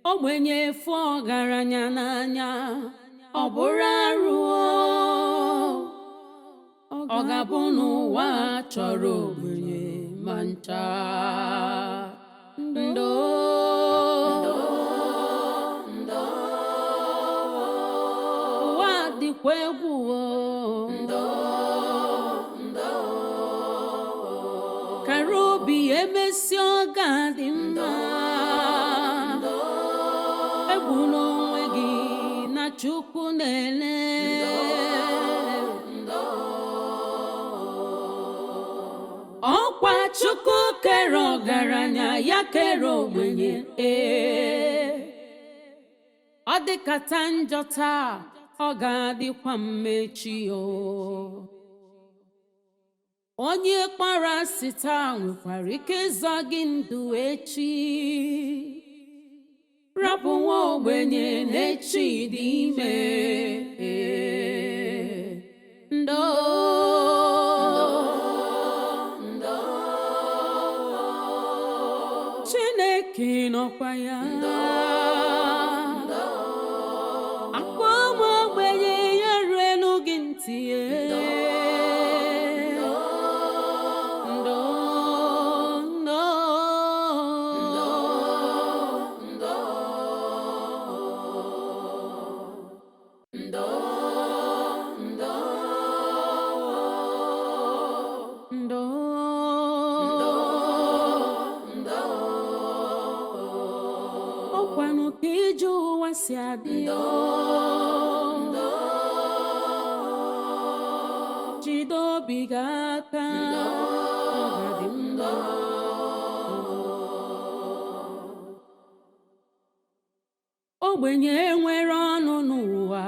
ogbenye fụ ọgaranya n'anya ọ bụrụ arụ ọ ga-abụ n'ụwa chọrọ ogbenye ma ncha ụwa dịkwa egwu kara obi emesi ọ ga-adị mma egwu n'onwe gị na Chukwu na-ele ọkwa Chukwu kere ọgaranya ya kere ogbenye ọ dịkata njọ taa ọ ga-adịkwa mmechi onye kpara asị taa nwekwara ike ịzọ gị ndụ echi rapụ nwa ogbenye n'echi dị ime Chineke nọkwa ya akwa ụmụ ogbenye ya ruelu gị ntị si adị jide obi gị aka ogbenye nwere ọnụ n'ụwa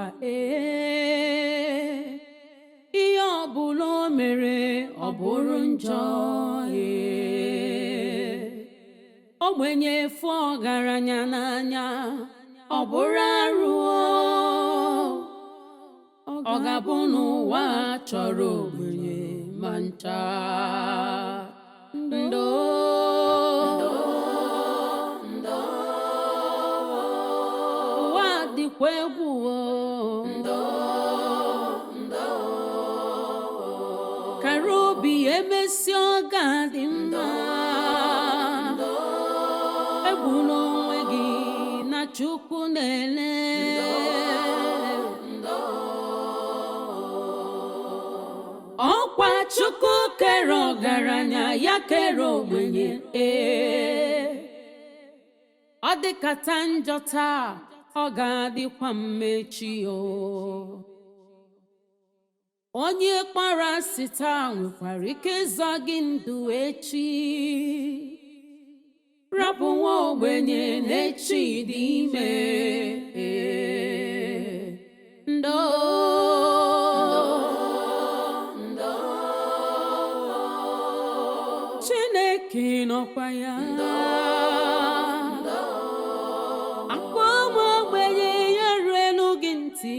ihe ọbụla o mere ọ bụrụ njọ ogbenye fụ ọgaranya n'anya ọ bụrụ arụ ọ ga-abụ n'ụwa chọrọ ogbenye ma ncha ụwa dịkwa egwu kara obi emesi oga dị mma egbuna onwe gị na Chukwu na-ele ọkwa Chukwu kere ọgaranya ya kere ogbenye ọ dịkata njọ taa ọ ga-adịkwa mmechi onye kpara asị taa nwekwara ike ịzọ gị ndụ echi rapụ nwa ogbenye n'echi dị ime ndo Chineke nọkwa ya akwa nwa ogbenye ya ruelu gị ntị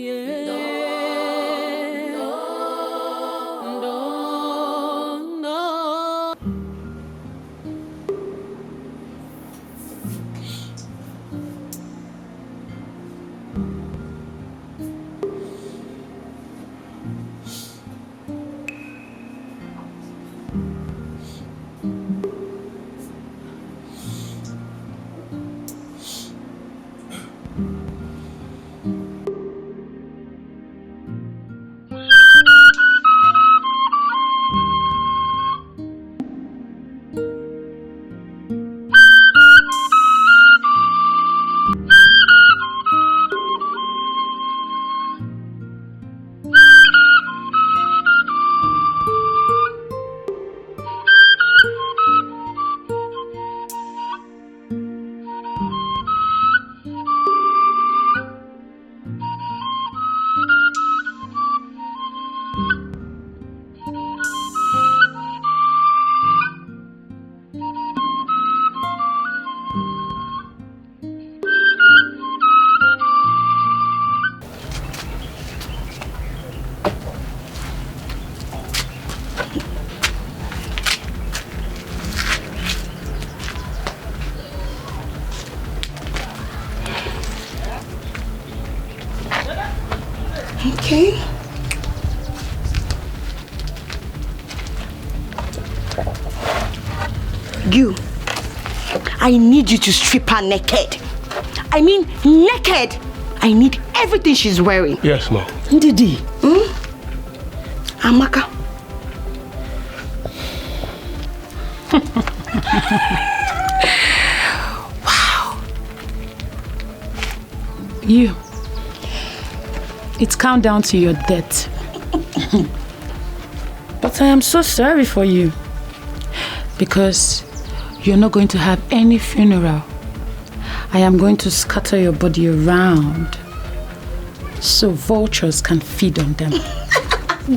Okay. You, I need you to strip her naked. I mean naked. I need everything she's wearing. Yes, ma'am. Ndidi. Amaka. Wow. You. It's countdown to your death. But I am so sorry for you. Because you're not going to have any funeral. I am going to scatter your body around so vultures can feed on them.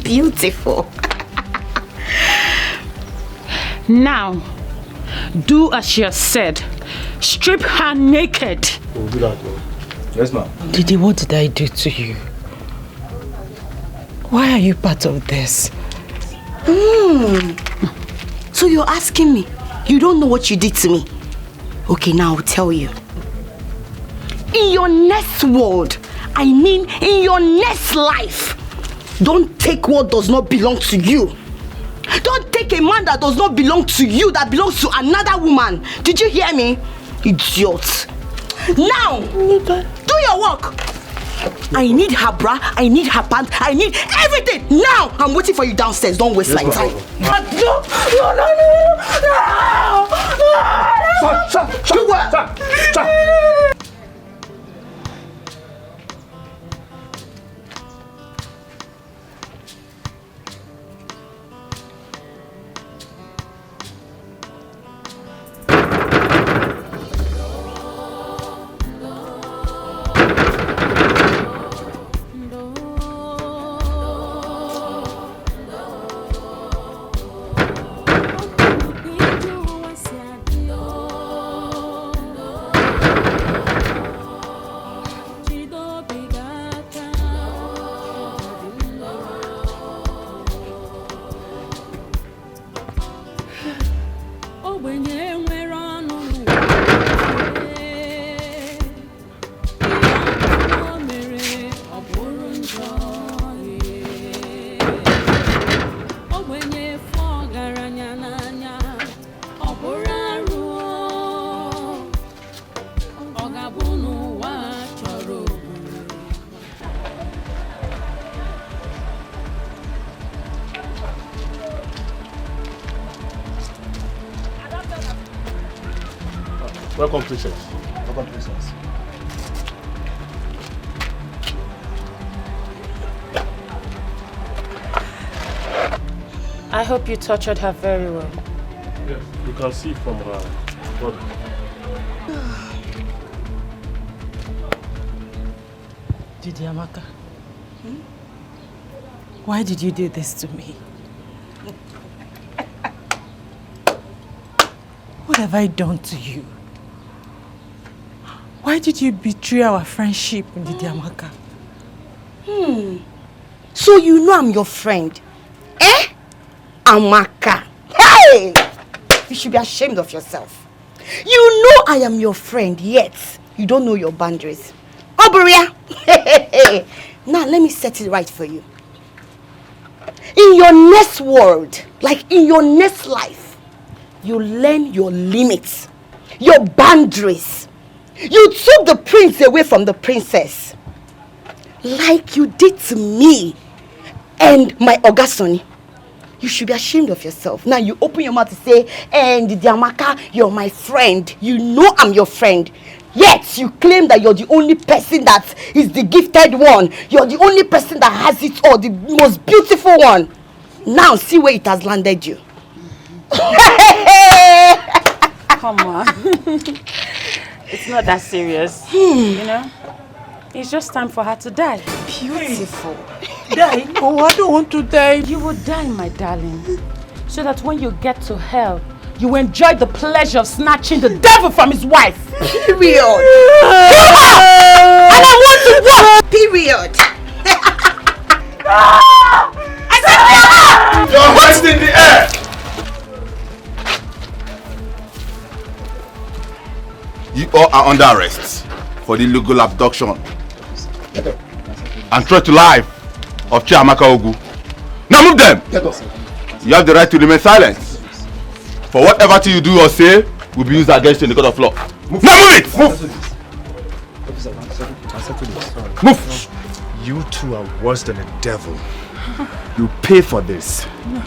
Beautiful. Now, do as she has said. Strip her naked. We'll do that, ma'am. Yes, ma'am. Didi, what did I do to you? Why are you part of this? So you're asking me? You don't know what you did to me? Okay, now I'll tell you. In your next world, I mean in your next life, don't take what does not belong to you. Don't take a man that does not belong to you, that belongs to another woman. Did you hear me? Idiot. Now, do your work. I need her bra, I need her pants, I need everything. Now, I'm waiting for you downstairs. Don't waste my time. No. Stop. Welcome, Princess. Welcome, Princess. I hope you tortured her very well. Yes, you can see from her body. Chiamaka, why did you do this to me? What have I done to you? Why did you betray our friendship, Chiamaka? So you know I'm your friend? Eh? Amaka. Hey! You should be ashamed of yourself. You know I am your friend, yet you don't know your boundaries. Oberia! Now let me set it right for you. In your next world, like in your next life, you learn your limits, your boundaries. You took the prince away from the princess, like you did to me and my Ogasoni. You should be ashamed of yourself. Now you open your mouth to say, and Chiamaka, you're my friend. You know I'm your friend. Yet you claim that you're the only person that is the gifted one. You're the only person that has it all, the most beautiful one. Now see where it has landed you. Come on. It's not that serious. You know? It's just time for her to die. Beautiful. Die? Oh, I don't want to die. You will die, my darling. So that when you get to hell, you enjoy the pleasure of snatching the devil from his wife. Period. And I want to walk. Period. I said, your hands in the air. You all are under arrest for the illegal abduction and threat to life of Chiamaka Ogu. Now move them! You have the right to remain silent. For whatever thing you do or say will be used against you in the court of law. Move. Now move it! Move! Move! You two are worse than a devil. You pay for this. No,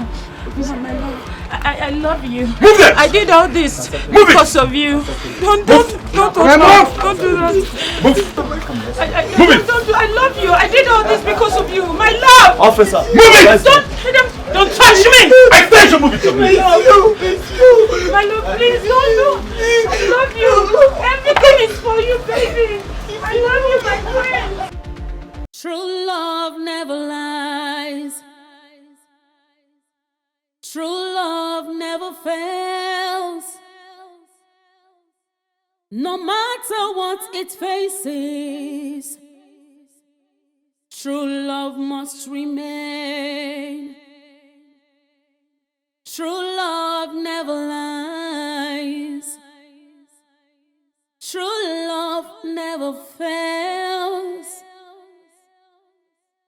my love. I love you. Move them! I did all this because of you. Don't do that. Move! I love you. I did all this because of you. My love! Officer! Move it! Don't touch me! I said you move it! My love, please don't do. I love you. Everything is for you, baby. I love you, my friend. True love never lies. True love never fails. No matter what it faces, true love must remain. True love never lies. True love never fails.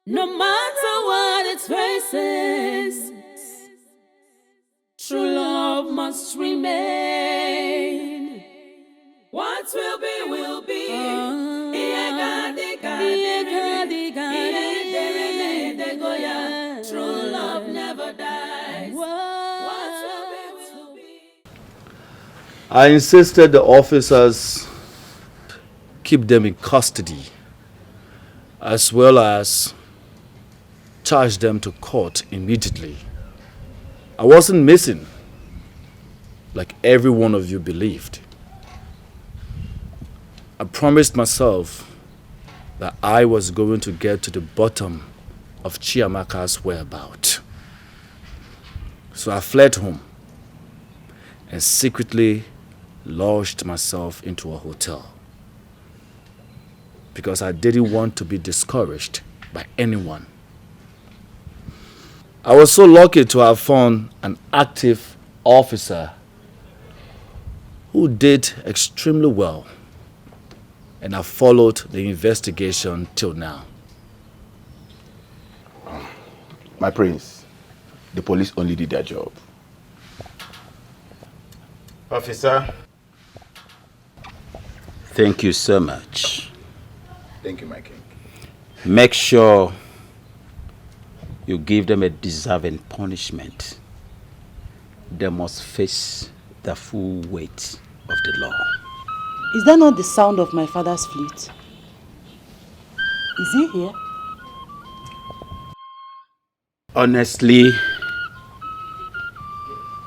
No matter what it faces, true love must remain. What will be, will be. True love never dies. What will be. I insisted the officers keep them in custody, as well as charge them to court immediately. I wasn't missing, like every one of you believed. I promised myself that I was going to get to the bottom of Chiamaka's whereabouts. So I fled home and secretly lodged myself into a hotel because I didn't want to be discouraged by anyone. I was so lucky to have found an active officer who did extremely well, and I followed the investigation till now. My prince, the police only did their job. Officer. Thank you so much. Thank you, my king. Make sure you give them a deserving punishment. They must face the full weight of the law. Is that not the sound of my father's flute? Is he here? Honestly,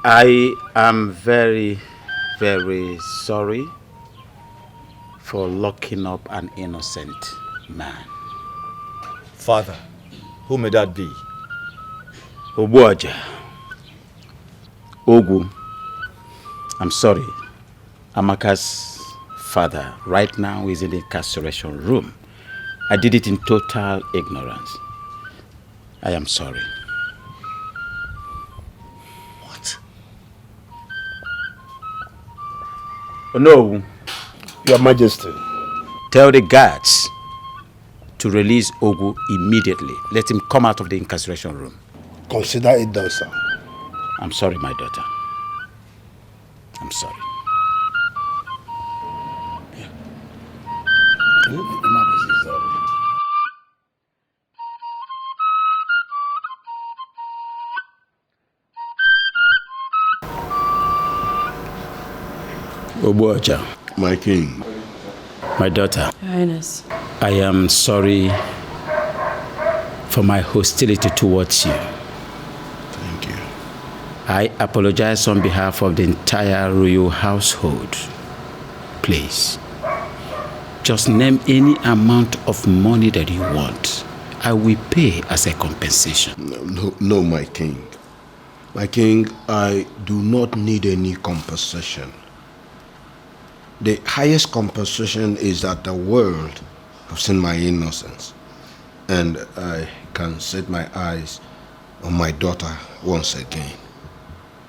I am very, very sorry for locking up an innocent man. Father, who may that be? Obuaja. Ogu. I'm sorry. Amaka's father right now is in the incarceration room. I did it in total ignorance. I am sorry. What? Oh, no. Your Majesty. Tell the guards to release Ogu immediately. Let him come out of the incarceration room. Consider it done, sir. I'm sorry, my daughter. I'm sorry. Obuaja. My king. My daughter. Your Highness. I am sorry for my hostility towards you. Thank you. I apologize on behalf of the entire royal household. Please, just name any amount of money that you want. I will pay as a compensation. No, my king. My king, I do not need any compensation. The highest compensation is that the world have seen my innocence, and I can set my eyes on my daughter once again.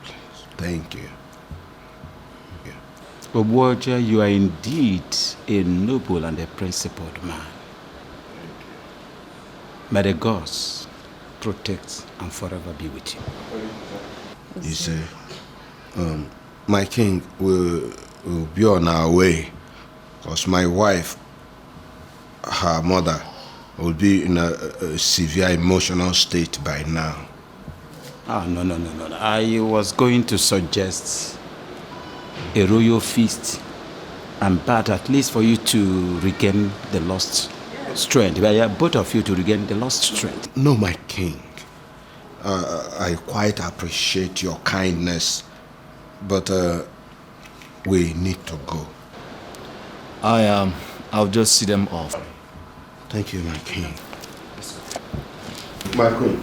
Please, thank you. Obuaja, you are indeed a noble and a principled man. May the gods protect and forever be with you. You say, my king will be on our way, because my wife, her mother, will be in a severe emotional state by now. No. I was going to suggest a royal feast and bath, at least for you to regain the lost strength. Both of you to regain the lost strength. No, my king. I quite appreciate your kindness, but we need to go. I'll just see them off. Thank you, my king. My queen.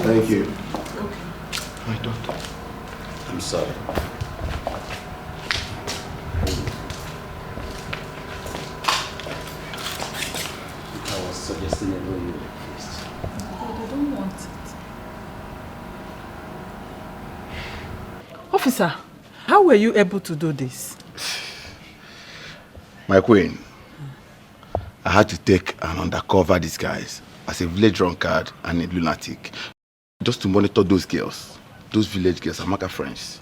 Thank you. Okay. My daughter. I'm sorry. I was suggesting a royal feast. I don't want it. Officer, how were you able to do this? My queen, I had to take an undercover disguise as a village drunkard and a lunatic, just to monitor those girls, those village girls, Chiamaka friends.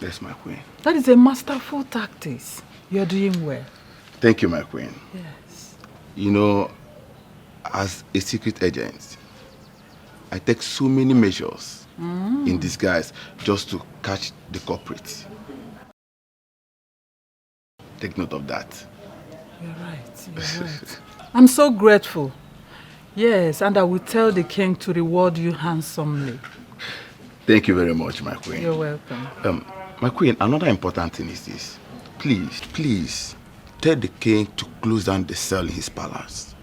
Yes, my queen. That is a masterful tactics. You're doing well. Thank you, my queen. Yes. You know, as a secret agent, I take so many measures in disguise just to catch the culprit. Take note of that. You're right. I'm so grateful. Yes, and I will tell the king to reward you handsomely. Thank you very much, my queen. You're welcome. My queen, another important thing is this. Please, tell the king to close down the cell in his palace.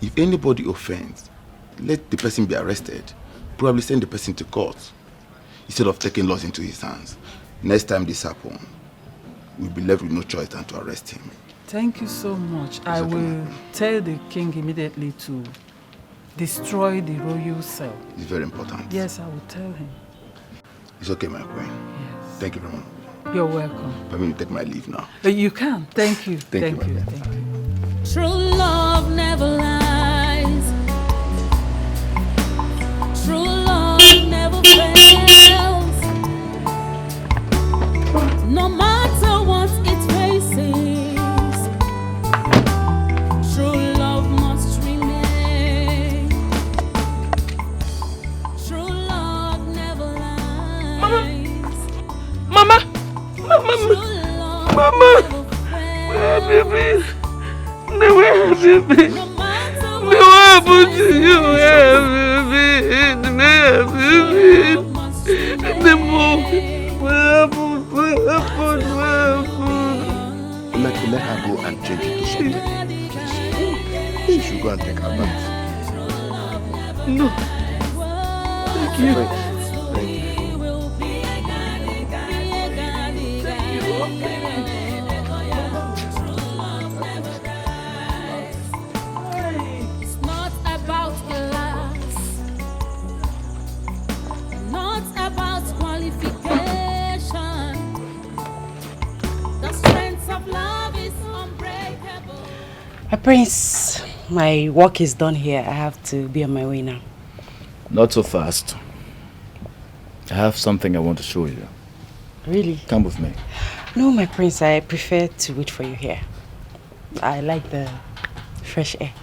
If anybody offends, let the person be arrested. Probably send the person to court instead of taking laws into his hands. Next time this happens, we'll be left with no choice than to arrest him. Thank you so much. I will tell the king immediately to destroy the royal cell. It's very important. Yes, I will tell him. It's okay, my queen. Yes. Thank you very much. You're welcome. Let me take my leave now. You can. Thank you. Thank you. True love never lies. True love never fails. No matter what it faces, true love must remain. True love never lies. Mama! True love Let her go and change into something. Please. She should go and take her bath. No. Thank you. It's not about class, not about qualification. The strength of love is unbreakable. Prince, my work is done here. I have to be on my way now. Not so fast. I have something I want to show you. Really? Come with me. No, my prince, I prefer to wait for you here. I like the fresh air.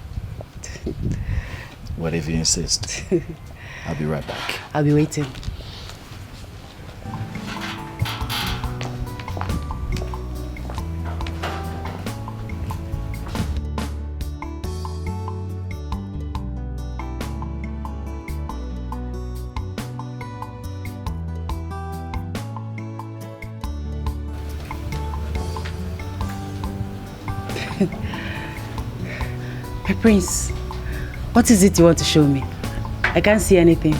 What if you insist? I'll be right back. I'll be waiting. My prince, what is it you want to show me? I can't see anything.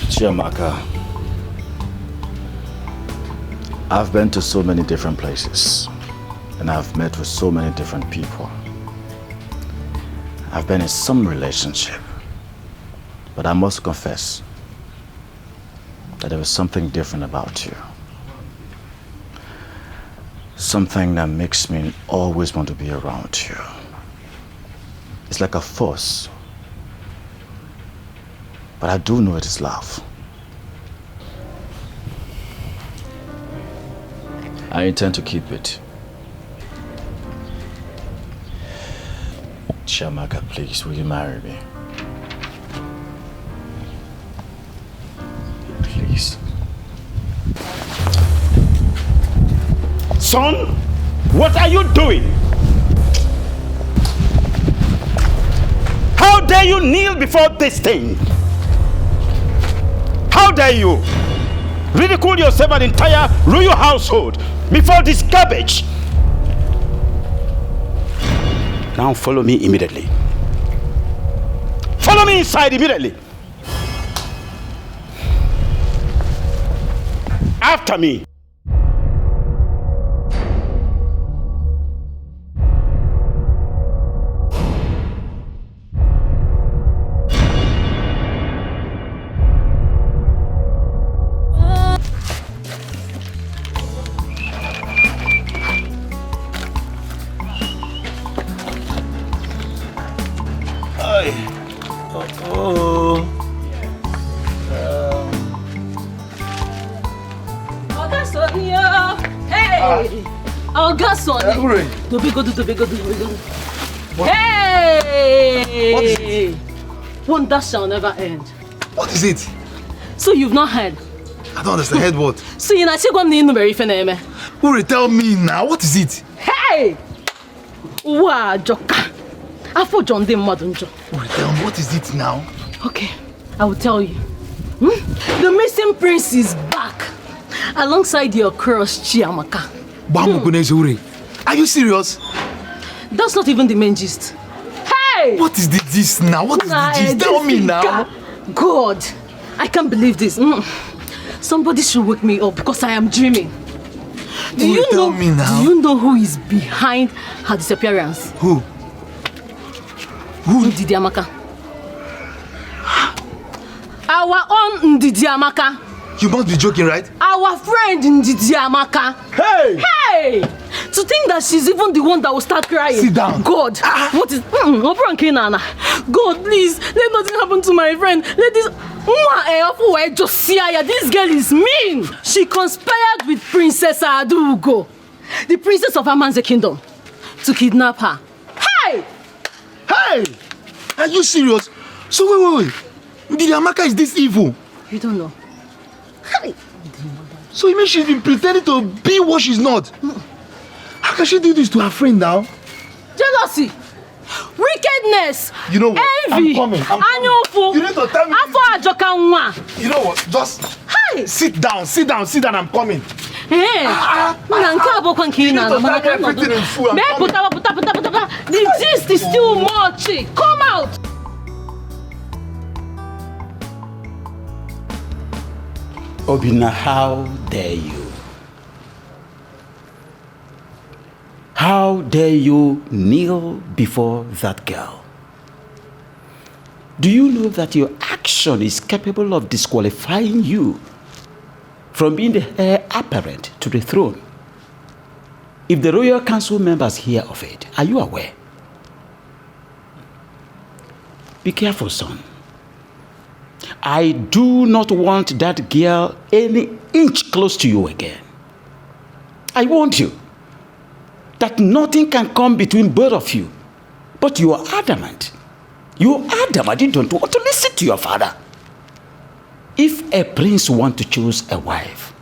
Chiamaka, I've been to so many different places and I've met with so many different people. I've been in some relationship, but I must confess that there was something different about you. Something that makes me always want to be around you. It's like a force. But I do know it is love. I intend to keep it. Chiamaka, please, will you marry me? Please. Son, what are you doing? How dare you kneel before this thing? How dare you ridicule yourself and entire royal household before this garbage? Now follow me immediately. Follow me inside immediately. After me. Hey! What is it? Wonder shall never end. What is it? So you've not heard? I don't understand. Heard what? So you know, Uri, tell me now. What is it? Hey! Wow, Joka. I thought John didn't Madunjo. Uri, tell me, what is it now? Okay, I will tell you. The missing prince is back. Alongside your crush, Chiamaka. Uri. Are you serious? That's not even the main gist. Hey! What is this now? What is the gist? Tell me now. God, I can't believe this. Somebody should wake me up because I am dreaming. Do you know who is behind her disappearance? Who? Ndidi Amaka. Our own Ndidi Amaka. You must be joking, right? Our friend Ndidi Amaka. Hey! Hey! To think that she's even the one that will start crying. Sit down. God, what is... God, please, let nothing happen to my friend. Let this... This girl is mean. She conspired with Princess Adugo, the princess of Amanze kingdom, to kidnap her. Hey! Hey! Are you serious? So wait. Ndidi Amaka is this evil? You don't know. Hey! So you mean she's been pretending to be what she's not? How can she do this to her friend now? Jealousy, wickedness, you know what? envy, I'm coming. You need to tell me. You know what? Just sit down. I'm coming. Hey, the gist is still much. Come out. Obina, how dare you? How dare you kneel before that girl? Do you know that your action is capable of disqualifying you from being the heir apparent to the throne? If the royal council members hear of it, are you aware? Be careful, son. I do not want that girl any inch close to you again. I warned you that nothing can come between both of you, but you are adamant. You are adamant you don't want to listen to your father. If a prince wants to choose a wife,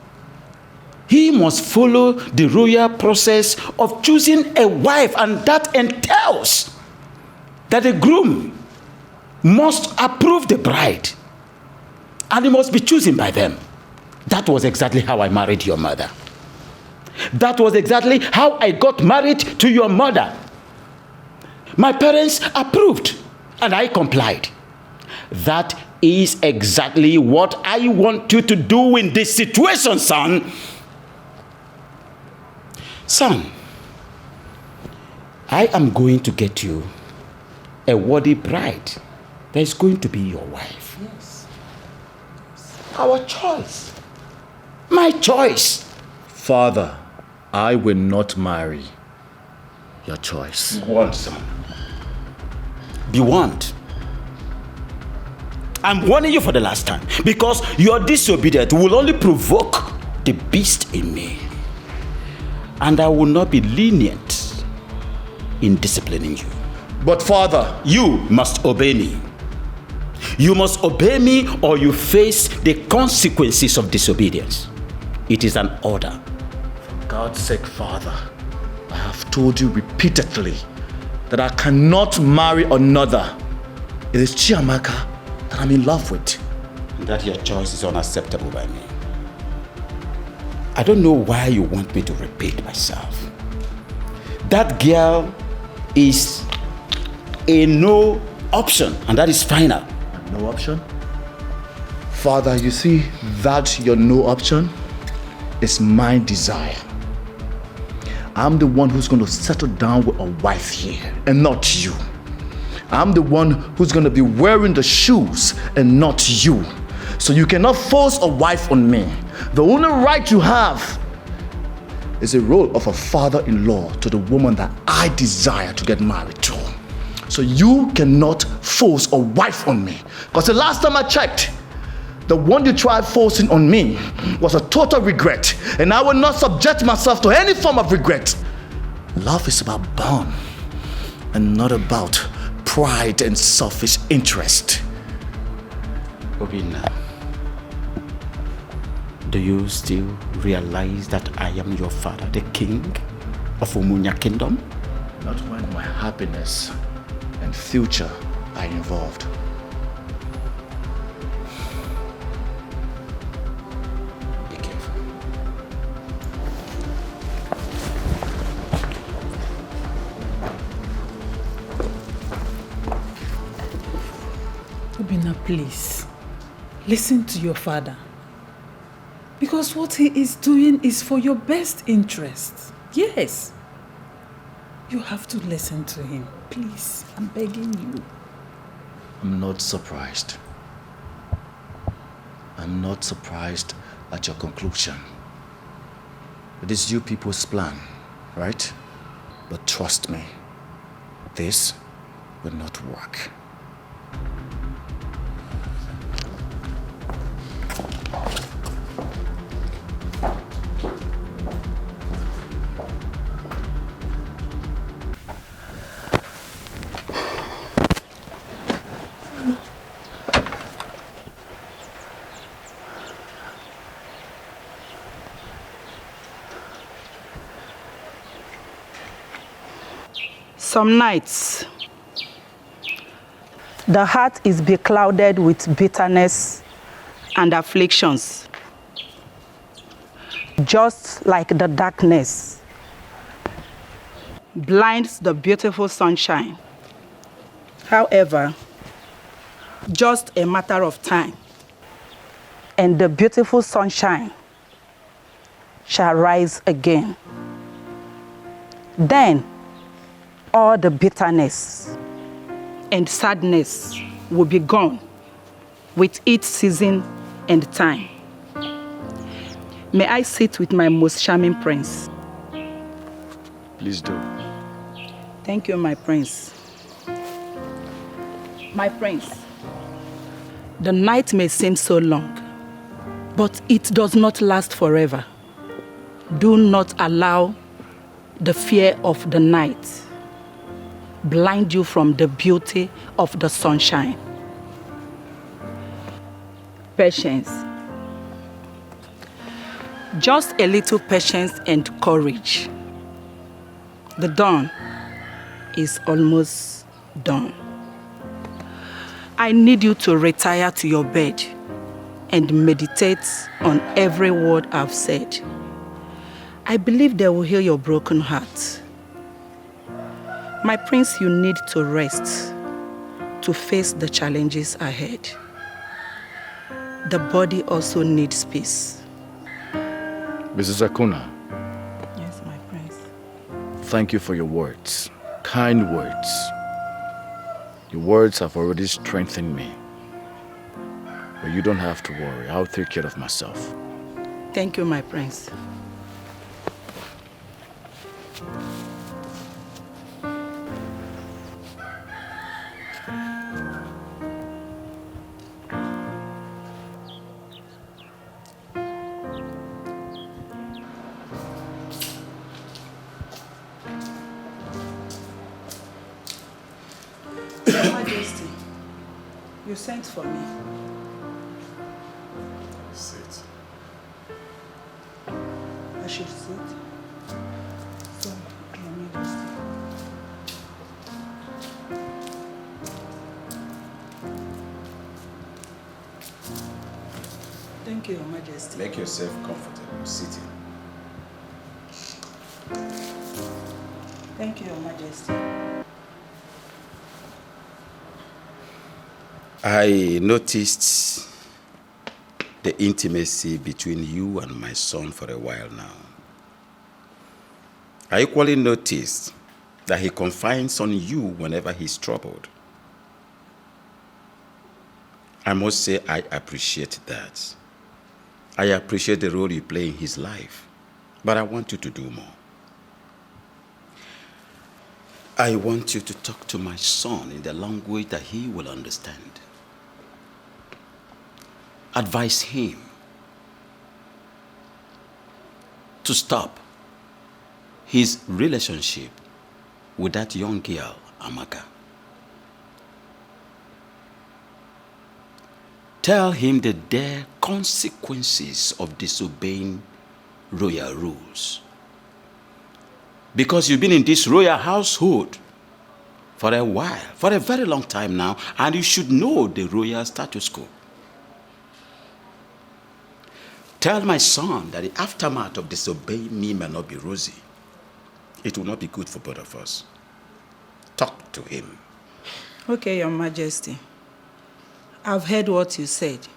he must follow the royal process of choosing a wife, and that entails that the groom must approve the bride, and he must be chosen by them. That was exactly how I married your mother. That was exactly how I got married to your mother. My parents approved, and I complied. That is exactly what I want you to do in this situation, son. Son, I am going to get you a worthy bride that is going to be your wife. Yes. Our choice. My choice. Father, I will not marry. Your choice. Be warned, son. Be warned. I'm warning you for the last time, because your disobedience will only provoke the beast in me. And I will not be lenient in disciplining you. But Father, you must obey me. You must obey me, or you face the consequences of disobedience. It is an order. For God's sake, Father, I have told you repeatedly that I cannot marry another. It is Chiamaka that I'm in love with. And that your choice is unacceptable by me. I don't know why you want me to repeat myself. That girl is a no option, and that is final. No option? Father, you see that your no option is my desire. I'm the one who's going to settle down with a wife here, and not you. I'm the one who's going to be wearing the shoes, and not you. So you cannot force a wife on me. The only right you have is the role of a father-in-law to the woman that I desire to get married to. So you cannot force a wife on me. Because the last time I checked, the one you tried forcing on me was a total regret. And I will not subject myself to any form of regret. Love is about bond and not about pride and selfish interest. Obina, do you still realize that I am your father, the king of Umunya Kingdom? Not when my happiness and future are involved. Be careful. Obina, please, listen to your father. Because what he is doing is for your best interest. Yes. You have to listen to him. Please, I'm begging you. I'm not surprised. I'm not surprised at your conclusion. It is you people's plan, right? But trust me, this will not work. Some nights, the heart is beclouded with bitterness and afflictions. Just like the darkness blinds the beautiful sunshine. However, just a matter of time, and the beautiful sunshine shall rise again. Then all the bitterness and sadness will be gone with each season and time. May I sit with my most charming prince? Please do. Thank you, my prince. My prince, the night may seem so long, but it does not last forever. Do not allow the fear of the night blind you from the beauty of the sunshine. Patience. Just a little patience and courage. The dawn is almost done. I need you to retire to your bed and meditate on every word I've said. I believe they will heal your broken heart. My prince, you need to rest to face the challenges ahead. The body also needs peace. Mrs. Akuna. Yes, my prince. Thank you for your words. Kind words. Your words have already strengthened me. But you don't have to worry. I'll take care of myself. Thank you, my prince. Majesty, you sent for me. Sit. I should sit. So, Your Majesty. Thank you, Your Majesty. Make yourself comfortable sitting. Thank you, Your Majesty. I noticed the intimacy between you and my son for a while now. I equally noticed that he confides on you whenever he's troubled. I must say I appreciate that. I appreciate the role you play in his life, but I want you to do more. I want you to talk to my son in the language that he will understand. Advise him to stop his relationship with that young girl, Chiamaka. Tell him the dire consequences of disobeying royal rules. Because you've been in this royal household for a while, for a very long time now, and you should know the royal status quo. Tell my son that the aftermath of disobeying me may not be rosy. It will not be good for both of us. Talk to him. Okay, Your Majesty. I've heard what you said.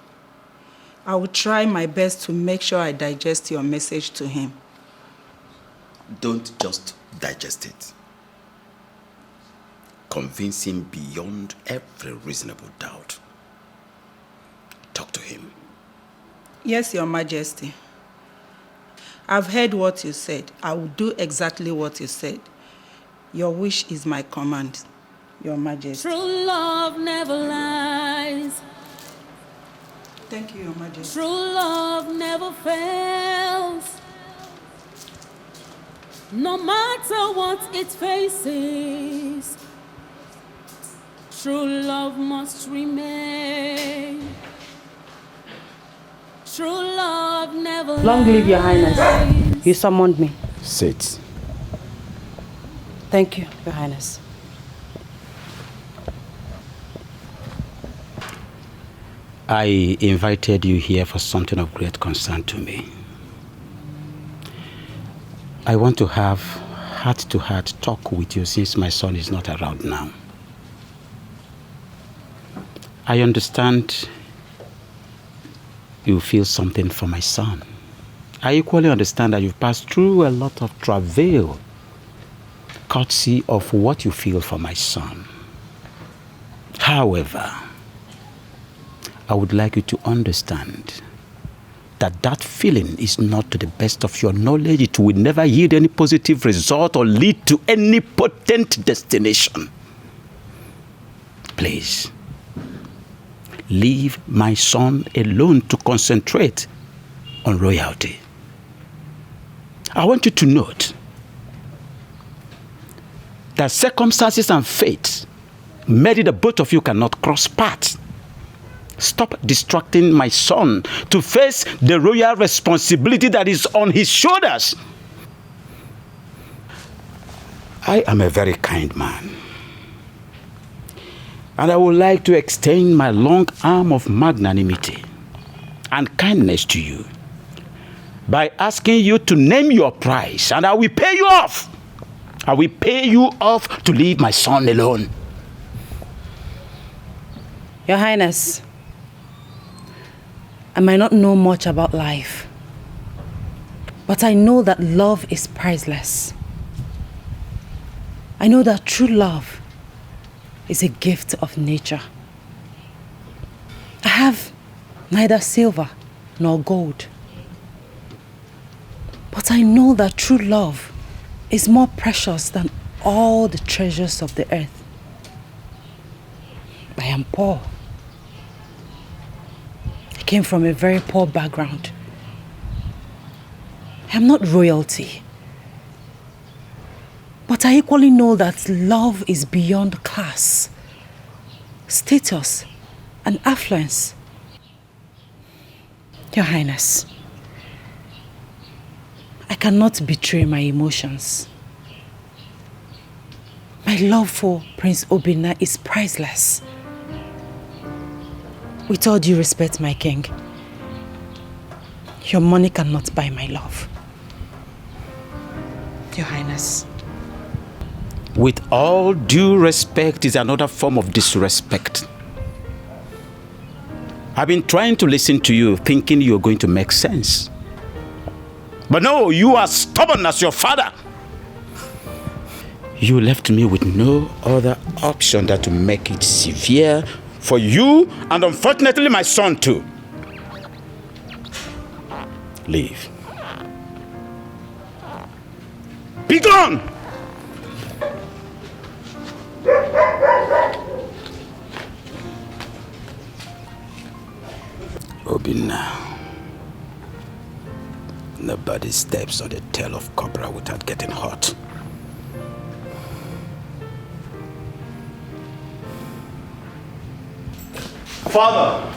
I will try my best to make sure I digest your message to him. Don't just digest it. Convince him beyond every reasonable doubt. Talk to him. Yes, Your Majesty. I've heard what you said. I will do exactly what you said. Your wish is my command, Your Majesty. True love never lies. Thank you, Your Majesty. True love never fails. No matter what it faces, true love must remain. True love never Long live Your Highness. You summoned me. Sit. Thank you, Your Highness. I invited you here for something of great concern to me. I want to have heart-to-heart talk with you since my son is not around now. I understand you feel something for my son. I equally understand that you've passed through a lot of travail, courtesy of what you feel for my son. However, I would like you to understand that feeling is not to the best of your knowledge. It will never yield any positive result or lead to any potent destination. Please, leave my son alone to concentrate on royalty. I want you to note that circumstances and fate made it that both of you cannot cross paths. Stop distracting my son to face the royal responsibility that is on his shoulders. I am a very kind man, and I would like to extend my long arm of magnanimity and kindness to you by asking you to name your price, and I will pay you off. I will pay you off to leave my son alone. Your Highness, I might not know much about life, but I know that love is priceless. I know that true love is a gift of nature. I have neither silver nor gold, but I know that true love is more precious than all the treasures of the earth. I am poor. I came from a very poor background. I am not royalty. But I equally know that love is beyond class, status, and affluence. Your Highness, I cannot betray my emotions. My love for Prince Obinna is priceless. With all due respect, my king, your money cannot buy my love. Your Highness. With all due respect is another form of disrespect. I've been trying to listen to you, thinking you're going to make sense. But no, you are stubborn as your father. You left me with no other option than to make it severe for you and unfortunately my son too. Leave. Be gone! Obinna. Nobody steps on the tail of cobra without getting hot. Father!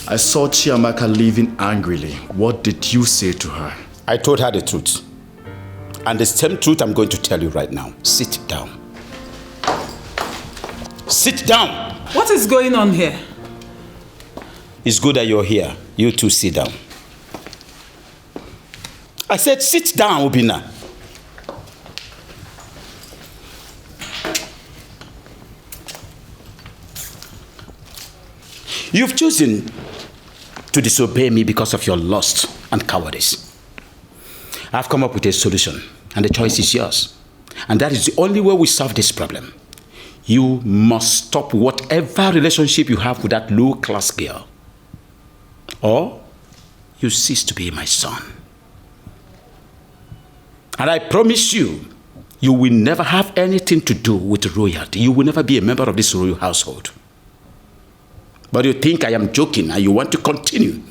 I saw Chiamaka leaving angrily. What did you say to her? I told her the truth. And the same truth I'm going to tell you right now. Sit down. Sit down! What is going on here? It's good that you're here. You two sit down. I said sit down, Obinna. You've chosen to disobey me because of your lust and cowardice. I've come up with a solution, and the choice is yours. And that is the only way we solve this problem. You must stop whatever relationship you have with that low-class girl, or you cease to be my son. And I promise you, you will never have anything to do with royalty. You will never be a member of this royal household. But you think I am joking and you want to continue.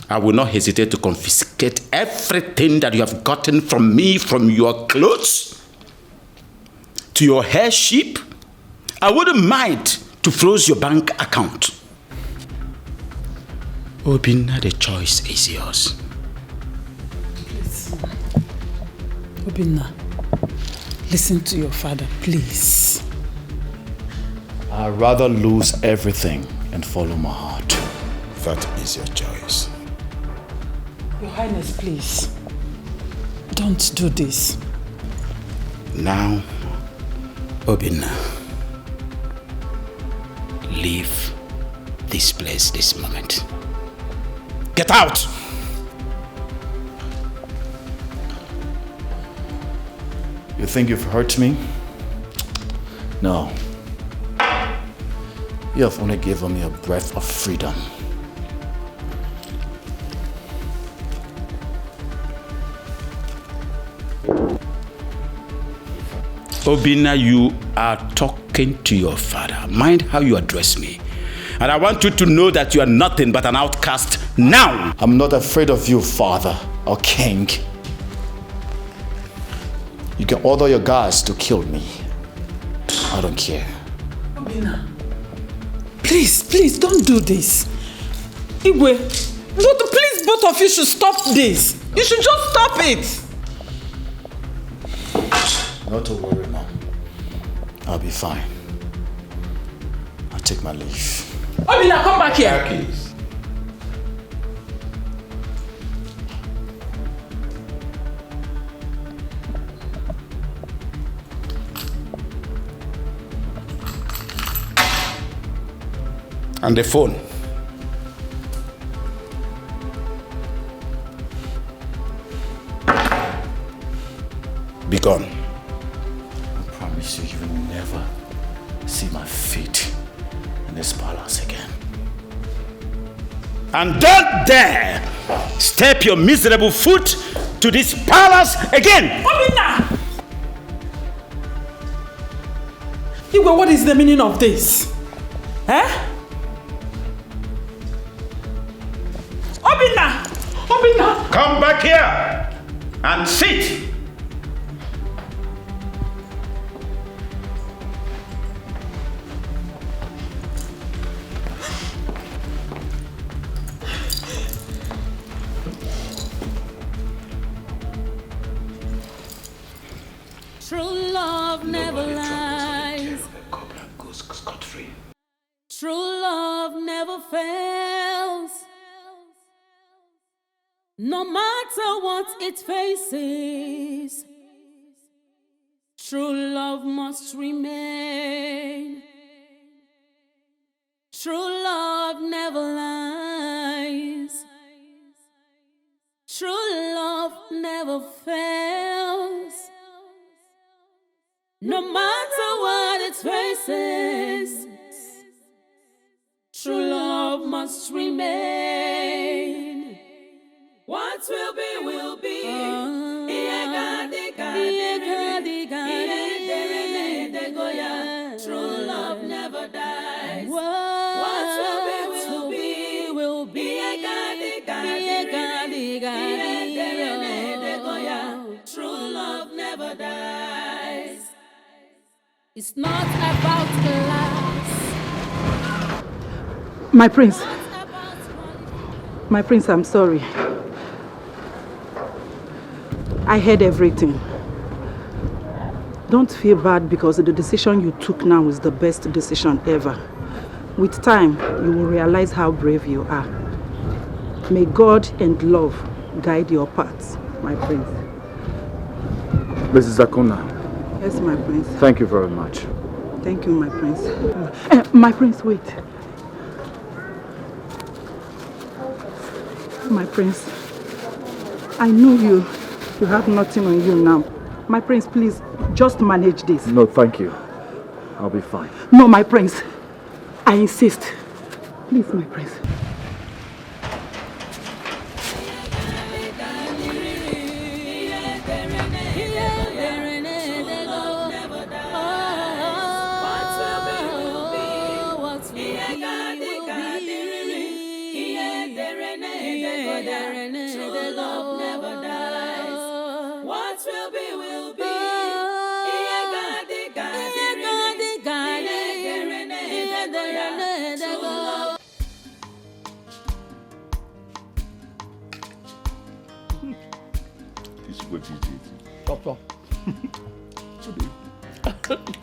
I will not hesitate to confiscate everything that you have gotten from me, from your clothes to your hairship. I wouldn't mind to freeze your bank account. Obinna, the choice is yours. Please. Obinna, listen to your father, please. I'd rather lose everything and follow my heart. That is your choice. Your Highness, please. Don't do this. Now, Obinna, leave this place this moment. Get out! You think you've hurt me? No. You have only given me a breath of freedom. Obinna, you are talking to your father. Mind how you address me. And I want you to know that you are nothing but an outcast now. I'm not afraid of you, father or king. You can order your guards to kill me. I don't care. Obinna, please don't do this. Igwe, please both of you should stop this. You should just stop it. Not to worry, Mom. I'll be fine. I'll take my leave. Obinna, come back here. Please. And the phone. Be gone. I promise you, you will never see my feet in this palace again. And don't dare step your miserable foot to this palace again! Obinna! Igwe, what is the meaning of this? Eh? Obinna! Obinna! Come back here and sit! True love never lies. True love never fails. No matter what it faces, true love must remain. True love never lies. True love never fails. No matter what it faces, true love must remain. What will be, will be. True love never dies. What will be, will be. True love never dies. It's not about last. My prince, I'm sorry. I heard everything. Don't feel bad because the decision you took now is the best decision ever. With time, you will realize how brave you are. May God and love guide your paths, my prince. Mrs. Akuna. Yes, my prince. Thank you very much. Thank you, my prince. My prince, wait. My prince, I know you have nothing on you now. My prince, please, just manage this. No, thank you. I'll be fine. No, my prince. I insist. Please, my prince.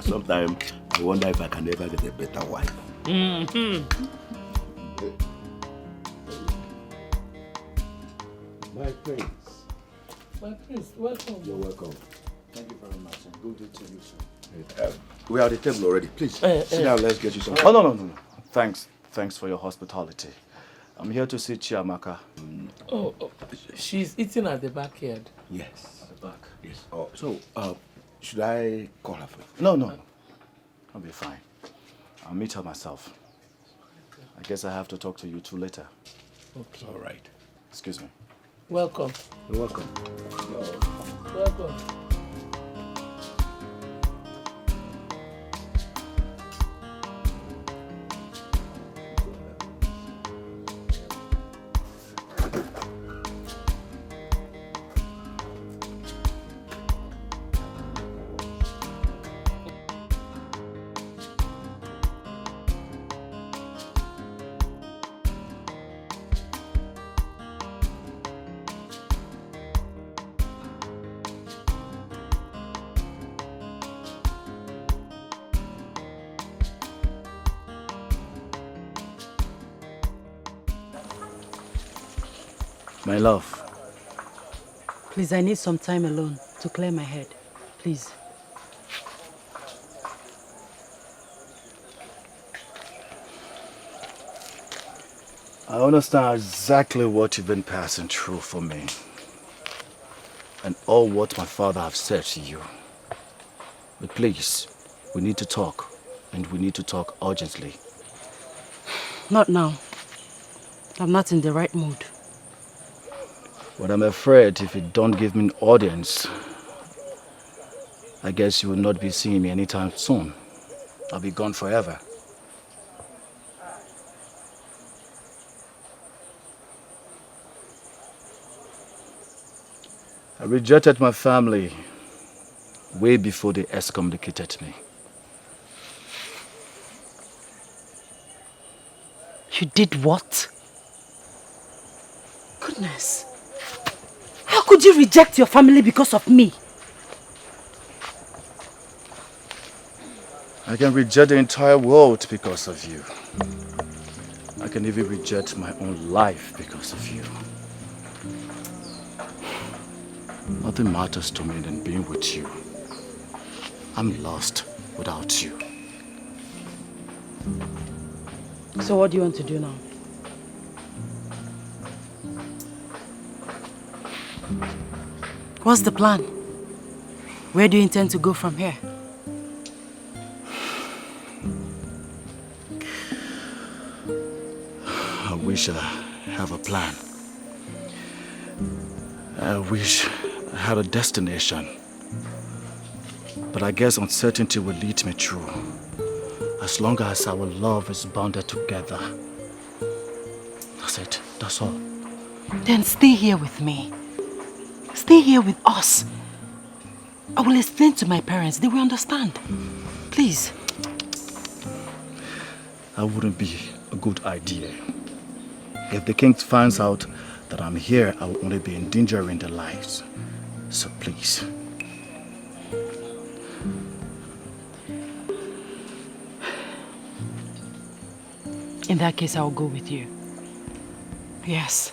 Sometimes I wonder if I can ever get a better wife. My friends, My priest, welcome. You're welcome. Thank you very much, and good day to you, sir. We are at the table already. Please, sit down, let's get you some. Oh, no. Thanks for your hospitality. I'm here to see Chiamaka. Oh, she's eating at the backyard. Yes. At the back. Yes. Oh, so, should I call her for you? No. I'll be fine. I'll meet her myself. I guess I have to talk to you two later. Okay. All right. Excuse me. Welcome. You're welcome. Welcome. My love. Please, I need some time alone to clear my head. Please. I understand exactly what you've been passing through for me. And all what my father have said to you. But please, we need to talk. And we need to talk urgently. Not now. I'm not in the right mood. But I'm afraid if you don't give me an audience, I guess you will not be seeing me anytime soon. I'll be gone forever. I rejected my family way before they excommunicated me. You did what? Goodness. How could you reject your family because of me? I can reject the entire world because of you. I can even reject my own life because of you. Nothing matters to me than being with you. I'm lost without you. So what do you want to do now? What's the plan? Where do you intend to go from here? I wish I have a plan. I wish I had a destination. But I guess uncertainty will lead me through. As long as our love is bounded together. That's it. That's all. Then stay here with me. Stay here with us. I will explain to my parents. They will understand. Please. That wouldn't be a good idea. If the king finds out that I'm here, I will only be endangering their lives. So please. In that case, I'll go with you. Yes,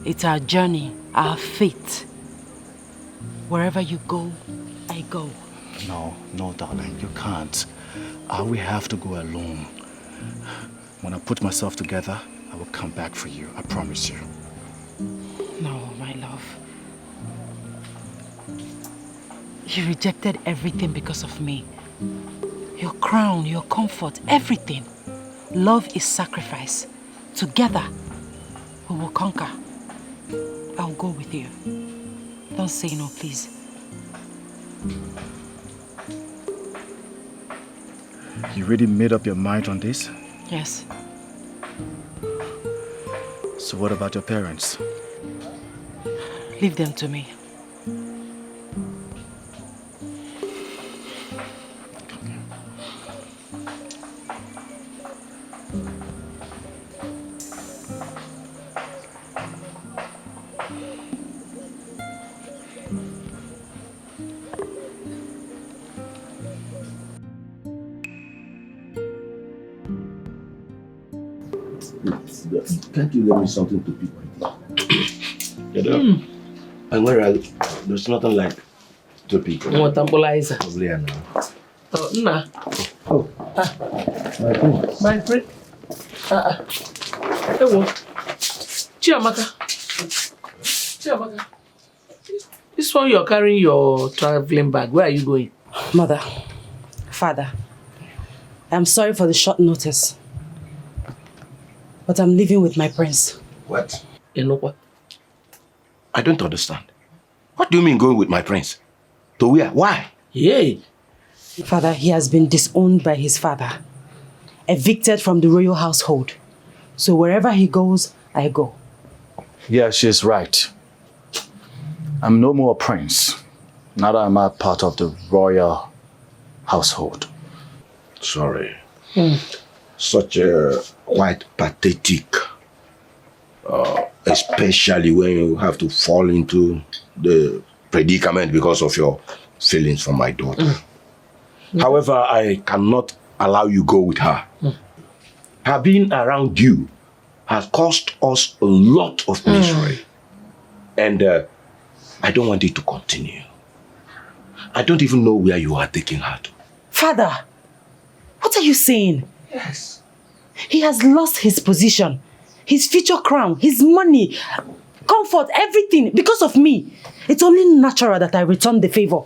it's our journey, our fate. Wherever you go, I go. No, darling, you can't. I will have to go alone. When I put myself together, I will come back for you. I promise you. No, my love. You rejected everything because of me. Your crown, your comfort, everything. Love is sacrifice. Together, we will conquer. I'll go with you. Don't say no, please. You really made up your mind on this? Yes. So what about your parents? Leave them to me. Can't you let me something to pick my teeth? Get up. And where are there's nothing like 2 people. What ambulance? Probably now. Oh, nah. Oh. My friend. Hey, Chiamaka. This one you're carrying your traveling bag. Where are you going? Mother, father, I'm sorry for the short notice, but I'm living with my prince. What? You know what? I don't understand. What do you mean going with my prince? To where? Why? Yay. Father, he has been disowned by his father, evicted from the royal household. So wherever he goes, I go. Yeah, she's right. I'm no more a prince. Neither am I part of the royal household. Sorry. Such a quite pathetic, especially when you have to fall into the predicament because of your feelings for my daughter. However, I cannot allow you go with her. Her being around you has caused us a lot of misery. And I don't want it to continue. I don't even know where you are taking her to. Father, what are you saying? Yes. He has lost his position, his future crown, his money, comfort, everything because of me. It's only natural that I return the favor.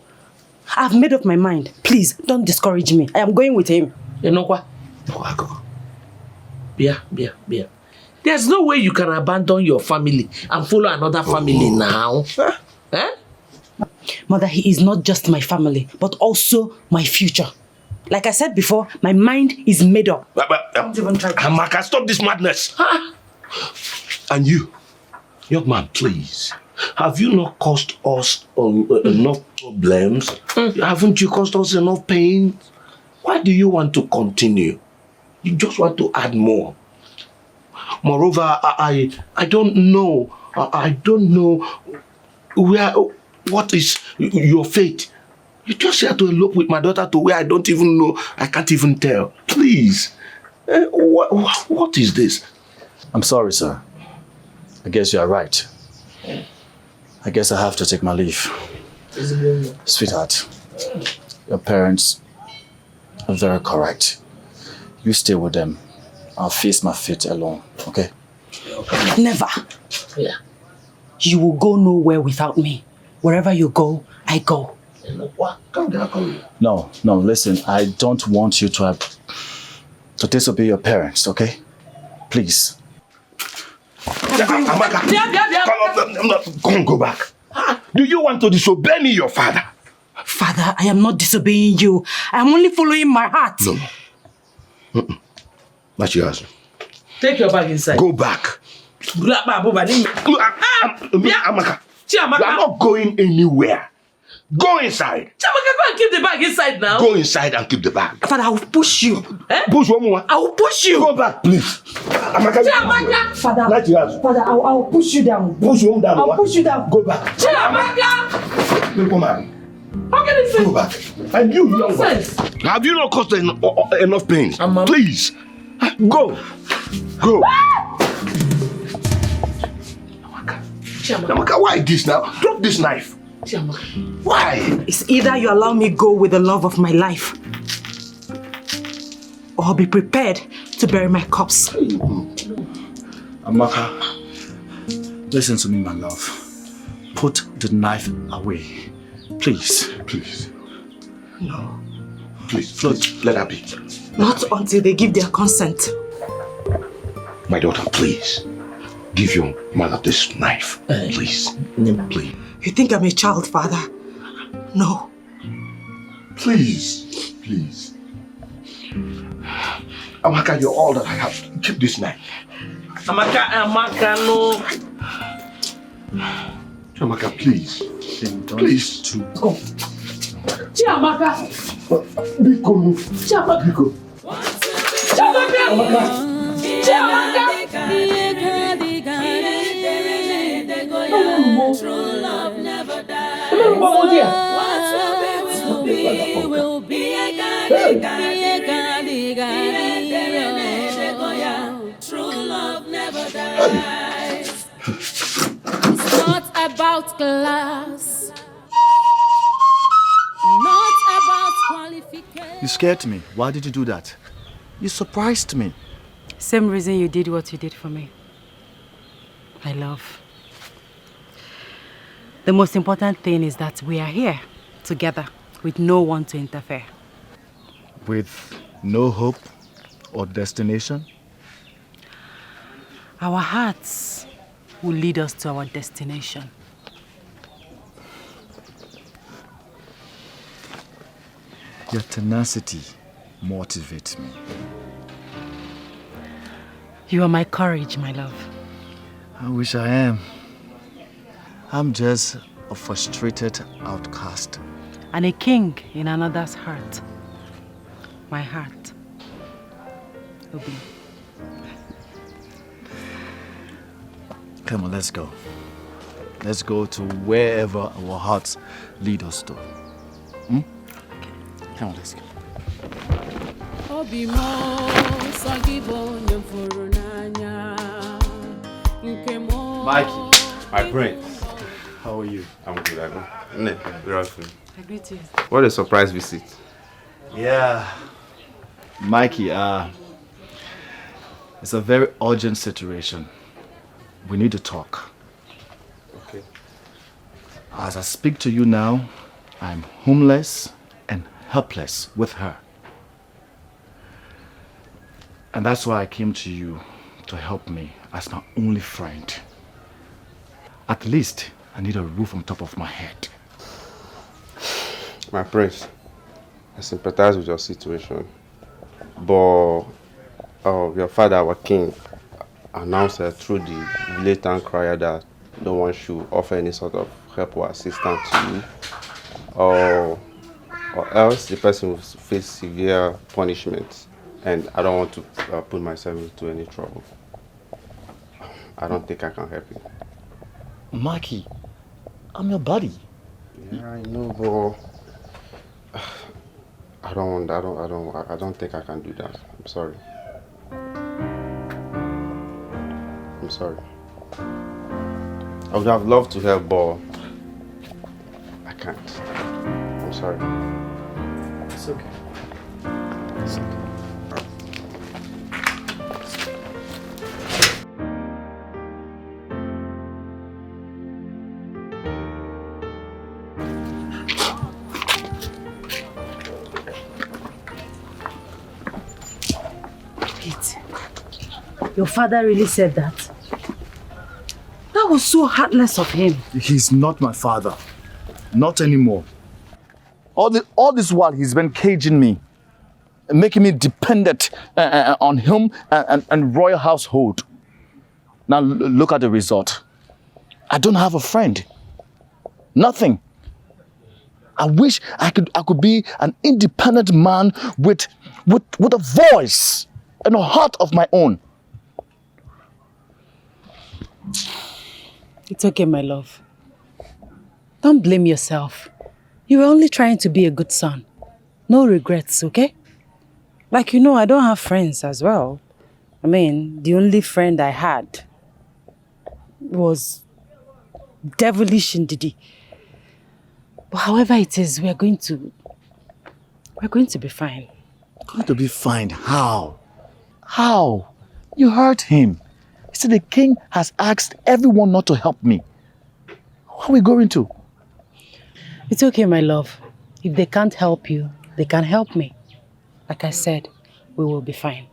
I've made up my mind. Please, don't discourage me. I am going with him. You know what? Bia. There's no way you can abandon your family and follow another family now. Eh? Mother, he is not just my family, but also my future. Like I said before, my mind is made up. Don't even try to... Chiamaka, stop this madness. And you, young man, please. Have you not caused us enough problems? Haven't you caused us enough pain? Why do you want to continue? You just want to add more. Moreover, I don't know. I don't know what is your fate. You just have to elope with my daughter to where I don't even know. I can't even tell. Please. What is this? I'm sorry, sir. I guess you are right. I guess I have to take my leave. Sweetheart, your parents are very correct. You stay with them. I'll face my fate alone, okay? Never. Yeah. You will go nowhere without me. Wherever you go, I go. No, listen, I don't want you to disobey your parents, okay? Please. Come on, go back. Do you want to disobey me, your father? Father, I am not disobeying you. I am only following my heart. No. That's yours. Take your bag inside. Go back. Chiamaka, you are not going anywhere. Go inside. Chiamaka, go and keep the bag inside now. Go inside and keep the bag. Father, I will push you. Push one more. I will push you. Go back, please. Chiamaka. Father, I will push you down. Push him down. I will push you down. Go back. Chiamaka. Come on. How can this Go back. And you, young man, sense? have you not caused enough pain? Please. Go. Chiamaka, why this now? Drop this knife. Chiamaka. Why? It's either you allow me go with the love of my life, or be prepared to bury my corpse. Amaka, listen to me, my love. Put the knife away. Please. No. Please, let her be. Not until they give their consent. My daughter, please. Give your mother this knife. Please. Please. You think I'm a child, Father? No. Please. Amaka, you're all that I have. Keep this knife. Amaka, no. Chiamaka, please. Please. Go. Chiamaka. Biko. Chiamaka. True love never dies. Will be True love never dies. It's not about about class, not about qualification. You scared me. Why did you do that? You surprised me. Same reason you did what you did for me. My love. The most important thing is that we are here together with no one to interfere. With no hope or destination? Our hearts will lead us to our destination. Your tenacity motivates me. You are my courage, my love. I wish I am. I'm just a frustrated outcast. And a king in another's heart. My heart. Obi. Come on, let's go. Let's go to wherever our hearts lead us to. Come on, let's go. Mikey, my prince. How are you? I'm good, I know. Good afternoon. I greet you. What a surprise visit. Yeah. Mikey, it's a very urgent situation. We need to talk. Okay. As I speak to you now, I'm homeless and helpless with her. And that's why I came to you to help me as my only friend. At least I need a roof on top of my head. My prince, I sympathize with your situation. But your father, our king, announced through the blatant crier that no one should offer any sort of help or assistance to you. Or else the person will face severe punishment. And I don't want to put myself into any trouble. I don't think I can help you. Mikey, I'm your buddy. Yeah, I know, but I don't think I can do that. I'm sorry. I'm sorry. I would have loved to help, but I can't. I'm sorry. It's okay. It's okay. Your father really said that? That was so heartless of him. He's not my father. Not anymore. All this while he's been caging me, making me dependent on him and royal household. Now look at the result. I don't have a friend. Nothing. I wish I could be an independent man with a voice and a heart of my own. It's okay, my love. Don't blame yourself. You were only trying to be a good son. No regrets, okay? Like you know, I don't have friends as well. I mean, the only friend I had was devilish Ndidi. But however it is, we're going to be fine. Going to be fine? How? How? You hurt him. He said the king has asked everyone not to help me. How are we going to? It's okay, my love. If they can't help you, they can help me. Like I said, we will be fine.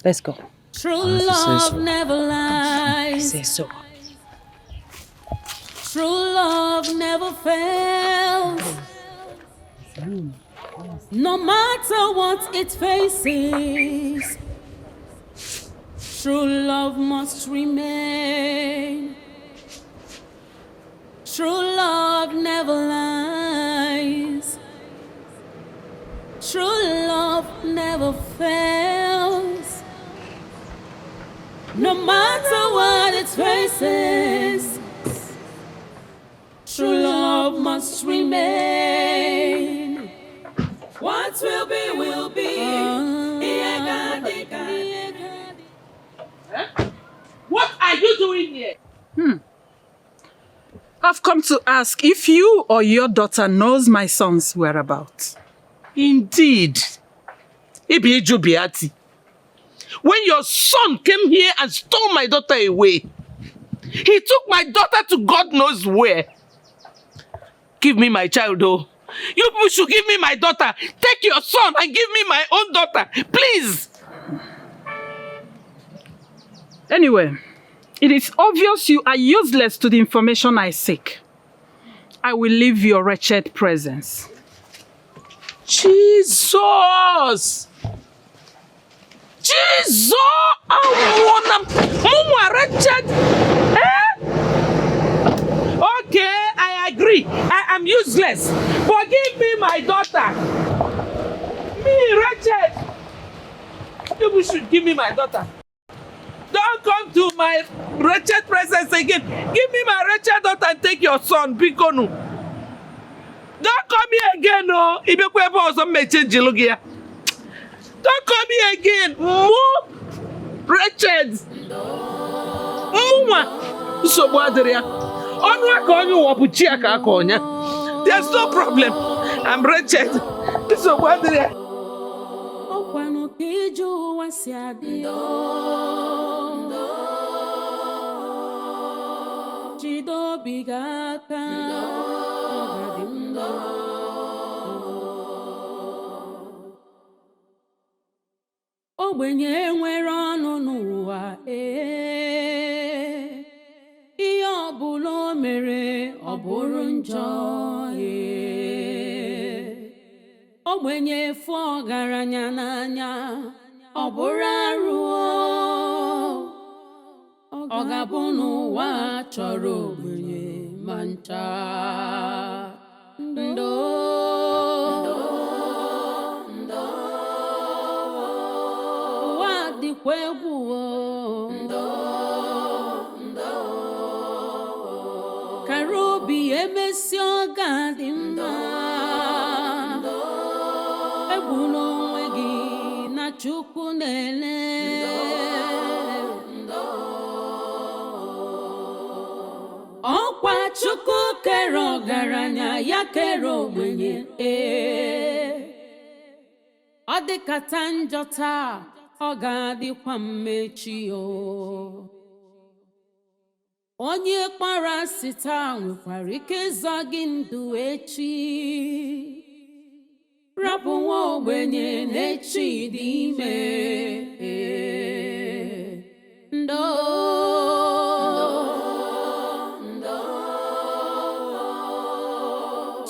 Let's go. True love never lies. I say so. True love never fails. No matter what it faces, true love must remain. True love never lies. True love never fails. No matter what it faces, true love must remain. What will be, will be. What are you doing here? I've come to ask if you or your daughter knows my son's whereabouts. Indeed. Ibi Jubiati. When your son came here and stole my daughter away, he took my daughter to God knows where. Give me my child, though. You people should give me my daughter. Take your son and give me my own daughter. Please. Anyway, it is obvious you are useless to the information I seek. I will leave your wretched presence. Jesus! Jesus! Wretched! Okay, I agree. I am useless. But give me my daughter. Me, wretched. You should give me my daughter. Don't come to my wretched presence again. Give me my wretched daughter and take your son, Bikonu. Don't come here again, no. Don't come here again. More wretched. There's no problem. I'm wretched. Ogbenye nwere ọnụ n'ụwa ihe ọbụla o mere ọ bụrụ njọ ogbenye fụ ọgaranya n'anya ọ bụrụ arụ ọ ga-abụ n'ụwa chọrọ ogbenye ma ncha Karobi emesi ọga dị mma egbula onwe gị na Chukwu na-ele ọkwa Chukwu kere ọgaranya ya kere ogbenye ọ dịkata njọ taa ọ ga-adịkwa mmechi onye kpara asị taa nwekwara ike ịzọ gị ndụ echi rapụ nwa ogbenye n'echi dị ime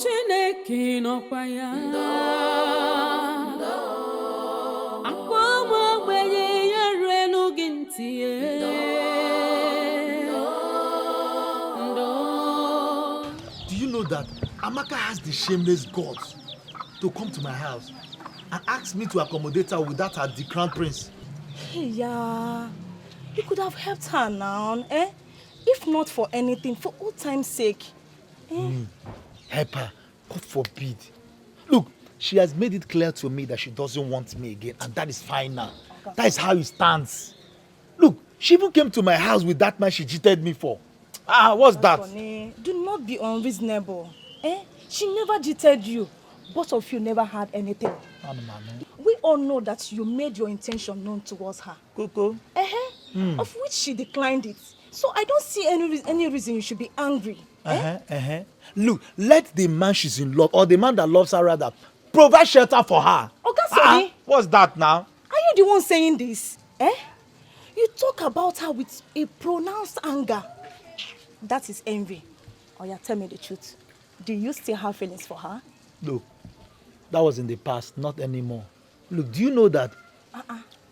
Chineke nọkwa ya That Amaka has the shameless guts to come to my house and ask me to accommodate her without her the crown prince. Hey, yeah. You could have helped her now, eh? If not for anything, for old time's sake. Help her. God forbid. Look, she has made it clear to me that she doesn't want me again, and that is fine now. Okay. That is how it stands. Look, she even came to my house with that man she cheated me for. What's that? Funny. Do not be unreasonable. She never cheated you. Both of you never had anything. We all know that you made your intention known towards her. Coco. Of which she declined it. So I don't see any reason you should be angry. Look, let the man she's in love, or the man that loves her rather, provide shelter for her. Okay, what's that now? Are you the one saying this? You talk about her with a pronounced anger. That is envy. Oh yeah, tell me the truth. Do you still have feelings for her? Look, that was in the past, not anymore. Look, do you know that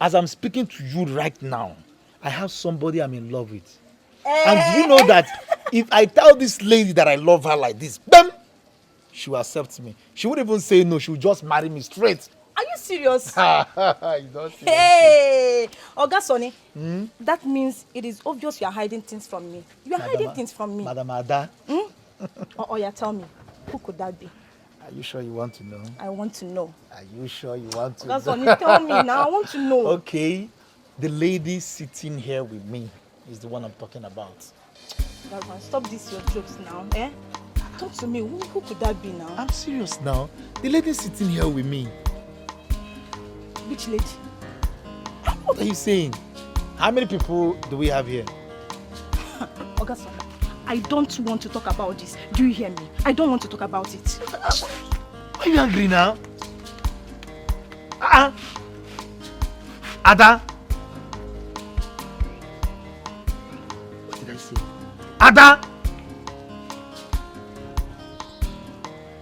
as I'm speaking to you right now, I have somebody I'm in love with. And do you know that if I tell this lady that I love her like this, bam, she will accept me. She wouldn't even say no, she will just marry me straight. Are you serious? You don't see Hey, Oga Sonny, that means it is obvious you are hiding things from me. You are hiding things from me. Madam Ada. Oh yeah, tell me, who could that be? Are you sure you want to know? I want to know. Are you sure you want to Oga know? Sonny, tell me now, I want to know. Okay, the lady sitting here with me is the one I'm talking about. Galvan, stop this your jokes now, eh? Talk to me. Who could that be now? I'm serious now. The lady sitting here with me. Which lady? What are you saying? How many people do we have here? Ogason, I don't want to talk about this. Do you hear me? I don't want to talk about it. Why are you angry now? Ada? What did I say? Ada?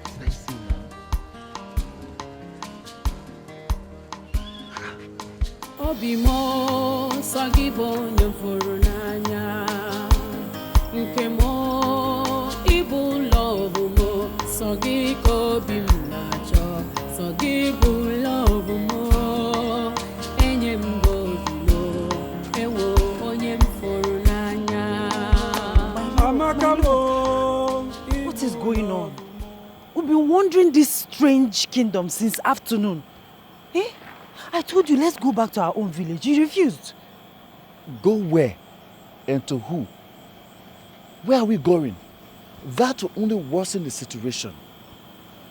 What did I say now? Obi mo sagibo nyamfuru n'anya nke mo ibu love mo sagiko bi m na-achọ sagibu love mo enye m gobi ewo onye m furu n'anya. What is going on? We've been wandering this strange kingdom since afternoon. Eh? I told you, let's go back to our own village. You refused. Go where? And to who? Where are we going? That will only worsen the situation.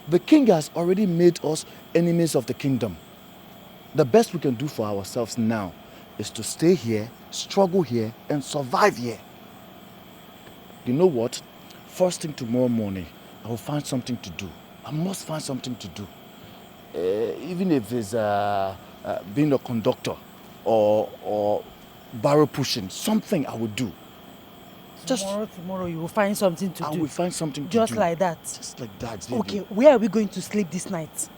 The king has already made us enemies of the kingdom. The best we can do for ourselves now is to stay here, struggle here, and survive here. You know what? First thing tomorrow morning, I will find something to do. I must find something to do. Even if it's being a conductor or barrel pushing, something I will do. Tomorrow you will find something to do. I will find something to do. Just like that? Just like that, baby. Okay, where are we going to sleep this night?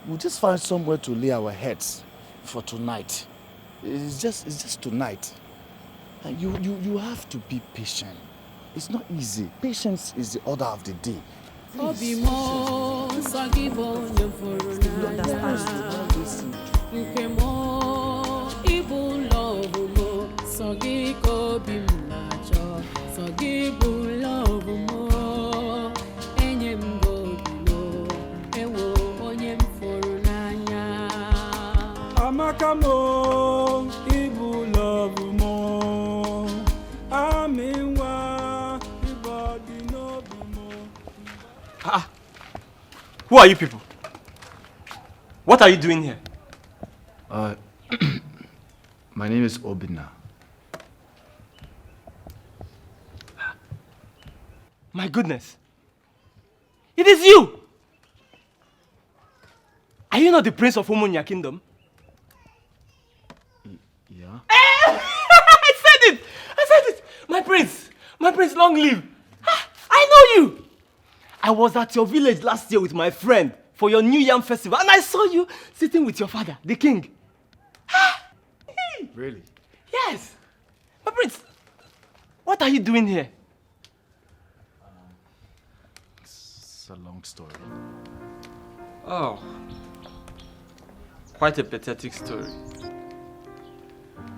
We'll just find somewhere to lay our heads for tonight. It's just tonight. And you have to be patient. It's not easy. Patience is the order of the day. Obi mo sagibo nyamfuru n'anya nke mo ibu love mo sagiko bi m na-achọ sagibu love mo enye m gobi ewo onye m furu n'anya. Amaka mo ibu love mo aminwa ibodi no bi mo. Who are you people? What are you doing here? My name is Obina. My goodness. It is you! Are you not the prince of Umunya kingdom? Yeah? I said it! My prince, long live. I know you! I was at your village last year with my friend for your New Yam festival and I saw you sitting with your father, the king. Really? Yes! My prince, what are you doing here? It's a long story. Oh, quite a pathetic story.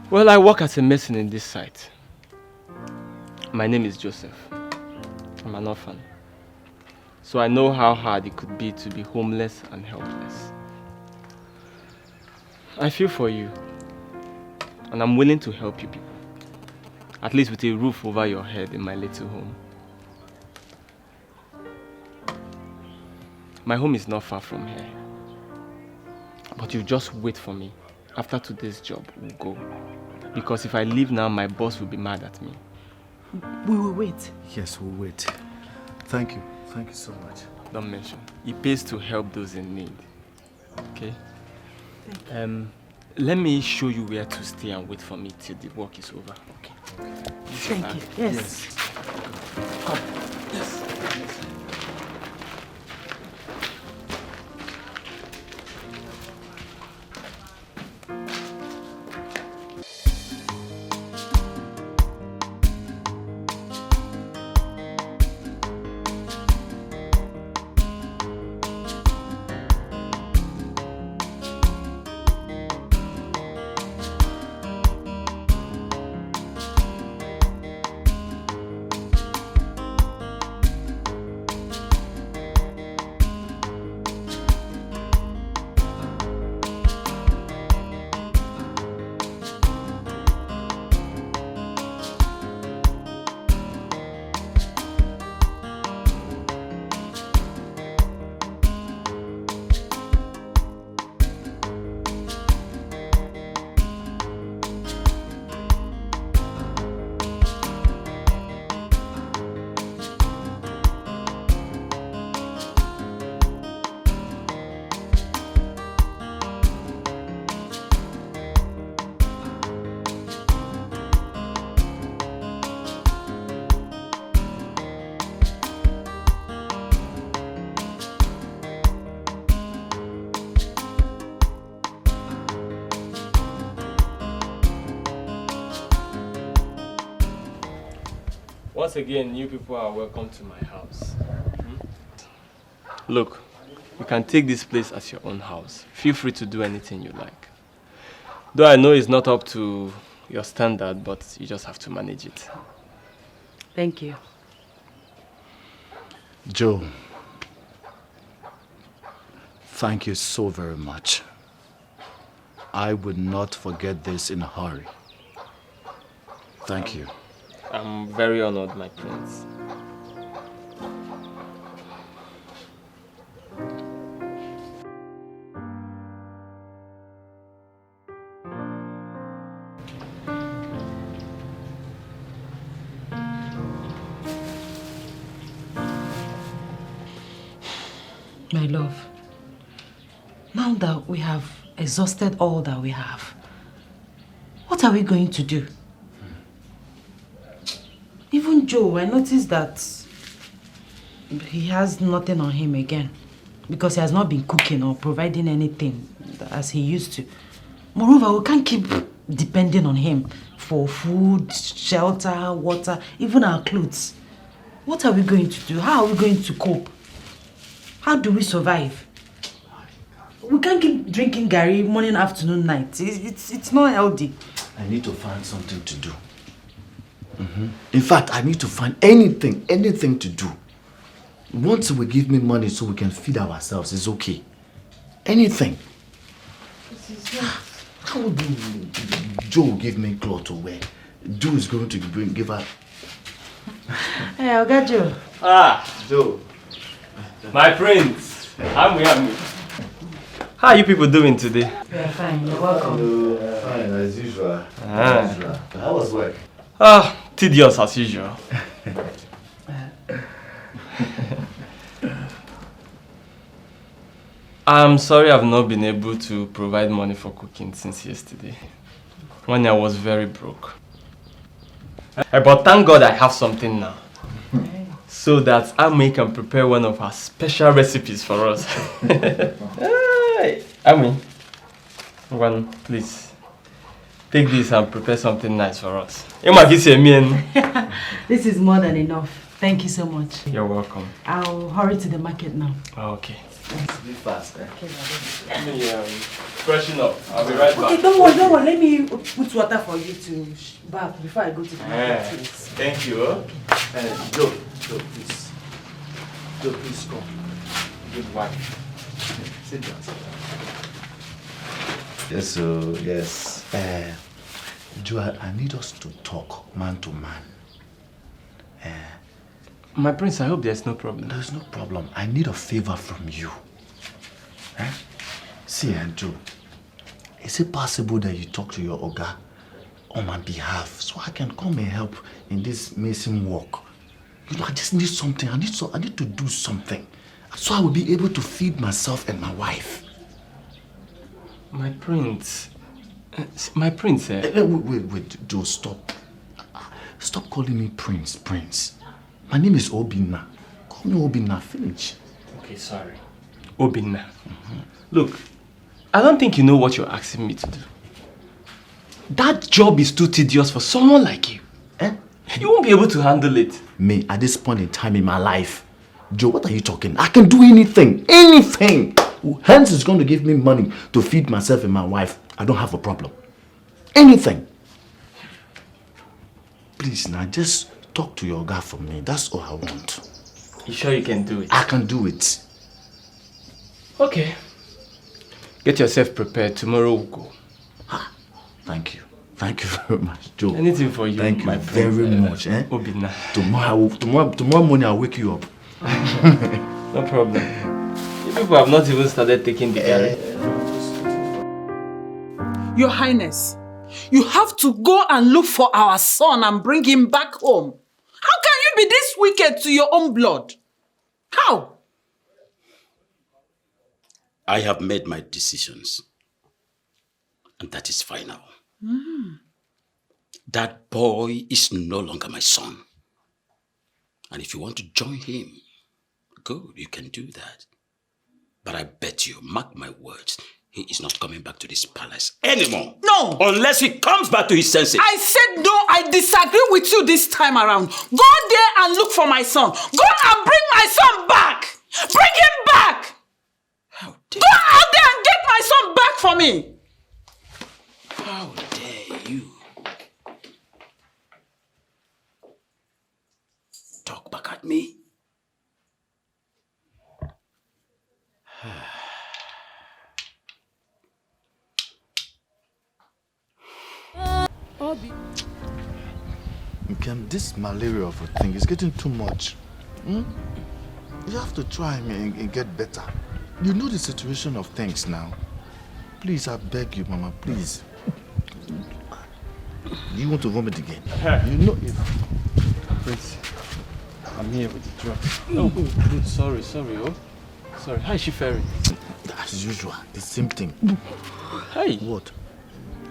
Well, I work as a mason in this site. My name is Joseph. I'm an orphan. So I know how hard it could be to be homeless and helpless. I feel for you. And I'm willing to help you people. At least with a roof over your head in my little home. My home is not far from here. But you just wait for me. After today's job, we'll go. Because if I leave now, my boss will be mad at me. We will wait. Yes, we'll wait. Thank you. Thank you so much. Don't mention. It pays to help those in need. Okay? Let me show you where to stay and wait for me till the work is over. Okay? Thank you. Yes. Come. Yes. Once again, you people are welcome to my house. Look, you can take this place as your own house. Feel free to do anything you like. Though I know it's not up to your standard, but you just have to manage it. Thank you. Joe, thank you so very much. I would not forget this in a hurry. Thank you. I'm very honored, my prince. My love, now that we have exhausted all that we have, what are we going to do? Even Joe, I noticed that he has nothing on him again because he has not been cooking or providing anything as he used to. Moreover, we can't keep depending on him for food, shelter, water, even our clothes. What are we going to do? How are we going to cope? How do we survive? We can't keep drinking Gary morning, afternoon, night. It's not healthy. I need to find something to do. In fact, I need to find anything to do. Once will give me money so we can feed ourselves, it's okay. Anything. How would Joe give me clothes to wear? Joe is going to give her. Hey, I got Joe. Joe. My prince. I'm with. How are you people doing today? We are fine. You're welcome. Fine, as usual. How was work? Tedious as usual. I'm sorry I've not been able to provide money for cooking since yesterday, when I was very broke. But thank God I have something now, so that Ami can prepare one of her special recipes for us. Hey, Ami, one, please, take this and prepare something nice for us. This is more than enough. Thank you so much. You're welcome. I'll hurry to the market now. Okay. Be fast, eh? Let me freshen up. I'll be right back. Okay, don't worry. Let me put water for you to bath before I go to the market. Thank you. Joe, please. Joe, please come. Good wife. Sit down. Yes, so, yes. Joe, I need us to talk man to man. My prince, I hope there's no problem. There's no problem. I need a favor from you. See, Joe, is it possible that you talk to your Oga on my behalf so I can come and help in this mason work? You know, I just need something. I need to do something so I will be able to feed myself and my wife. My prince. Wait, Joe, stop. Stop calling me Prince. My name is Obinna. Call me Obinna, finish. Okay, sorry. Obinna. Look, I don't think you know what you're asking me to do. That job is too tedious for someone like you. You won't be able to handle it. Me, at this point in time in my life, Joe, what are you talking? I can do anything. Anything. Hence is going to give me money to feed myself and my wife. I don't have a problem. Anything. Please, now just talk to your guy for me. That's all I want. You sure you can do it? I can do it. Okay. Get yourself prepared. Tomorrow we'll go. Thank you. Thank you very much, Joe. Anything for you, Thank you my very much. Obinna. Tomorrow morning I'll wake you up. No problem. You people have not even started taking the Gary. Your Highness, you have to go and look for our son and bring him back home. How can you be this wicked to your own blood? How? I have made my decisions. And that is final. That boy is no longer my son. And if you want to join him, good, you can do that. But I bet you, mark my words, he is not coming back to this palace anymore. No. Unless he comes back to his senses. I said no, I disagree with you this time around. Go there and look for my son. Go and bring my son back. Bring him back. Go out there and get my son back for me. How dare you? Talk back at me. This malaria of a thing is getting too much. You have to try and get better. You know the situation of things now. Please, I beg you, Mama, please. You want to vomit again? You know if... Prince, I'm here with the drugs. Oh, good. Sorry, oh. Sorry. How is she faring? As usual, the same thing. Hey. What?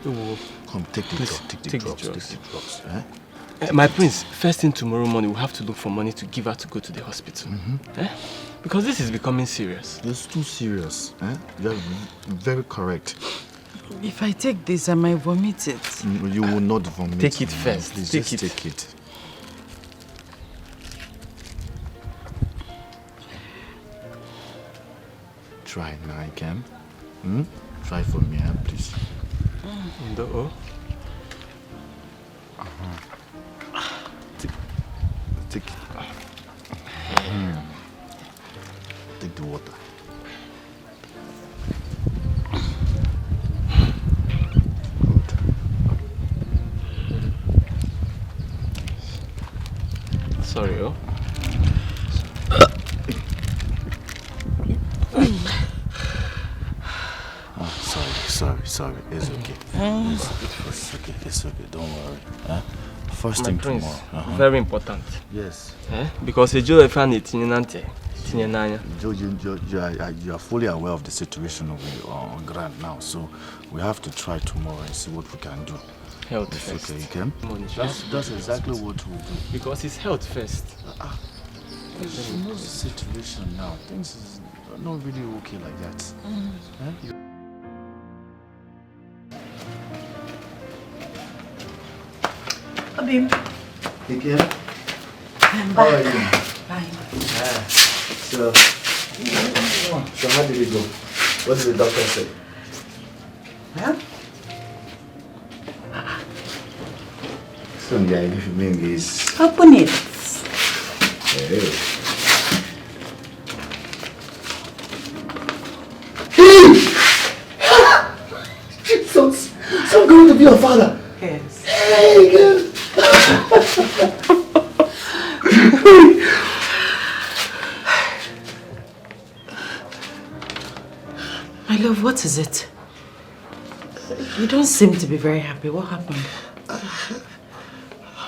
Come, take the drugs. Take the drugs. My prince, first thing tomorrow morning, we'll have to look for money to give her to go to the hospital. Because this is becoming serious. It's too serious. You are very correct. If I take this, I might vomit it. You will not vomit. Take it first. Please, take it. Try it now, Ken. Try for me, please. Take it. Take the water. Sorry, oh. Sorry. It's okay. It's okay. Don't worry. First thing prince, tomorrow. Very important. Yes. Because you are fully aware of the situation on ground now, so we have to try tomorrow and see what we can do. Health it's first. Okay, Ken? That's exactly what we'll do. Because it's health first. You know the situation now. Things is not really okay like that. Abim. Hey, Ken? I'm How are back. you? Fine. So how did it go? What did the doctor say? Huh? So yeah, if you mean this. Open it. Hey. Jesus! So I'm going to be your father. Yes. Hey, girl. My love, what is it? You don't seem to be very happy. What happened?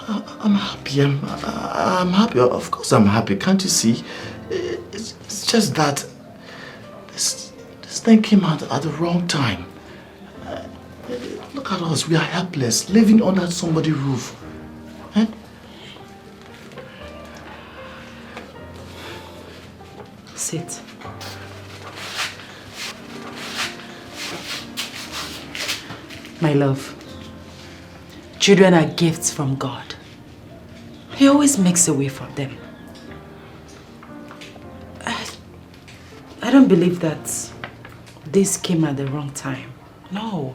I'm happy. I'm happy. Of course I'm happy. Can't you see? It's just that this thing came out at the wrong time. Look at us. We are helpless, living under somebody's roof. Sit. My love, children are gifts from God. He always makes a way for them. I don't believe that this came at the wrong time. No.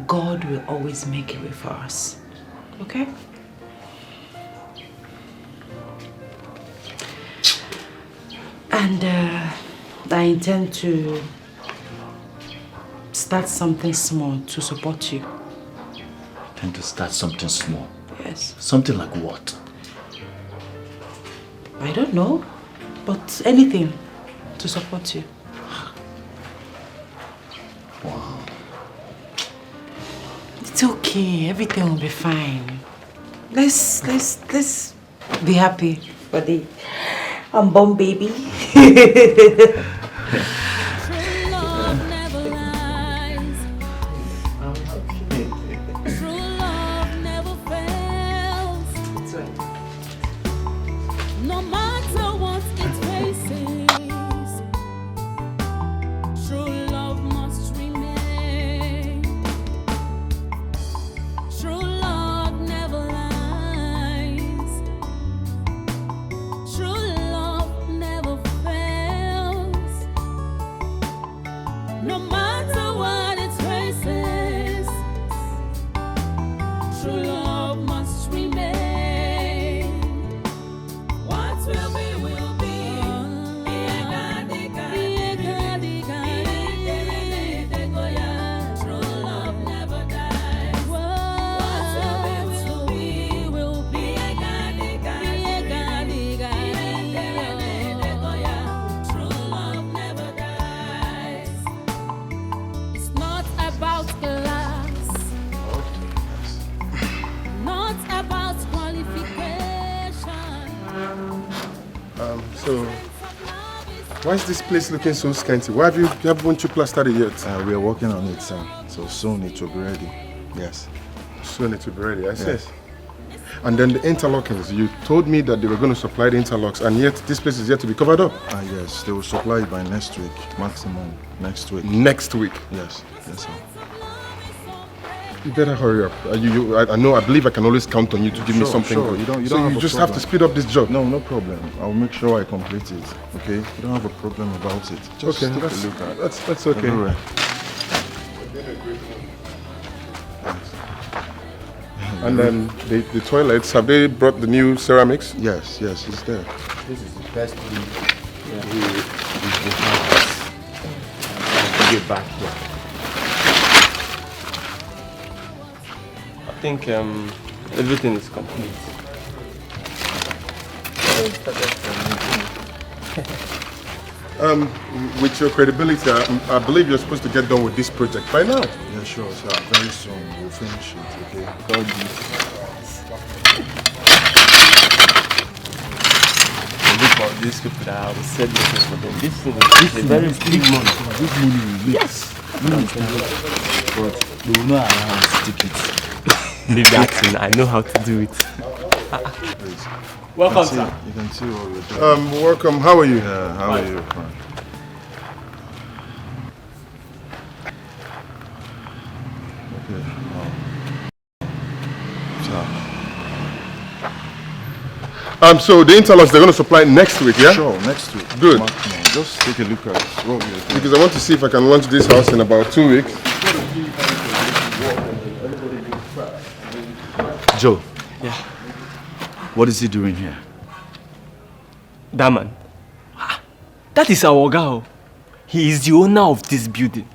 God will always make a way for us. Okay? And I intend to start something small to support you. Tend to start something small. Yes. Something like what? I don't know, but anything to support you. Wow. It's okay. Everything will be fine. Let's be happy for the unborn baby. No matter what it faces, true love must So, why is this place looking so scanty? Why haven't you plastered it yet? We are working on it, sir. So soon it will be ready. Yes. Soon it will be ready, I see. Yes. And then the interlockings, you told me that they were going to supply the interlocks, and yet this place is yet to be covered up. Yes, they will supply it by next week, maximum next week. Next week? Yes, yes, sir. You better hurry up. I believe I can always count on you to give me something Sure. good. You don't so have you a just problem. have to speed up this job. No problem. I'll make sure I complete it. Okay? You don't have a problem about it. Just Okay, take that's, a look at that's okay. everywhere. And then the toilets, have they brought the new ceramics? Yes, it's there. This is the first week we have. I'll get back here. I think everything is complete. With your credibility, I believe you're supposed to get done with this project by now. Yeah, sure, sir. Very soon we'll finish it, okay? God Look at these people that I will sell this for them. This thing is a very big money. This money will make. Yes. But they will not allow us to take it. Leave that thing. I know how to do it. Welcome, sir. You can see what we're doing. Welcome. How are you? Yeah, how are you? Fine. So the interlocks they're going to supply next week, yeah? Sure, next week. Good. Just take a look at what we're doing. Because I want to see if I can launch this house in about 2 weeks. Joe. Yeah. What is he doing here? That man. That is our guy. He is the owner of this building.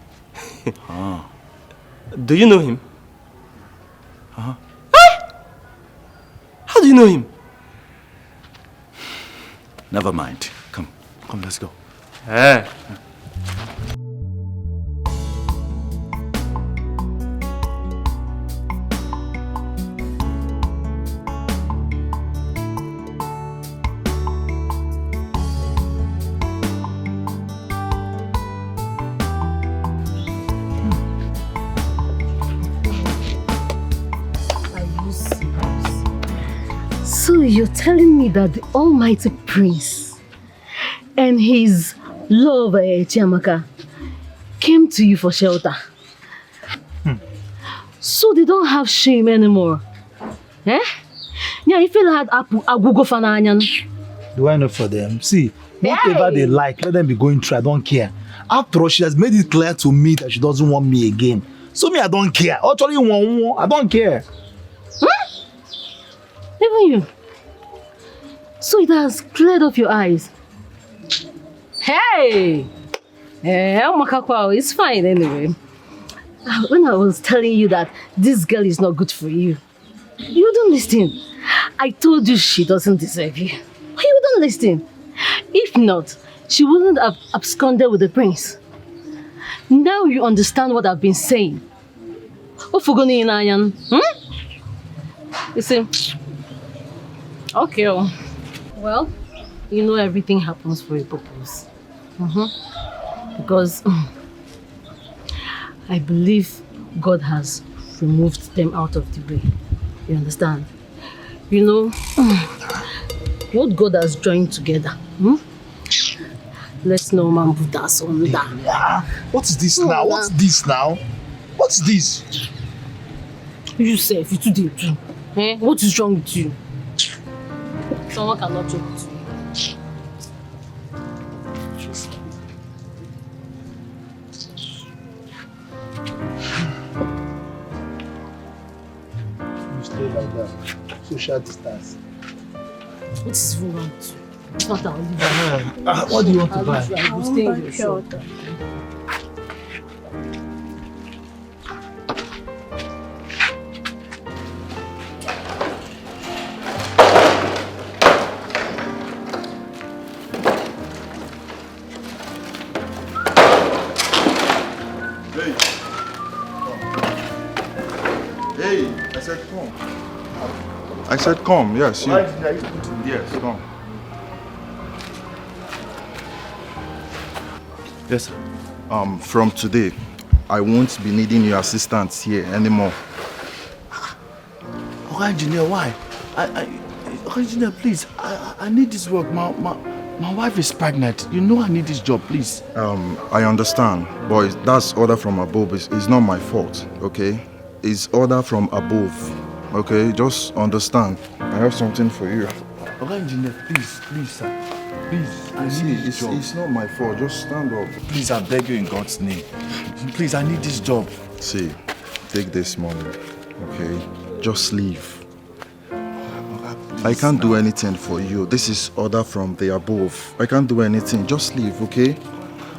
Do you know him? Uh-huh. How do you know him? Never mind. Come, let's go. Eh. So you're telling me that the almighty prince and his lover, Chiamaka, came to you for shelter? So they don't have shame anymore? Eh? Yeah, you feel like Agugo Fananyan. Do I know for them? See, whatever they like, let them be going through. I don't care. After all, she has made it clear to me that she doesn't want me again. So me, I don't care. Actually, I don't care. Even you. So it has cleared up your eyes. Hey! It's fine anyway. When I was telling you that this girl is not good for you, you don't listen. I told you she doesn't deserve you. Why you don't listen? If not, she wouldn't have absconded with the prince. Now you understand what I've been saying. What for going in Ayan? You see? Okay. Well, you know everything happens for a purpose. Because I believe God has removed them out of the way. You understand? You know, what God has joined together. Let's no man put us on that. What is this now? What's this now? What's this? You say if you do too. Eh? What is wrong with you? Someone cannot joke with you. You stay like that. Social distance. What is wrong with you? It's not our living. What do you want to buy? I will stay in your shop. I said come, yes. Why did I put him? Yes, come. Yes, sir. From today, I won't be needing your assistance here anymore. Okay, engineer, why? Okay, engineer, please. I need this work. My wife is pregnant. You know I need this job, please. I understand, but that's order from above. It's not my fault, okay? It's order from above, okay? Just understand. I have something for you. Okay, engineer, please, sir. Please, I need this job. It's not my fault. Just stand up. Please, I beg you in God's name. Please, I need this job. See, take this money, okay? Just leave. I can't do anything for you. This is order from the above. I can't do anything. Just leave, okay?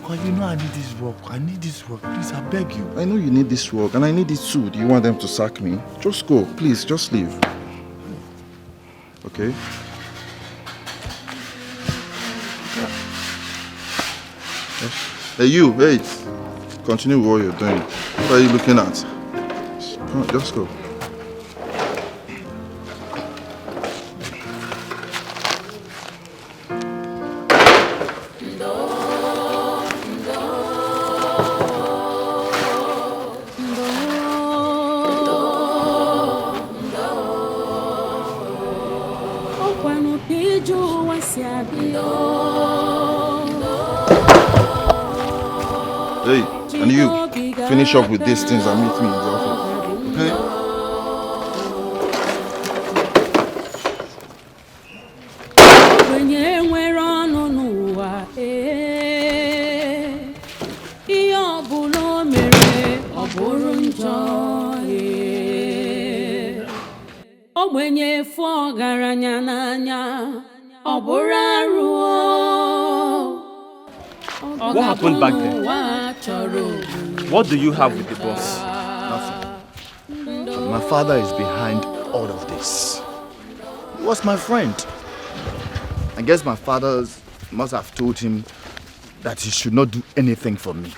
Well, you know I need this work. I need this work. Please, I beg you. I know you need this work, and I need it too. Do you want them to sack me? Just go. Please, just leave. Okay? Hey, you, wait. Continue what you're doing. What are you looking at? Come on, just go. Hey, and you, finish up with these things and meet me in the office, okay? What happened back there? What do you have with the boss? Nothing. My father is behind all of this. He was my friend. I guess my father must have told him that he should not do anything for me.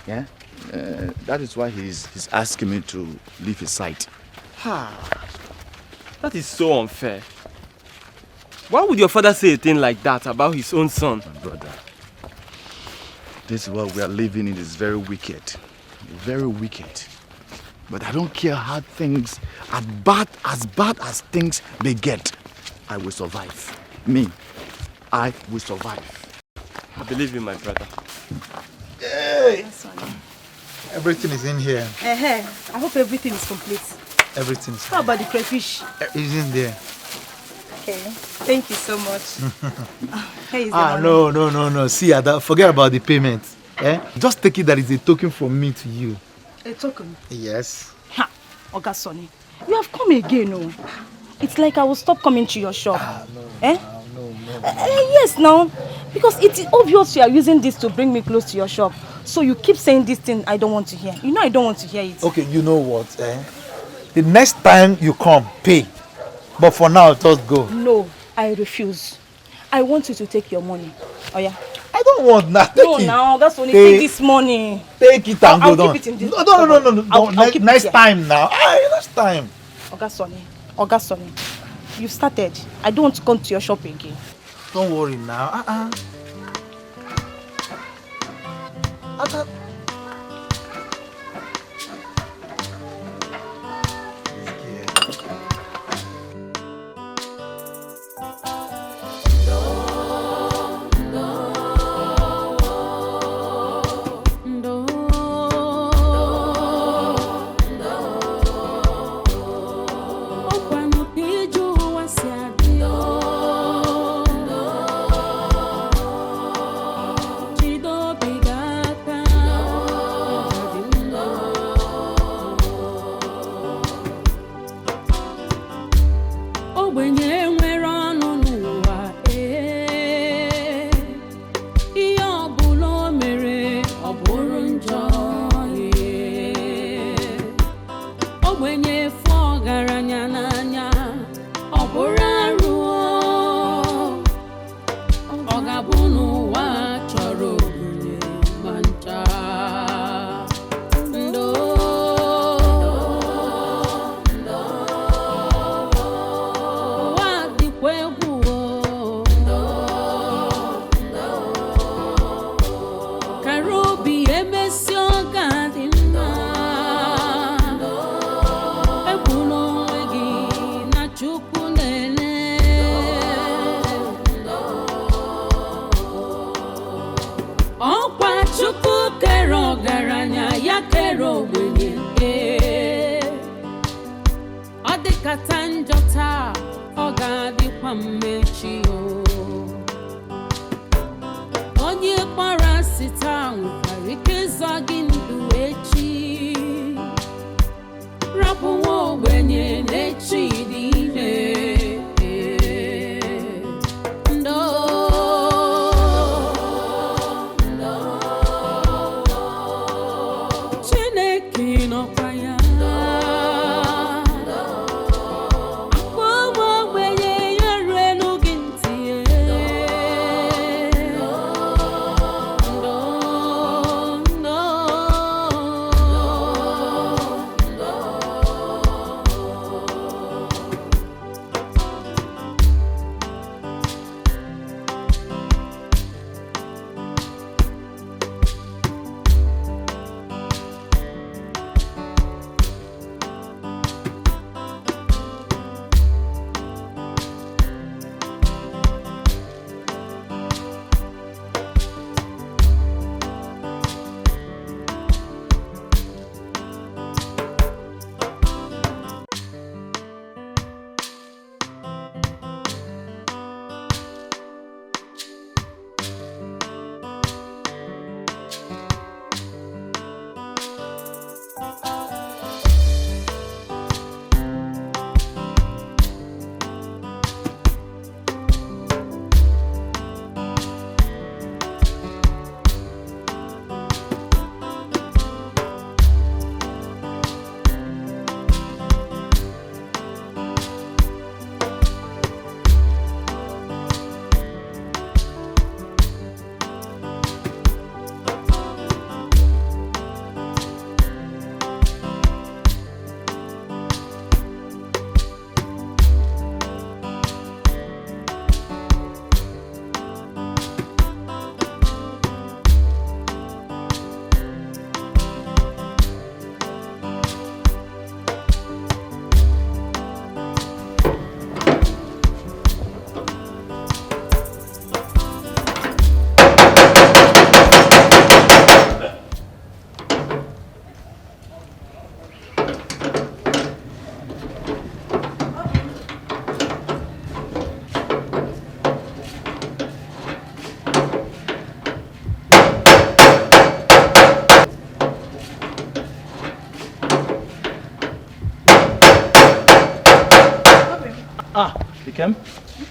Yeah? That is why he's asking me to leave his side. That is so unfair. Why would your father say a thing like that about his own son? My brother, this world we are living in is very wicked. Very wicked. But I don't care how things, as bad as things may get, I will survive. Me, I will survive. I believe you, my brother. Hey! Everything is in here. I hope everything is complete. Everything is How about the crayfish? It's in there. Okay, thank you so much. Hey, is the money? No. See, Ada, forget about the payment. Just take it that it's a token from me to you. A token? Yes. Ha! Oga Sonny, you have come again, no? It's like I will stop coming to your shop. No. Yes, now. Because it is obvious you are using this to bring me close to your shop. So you keep saying this thing I don't want to hear. You know I don't want to hear it. Okay, you know what? The next time you come, pay. But for now, just go. No, I refuse. I want you to take your money. Oh yeah. I don't want that. No, now that's only take this money. Take it and go down. I'll keep it in this. No. Next time now. Next time. Oga Sonny, you started. I don't want to come to your shop again. Don't worry now. kata njọ taa, ọ ga-adịkwa mmechi o. Onye kpọrọ asị taa nwekwara ike ịzọ gị ndụ echi. Rapụ nwa ogbenye n'echi dị ime. Ah, you came?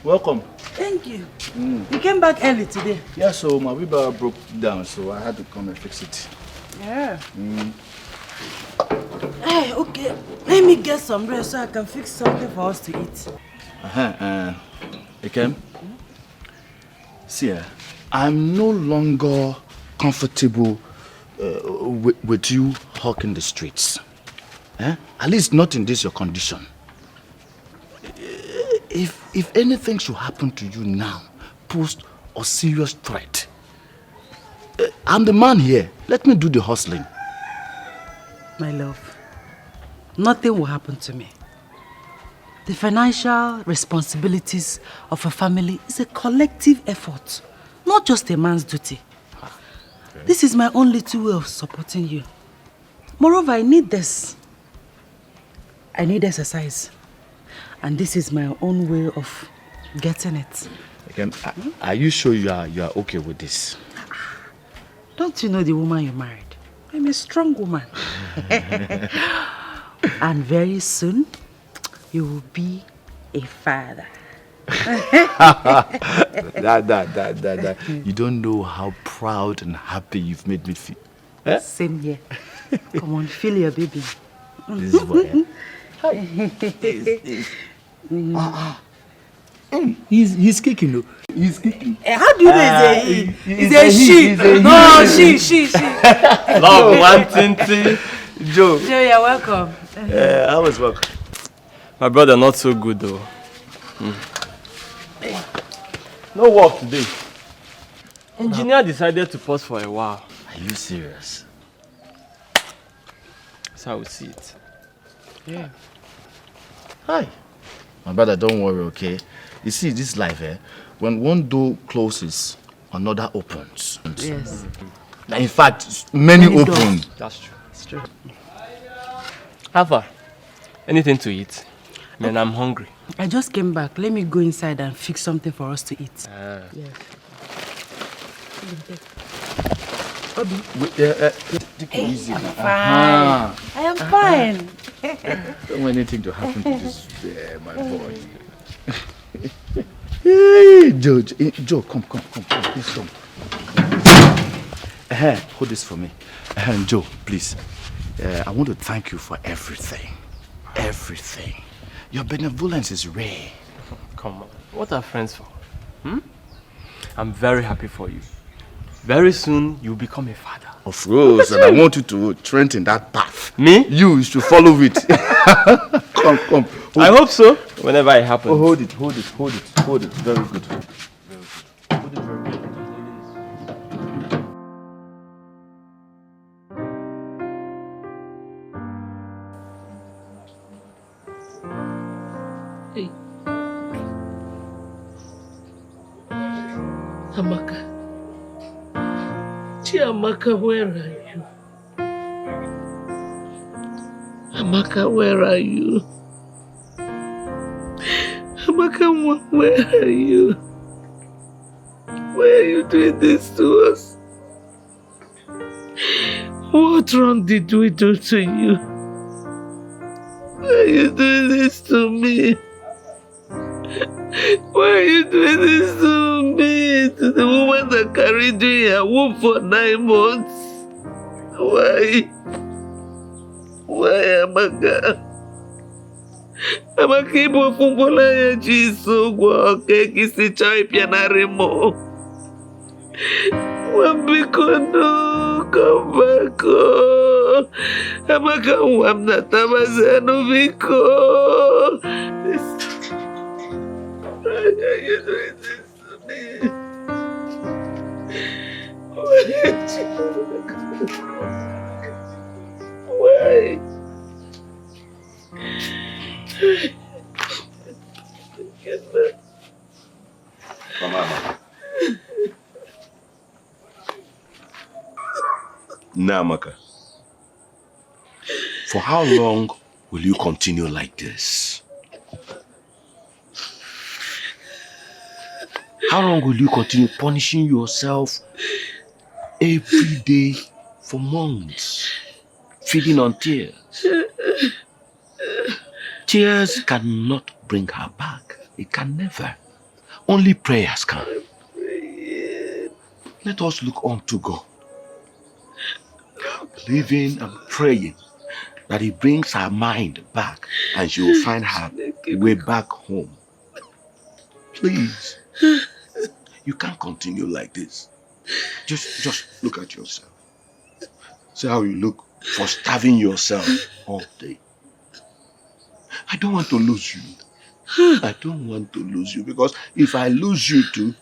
Welcome. Thank you. You came back early today. Yeah, so my wheelbarrow broke down, so I had to come and fix it. Yeah. Hey, okay. Let me get some rest so I can fix something for us to eat. Ikem? See, I'm no longer comfortable with you hawking the streets. At least not in this your condition. If anything should happen to you now, pose a serious threat, I'm the man here. Let me do the hustling. My love, nothing will happen to me. The financial responsibilities of a family is a collective effort, not just a man's duty. Okay. This is my own little way of supporting you. Moreover, I need this. I need exercise. And this is my own way of getting it. Again, are you sure you are okay with this? Don't you know the woman you married? I'm a strong woman. And very soon, you will be a father. You don't know how proud and happy you've made me feel. Eh? Same here. Come on, feel your baby. This is what. He's kicking though. He's kicking. How do you know he's a she? No, she. Love, one tinty. Joe, you're welcome. I was welcome. My brother not so good though. No work today. Engineer decided to pause for a while. Are you serious? That's how we see it. Yeah. Hi. My brother, don't worry, okay? You see, this life, when one door closes, another opens. Yes. In fact, many open. That's true. It's true. How far? Anything to eat? Man, I'm hungry. I just came back. Let me go inside and fix something for us to eat. Yes. Obi. Take it easy. I'm fine. I am fine. Don't want anything to happen to this, my boy. Hey, Joe, come, please come. Hold this for me. Joe, please. I want to thank you for everything. Everything. Your benevolence is rare. Come on. What are friends for? I'm very happy for you. Very soon, you'll become a father. Of course, and I want you to trend in that path. Me? You should follow it. Come. I hope so. Whenever it happens. Oh, hold it. Very good. Hold it very good. Hey. Amaka. Chiamaka, where are you? Amaka, where are you? Amaka, where are you? Why are you doing this to us? What wrong did we do to you? Why are you doing this to me? Why are you doing this to me? To the woman that carried you in her womb for 9 months? Why? Why, Amaka? Amaka, ibo fungola ya jiso gwa keki si chai pianare mo. Wambiko no, come back. Amaka, wamna tabazano biko. Why are you doing this to me? Why? Come on. Now, Amaka, for how long will you continue like this? How long will you continue punishing yourself every day for months, feeding on tears? Tears cannot bring her back. It can never. Only prayers can. Let us look unto God, believing and praying that He brings her mind back and she will find her way back home. Please. You can't continue like this. Just look at yourself. See how you look for starving yourself all day. I don't want to lose you. I don't want to lose you because if I lose you too,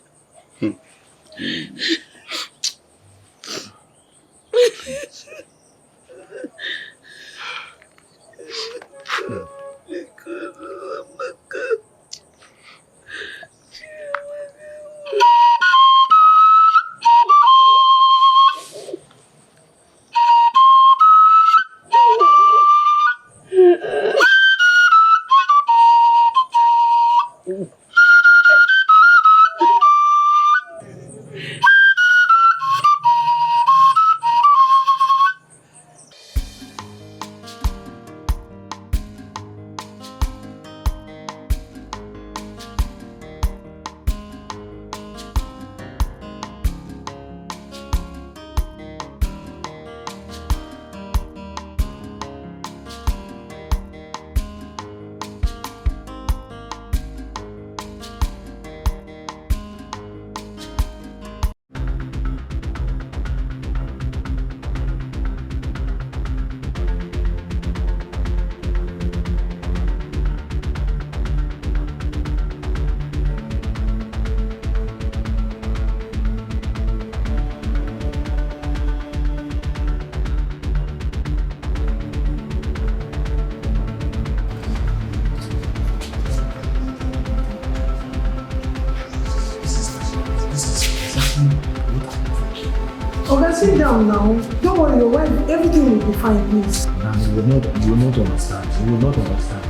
Sit down now. Don't worry, your wife, everything will be fine, please. You will not understand. You will not understand.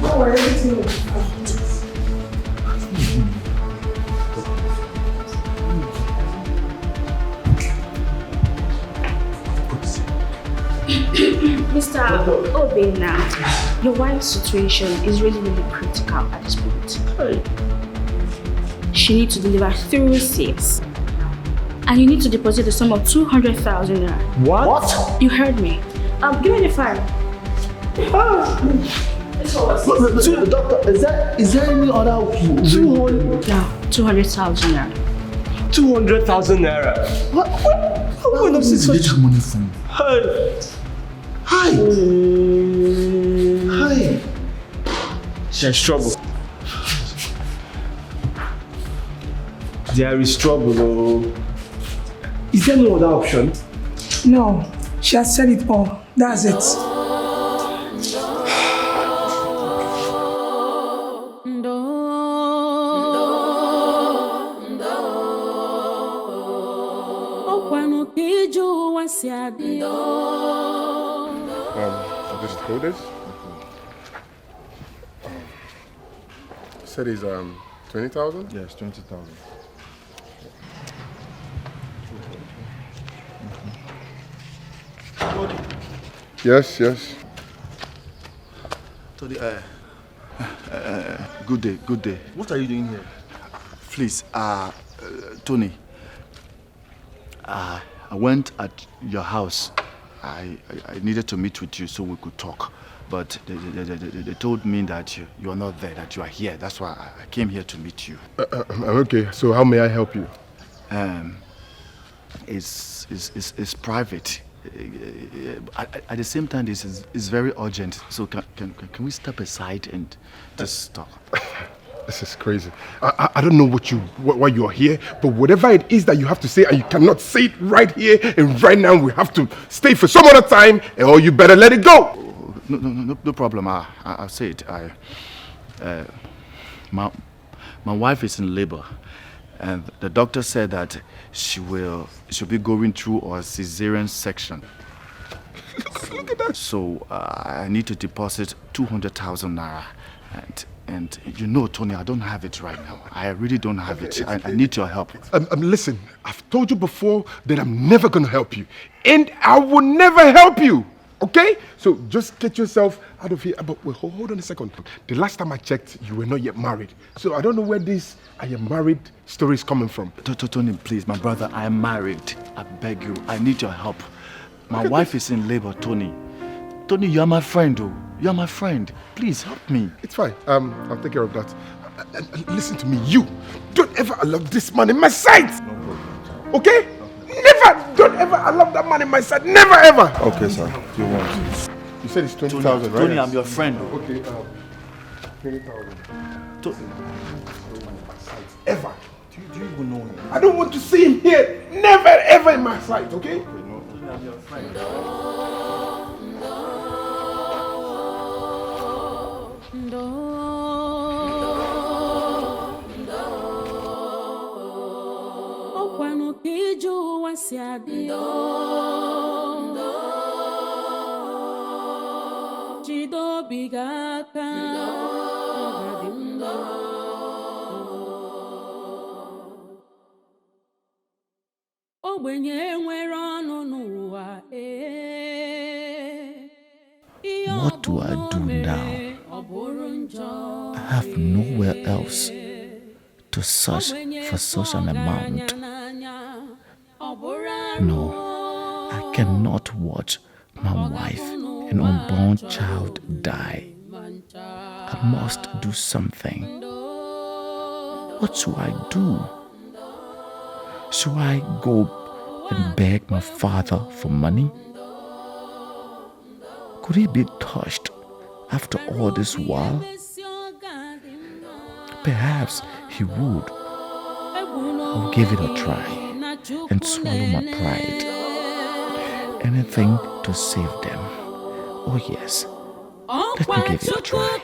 Don't worry, everything will be fine. Mr. Obey now, your wife's situation is really critical at this point. She needs to deliver 3 6. And you need to deposit the sum of 200,000 naira. What? You heard me. Give me the file. Doctor, is there any other 200,000 naira. 200,000 naira. What kind of situation? Where did you get money from? Hi. There's trouble. There is trouble. Oh. Is there no other option? No, she has said it all. That's it. This is code is? Said he's 20,000? Yes, 20,000. Yes. Tony, good day. What are you doing here? Please, Tony, I went at your house. I needed to meet with you so we could talk. But they told me that you are not there, that you are here. That's why I came here to meet you. Okay, so how may I help you? It's private. At the same time, this is very urgent. So can we step aside and just talk? This is crazy. I don't know why you are here, but whatever it is that you have to say, and you cannot say it right here and right now, we have to stay for some other time, or you better let it go. No problem. I'll say it. My wife is in labor, and the doctor said that she'll be going through a cesarean section. Look at that. So I need to deposit 200,000 naira, and you know, Tony, I don't have it right now. I really don't have it. I need your help. Listen, I've told you before that I'm never gonna help you, and I will never help you. Okay? So just get yourself out of here. But wait, hold on a second. The last time I checked, you were not yet married. So I don't know where this I am married story is coming from. Tony, please, my brother, I am married. I beg you. I need your help. My wife is in labor, Tony. Tony, you are my friend, oh. You are my friend. Please help me. It's fine. I'll take care of that. Listen to me, you. Don't ever allow this man in my sight. No problem. Okay? Never! Don't ever allow that man in my sight. Never ever! Okay, sir. You want? You said it's 20,000, right? Tony, I'm your friend. Okay, 20,000. Ever. Do you even know him? I don't want to see him here. Never ever in my sight, okay? No, I'm your friend. What do I do now? I have nowhere else to search for such an amount. No, I cannot watch my wife and unborn child die. I must do something. What should I do? Should I go and beg my father for money? Could he be touched after all this while? Perhaps he would. I'll give it a try and swallow my pride. Anything to save them. Oh yes, let me give it a try.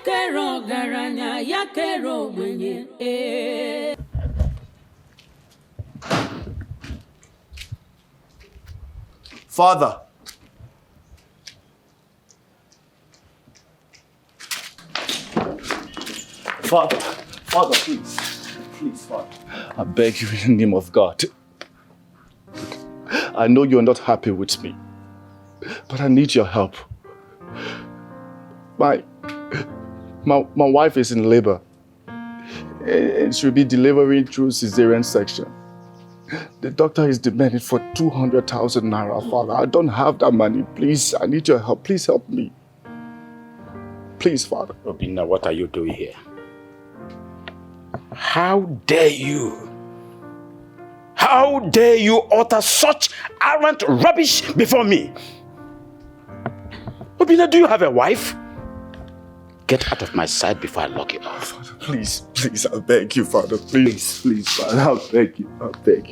Father. Father, please. Please, Father. I beg you in the name of God. I know you're not happy with me, but I need your help. My wife is in labor. And she'll be delivering through cesarean section. The doctor is demanding for 200,000 naira, Father. I don't have that money. Please, I need your help. Please help me. Please, Father. Obina, what are you doing here? How dare you? How dare you utter such arrant rubbish before me? Obina, do you have a wife? Get out of my sight before I lock you up. Father, please, I beg you, Father. Please, Father, I beg you. I beg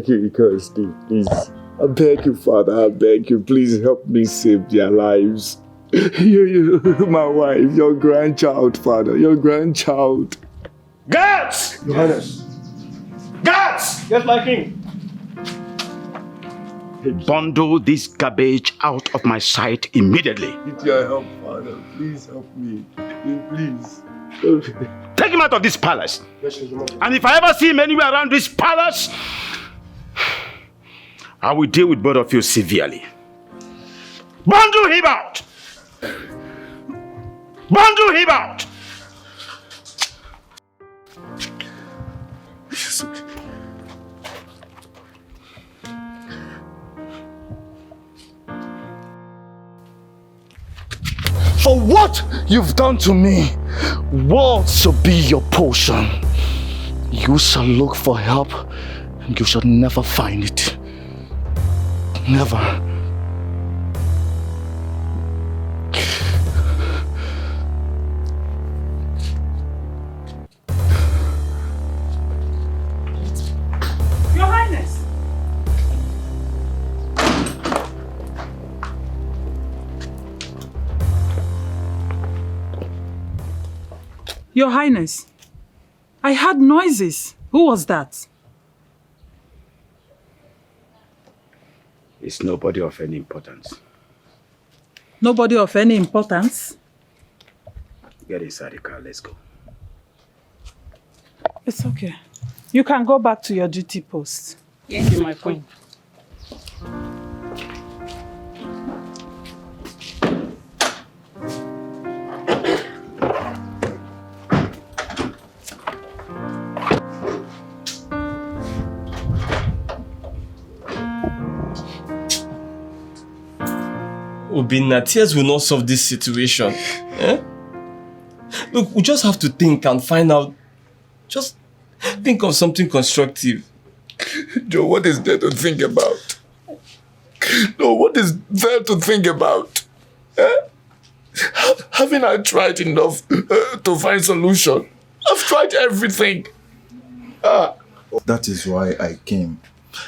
you because, please. I beg you, Father, I beg you. Please help me save their lives. You, my wife, your grandchild, Father, your grandchild. Guards! Johannes! Guards! Yes, my king. Bundle this garbage out of my sight immediately. Need your help, Father. Please help me. Please. Take him out of this palace. And if I ever see him anywhere around this palace, I will deal with both of you severely. Bundle him out! Bundle him out! For what you've done to me, woe shall be your portion. You shall look for help, and you shall never find it. Never. Your Highness! Your Highness, I heard noises. Who was that? It's nobody of any importance. Nobody of any importance? Get inside the car, let's go. It's okay. You can go back to your duty post. Thank you, my queen. Obina, tears will not solve this situation. Eh? Look, we just have to think and find out. Just think of something constructive. Joe, what is there to think about? No, what is there to think about? Eh? Haven't I tried enough to find solution? I've tried everything. That is why I came.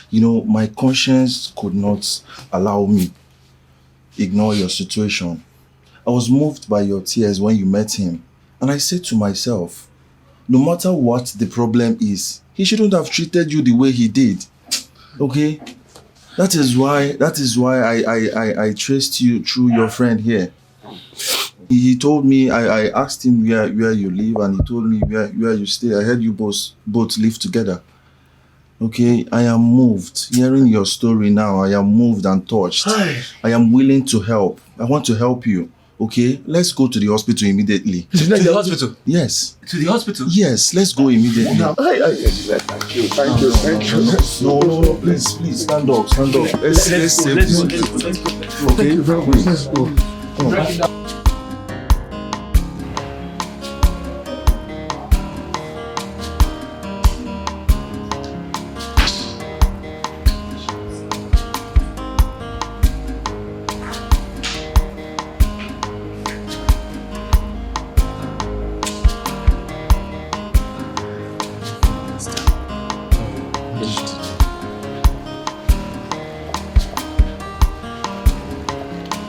You know, my conscience could not allow me ignore your situation. I was moved by your tears when you met him. And I said to myself, no matter what the problem is, he shouldn't have treated you the way he did. Okay? That is why I traced you through your friend here. He told me, I asked him where you live, and he told me where you stay. I heard you both live together. Okay, I am moved. Hearing your story now, I am moved and touched. I am willing to help. I want to help you. Okay, let's go to the hospital immediately. To the hospital? Yes. To the hospital? Yes, let's go immediately. Thank you. No, please, stand up. Let's save this. Okay, let's go. Come on.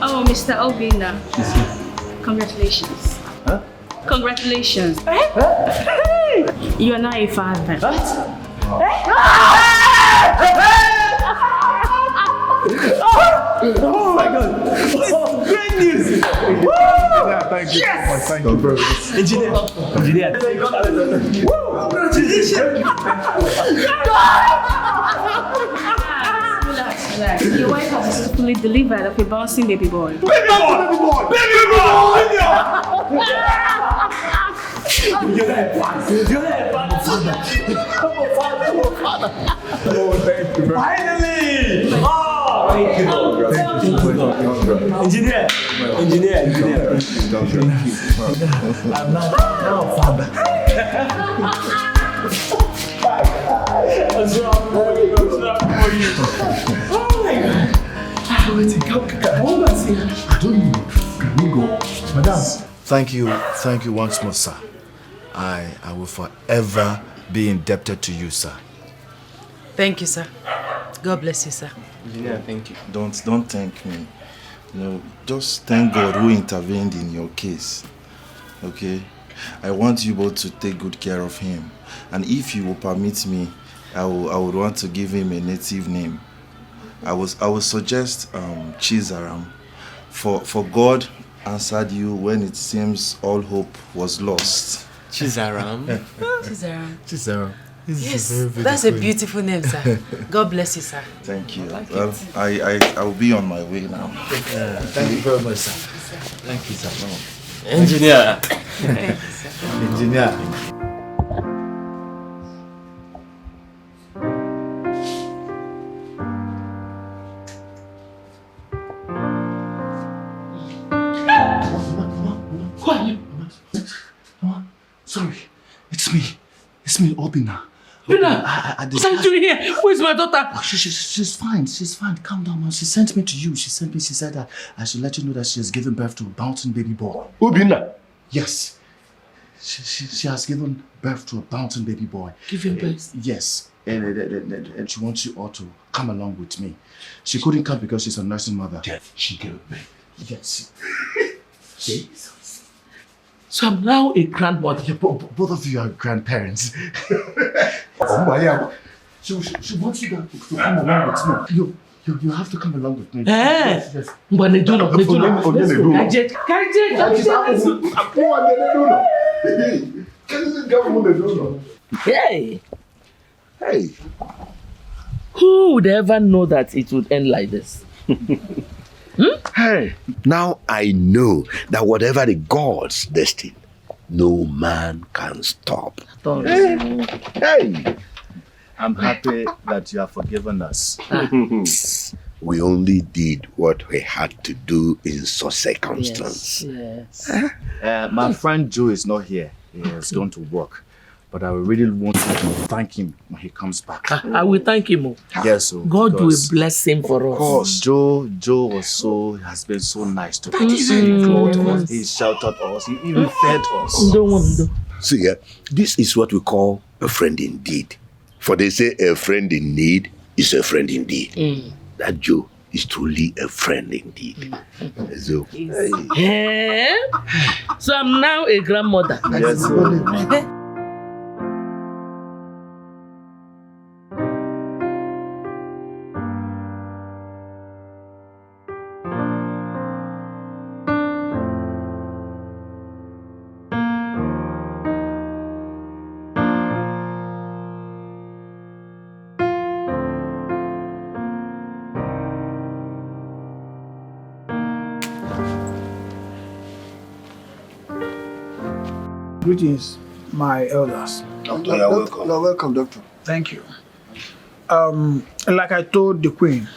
Oh, Mr. Obina. Congratulations. Huh? Congratulations. You are now a father. What? Oh my God! Great news! Thank you. Yes! Thank you, bro. Engineer. Congratulations! Your wife has successfully delivered of a bouncing baby boy. Baby boy! Baby boy! You're there, father. Oh, thank you, bro. Finally! Oh, thank you. Engineer. I'm now father. What's wrong for you? Oh my God. I don't know. Can we go? Madam. Thank you once more, sir. I will forever be indebted to you, sir. Thank you, sir. God bless you, sir. Engineer, thank you. Don't thank me. Just thank God who intervened in your case. Okay? I want you both to take good care of him. And if you will permit me, I would want to give him a native name. I would suggest Chizaram. For God answered you when it seems all hope was lost. Chizaram? Chizaram. Yes, that's a beautiful name, sir. God bless you, sir. Thank you. I will be on my way now. Thank you very much, sir. Thank you, sir. Engineer. Engineer. Who are you? Sorry, it's me, Obina. Bina, what are you doing here? Where's my daughter? Oh, she's fine. Calm down, man. She sent me to you. She said that I should let you know that she has given birth to a bouncing baby boy. Obina? Yes. She has given birth to a bouncing baby boy. Giving birth? Yes. And she wants you all to come along with me. She couldn't come because she's a nursing mother. She gave birth? Yes. Jesus. So I'm now a grandmother. Yeah, both of you are grandparents. She wants you to come along with me. You have to come along with me. Yes. Hey. Who would ever know that it would end like this? Hey, now I know that whatever the gods destine, no man can stop. Hey, I'm happy that you have forgiven us. We only did what we had to do in such circumstance. Yes. My friend Joe is not here. He has gone to work. But I really want you to thank him when he comes back. I will thank him. Yes, God will bless him for us. Of course, Joe has been so nice to us. He sheltered us. He even fed us. See, this is what we call a friend indeed. For they say a friend in need is a friend indeed. That Joe is truly a friend indeed. So, so I'm now a grandmother. Yes, Greetings, my elders. Doctor, you're welcome. You're welcome, Doctor. Thank you. Like I told the Queen,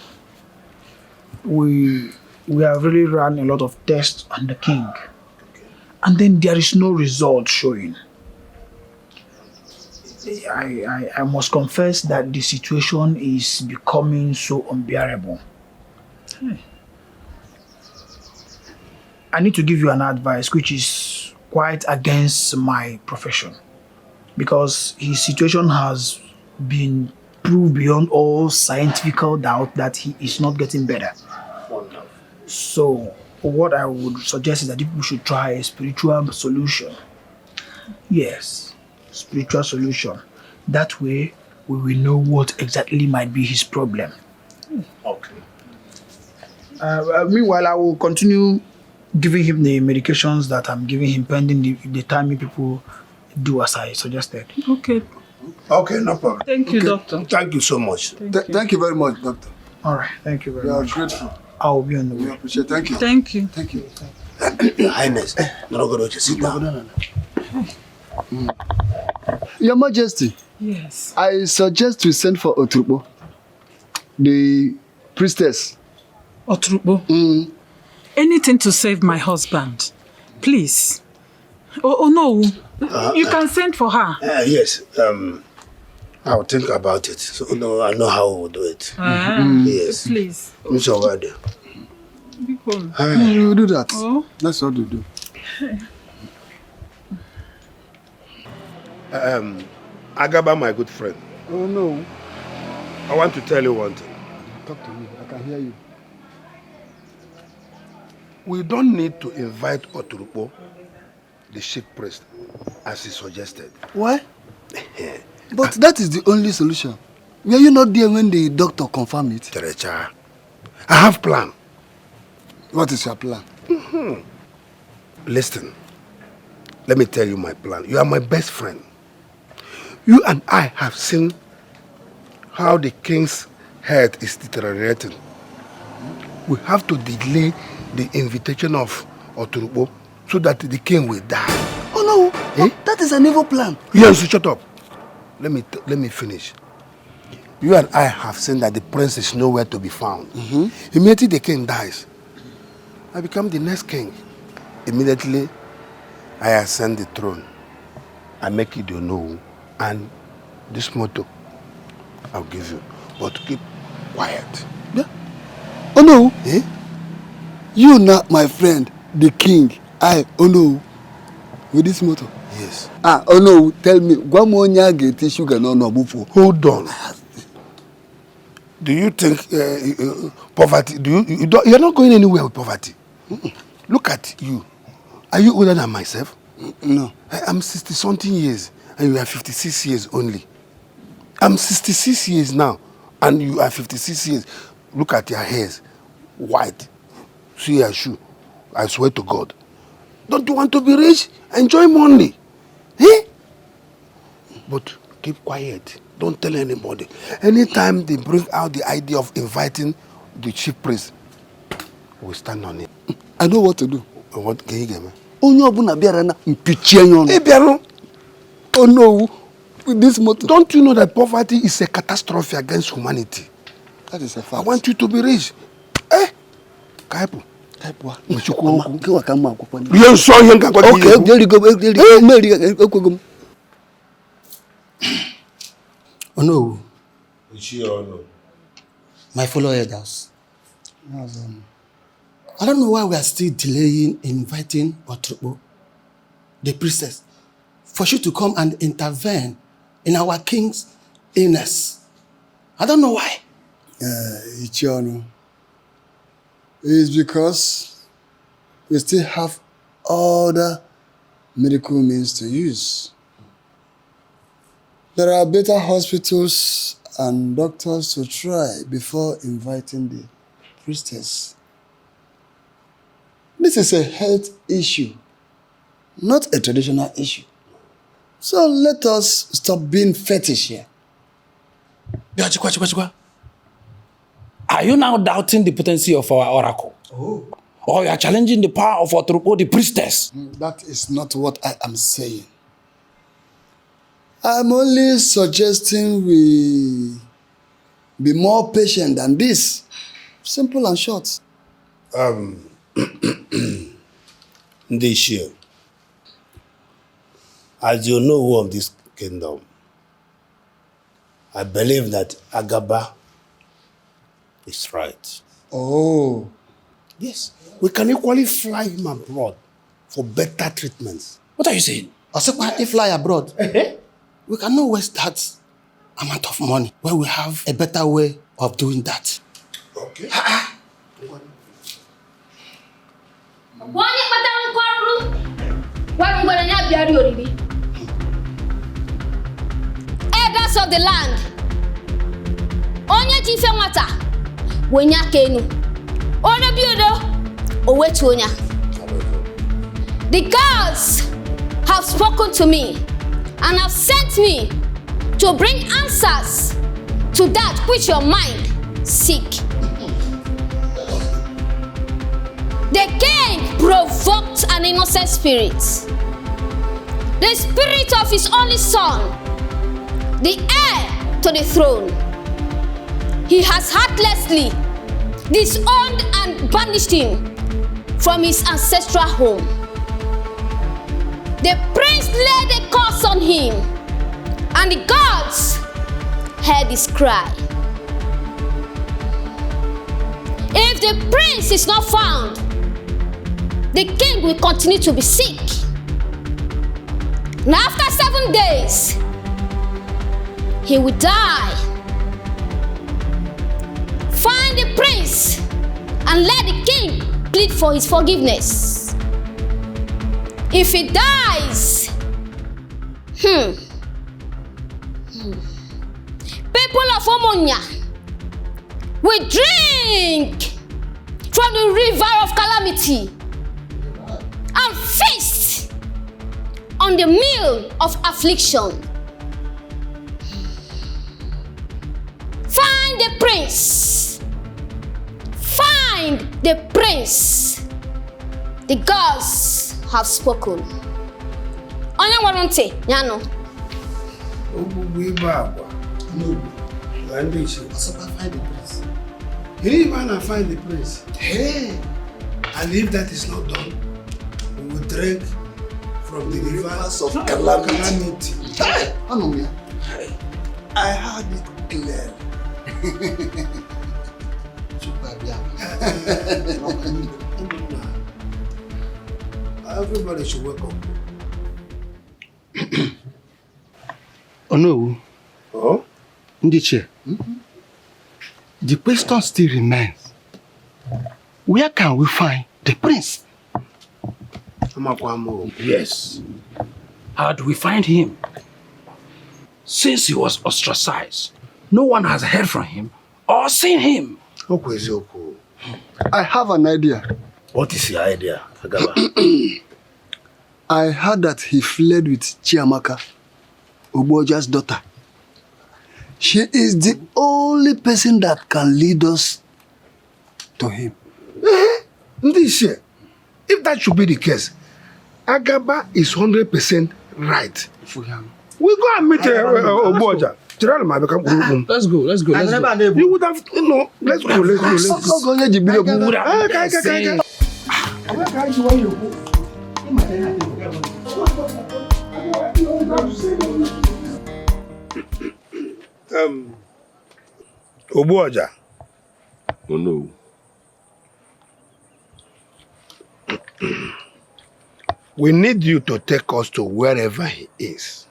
we have really run a lot of tests on the King. And then there is no result showing. I must confess that the situation is becoming so unbearable. I need to give you an advice which is quite against my profession, because his situation has been proved beyond all scientific doubt that he is not getting better. So what I would suggest is that people should try a spiritual solution. Yes, spiritual solution. That way we will know what exactly might be his problem. Okay. Meanwhile, I will continue giving him the medications that I'm giving him pending the time you people do as I suggested. Okay. Okay, no problem. Thank you, doctor. Thank you so much. Thank you very much, doctor. All right, thank you very We much. are grateful. I'll be on the way. We appreciate it. Thank you. Thank you. Thank you. Your Highness, sit down. Your Majesty. Yes. I suggest we send for Oturbo, the priestess. Oturbo? Anything to save my husband. Please. Oh no. You can send for her. Yes. I'll think about it. So no, I know how we'll do it. Yes. Please. Mr. Wade. We will do that. Oh. That's what we do. Agaba, my good friend. Oh no. I want to tell you one thing. Talk to me. I can hear you. We don't need to invite Oturukpo, the chief priest, as he suggested. Why? But that is the only solution. Were you not there when the doctor confirmed it? Terecha, I have a plan. What is your plan? Listen, let me tell you my plan. You are my best friend. You and I have seen how the king's health is deteriorating. We have to delay the invitation of Oturukpo so that the king will die. Oh no, that is an evil plan. Yes, shut up. Let me finish. You and I have seen that the prince is nowhere to be found. Immediately the king dies, I become the next king. Immediately, I ascend the throne. I make it know, and this motto I'll give you. But keep quiet. Yeah. Oh no. You not my friend, the king. Oh no. With this motto. Yes. Oh no. Tell me. Get sugar no before. Hold on. Do you think poverty? You're not going anywhere with poverty. Look at you. Are you older than myself? No. I'm 60-something years, and you are 56 years only. I'm 66 years now, and you are 56 years. Look at your hairs, white. See your shoe. I swear to God. Don't you want to be rich? Enjoy money. But keep quiet. Don't tell anybody. Anytime they bring out the idea of inviting the chief priest, we stand on it. I know what to do. What can you get me? Oh no. With this motto. Don't you know that poverty is a catastrophe against humanity? That is a fact. I want you to be rich. Kaipu. Okay, there you go. Oh no. My fellow elders. I don't know why we are still delaying inviting Oturukpo, the priestess, for you to come and intervene in our king's illness. I don't know why. Ichiono. It's because we still have other medical means to use. There are better hospitals and doctors to try before inviting the priestess. This is a health issue, not a traditional issue. So let us stop being fetish here. Are you now doubting the potency of our oracle? Or you are challenging the power of Oturukpo, the priestess? That is not what I am saying. I'm only suggesting we be more patient than this. Simple and short. This year, as you know who of this kingdom, I believe that Agaba is right. Oh. Yes. We can equally fly him abroad for better treatments. What are you saying? If fly abroad, we cannot waste that amount of money when we have a better way of doing that. Okay. Elders of the land, onye jife nwata, wonya kenu. Ono biodo, owetu onya. The gods have spoken to me and have sent me to bring answers to that which your mind seek. The king provoked an innocent spirit, the spirit of his only son, the heir to the throne. He has heartlessly disowned and banished him from his ancestral home. The prince laid a curse on him, and the gods heard his cry. If the prince is not found, the king will continue to be sick. And after 7 days, he will die. Find the prince and let the king plead for his forgiveness. If he dies, people of Omonia will drink from the river of calamity and feast on the meal of affliction. Find the prince. Find the prince. The gods have spoken. Onye warranty, Yano. Find the prince. You didn't even find the prince. Hey! And if that is not done, we will drink from the rivers of calamity. Hey! Anomia. I heard it clear. Everybody should wake up. Oh no. Oh? Ndiche. The question still remains. Where can we find the prince? Yes. How do we find him? Since he was ostracized, no one has heard from him or seen him. I have an idea. What is your idea, Agaba? I heard that he fled with Chiamaka, Uboja's daughter. She is the only person that can lead us to him. If that should be the case, Agaba is 100% right. We go and meet Oboja. Let's go. You would have, let's go. Oboja. Oh no. We need you to take us to wherever he is,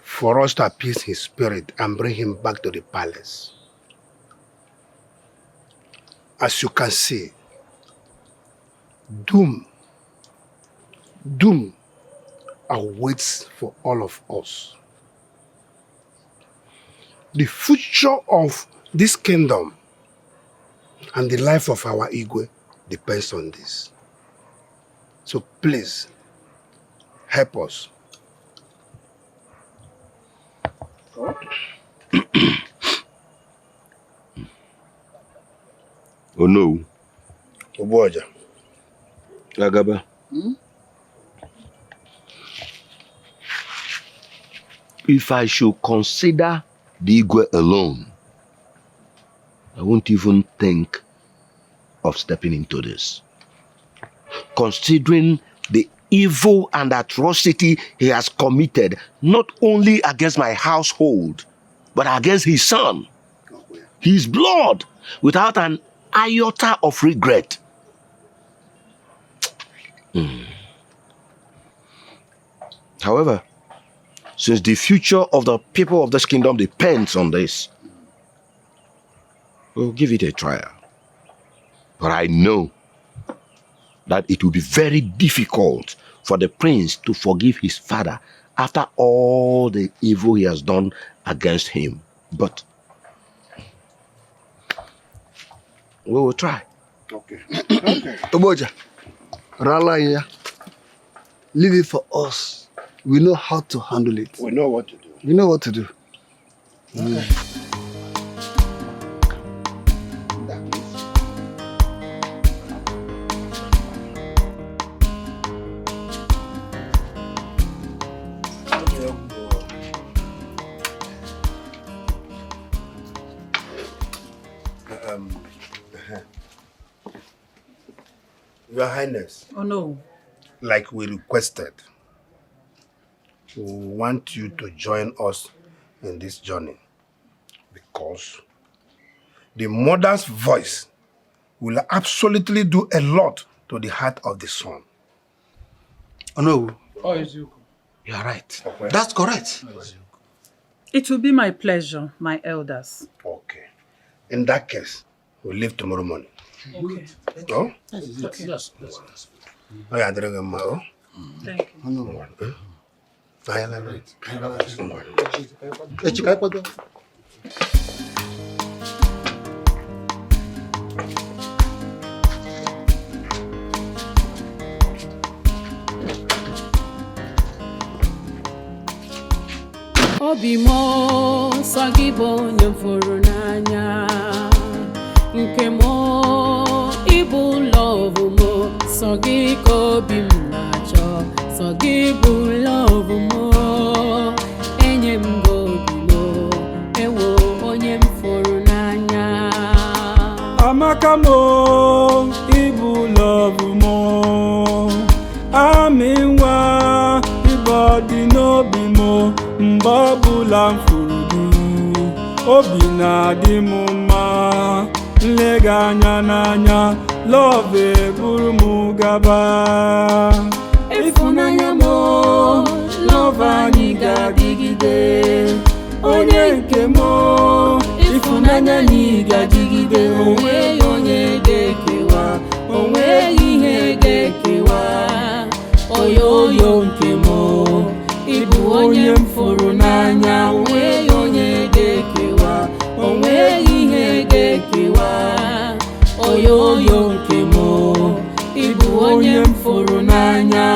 for us to appease his spirit and bring him back to the palace. As you can see, doom awaits for all of us. The future of this kingdom and the life of our Igwe depends on this. So please, help us. Oh no. Oboja. Agaba. If I should consider the Igwe alone, I won't even think of stepping into this. Considering the evil and atrocity he has committed, not only against my household, but against his son, his blood, without an iota of regret. However, since the future of the people of this kingdom depends on this, we'll give it a trial. But I know that it will be very difficult for the prince to forgive his father after all the evil he has done against him. But we will try. Okay. Oboja, Ralaya, leave it for us. We know how to handle it. We know what to do. We know what to do. Okay. Your Highness. Oh no. Like we requested, we want you to join us in this journey because the mother's voice will absolutely do a lot to the heart of the son. Oh no. Oh, you are right. That's correct. It will be my pleasure, my elders. Okay. In that case, we'll leave tomorrow morning. Okay. Oh? Yes. Oh, yeah, oh. Thank you. Obi mo sagi bonye furu n'anya nke mo ibu love mo sagi ko bi m na-achọ sagi bu love mo enye m obi mo ewo onye m furu n'anya Amaka mo ibu love mo aminwa ibodi n'obi mo mgbe ọbụla m furu gị obi na-adị m mma nlega anya n'anya love eburu m gaba ịfụnanya m love anyị ga-adịgide onye nke m ịfụnanya anyị ga-adịgide onweghị onye ga-ekewa onweghị ihe ga-ekewa oyoyo nke m Ibu onye m furu n'anya onweghị onye ga-ekewa onweghị ihe ga-ekewa oyoyo nke m Ibu onye m furu n'anya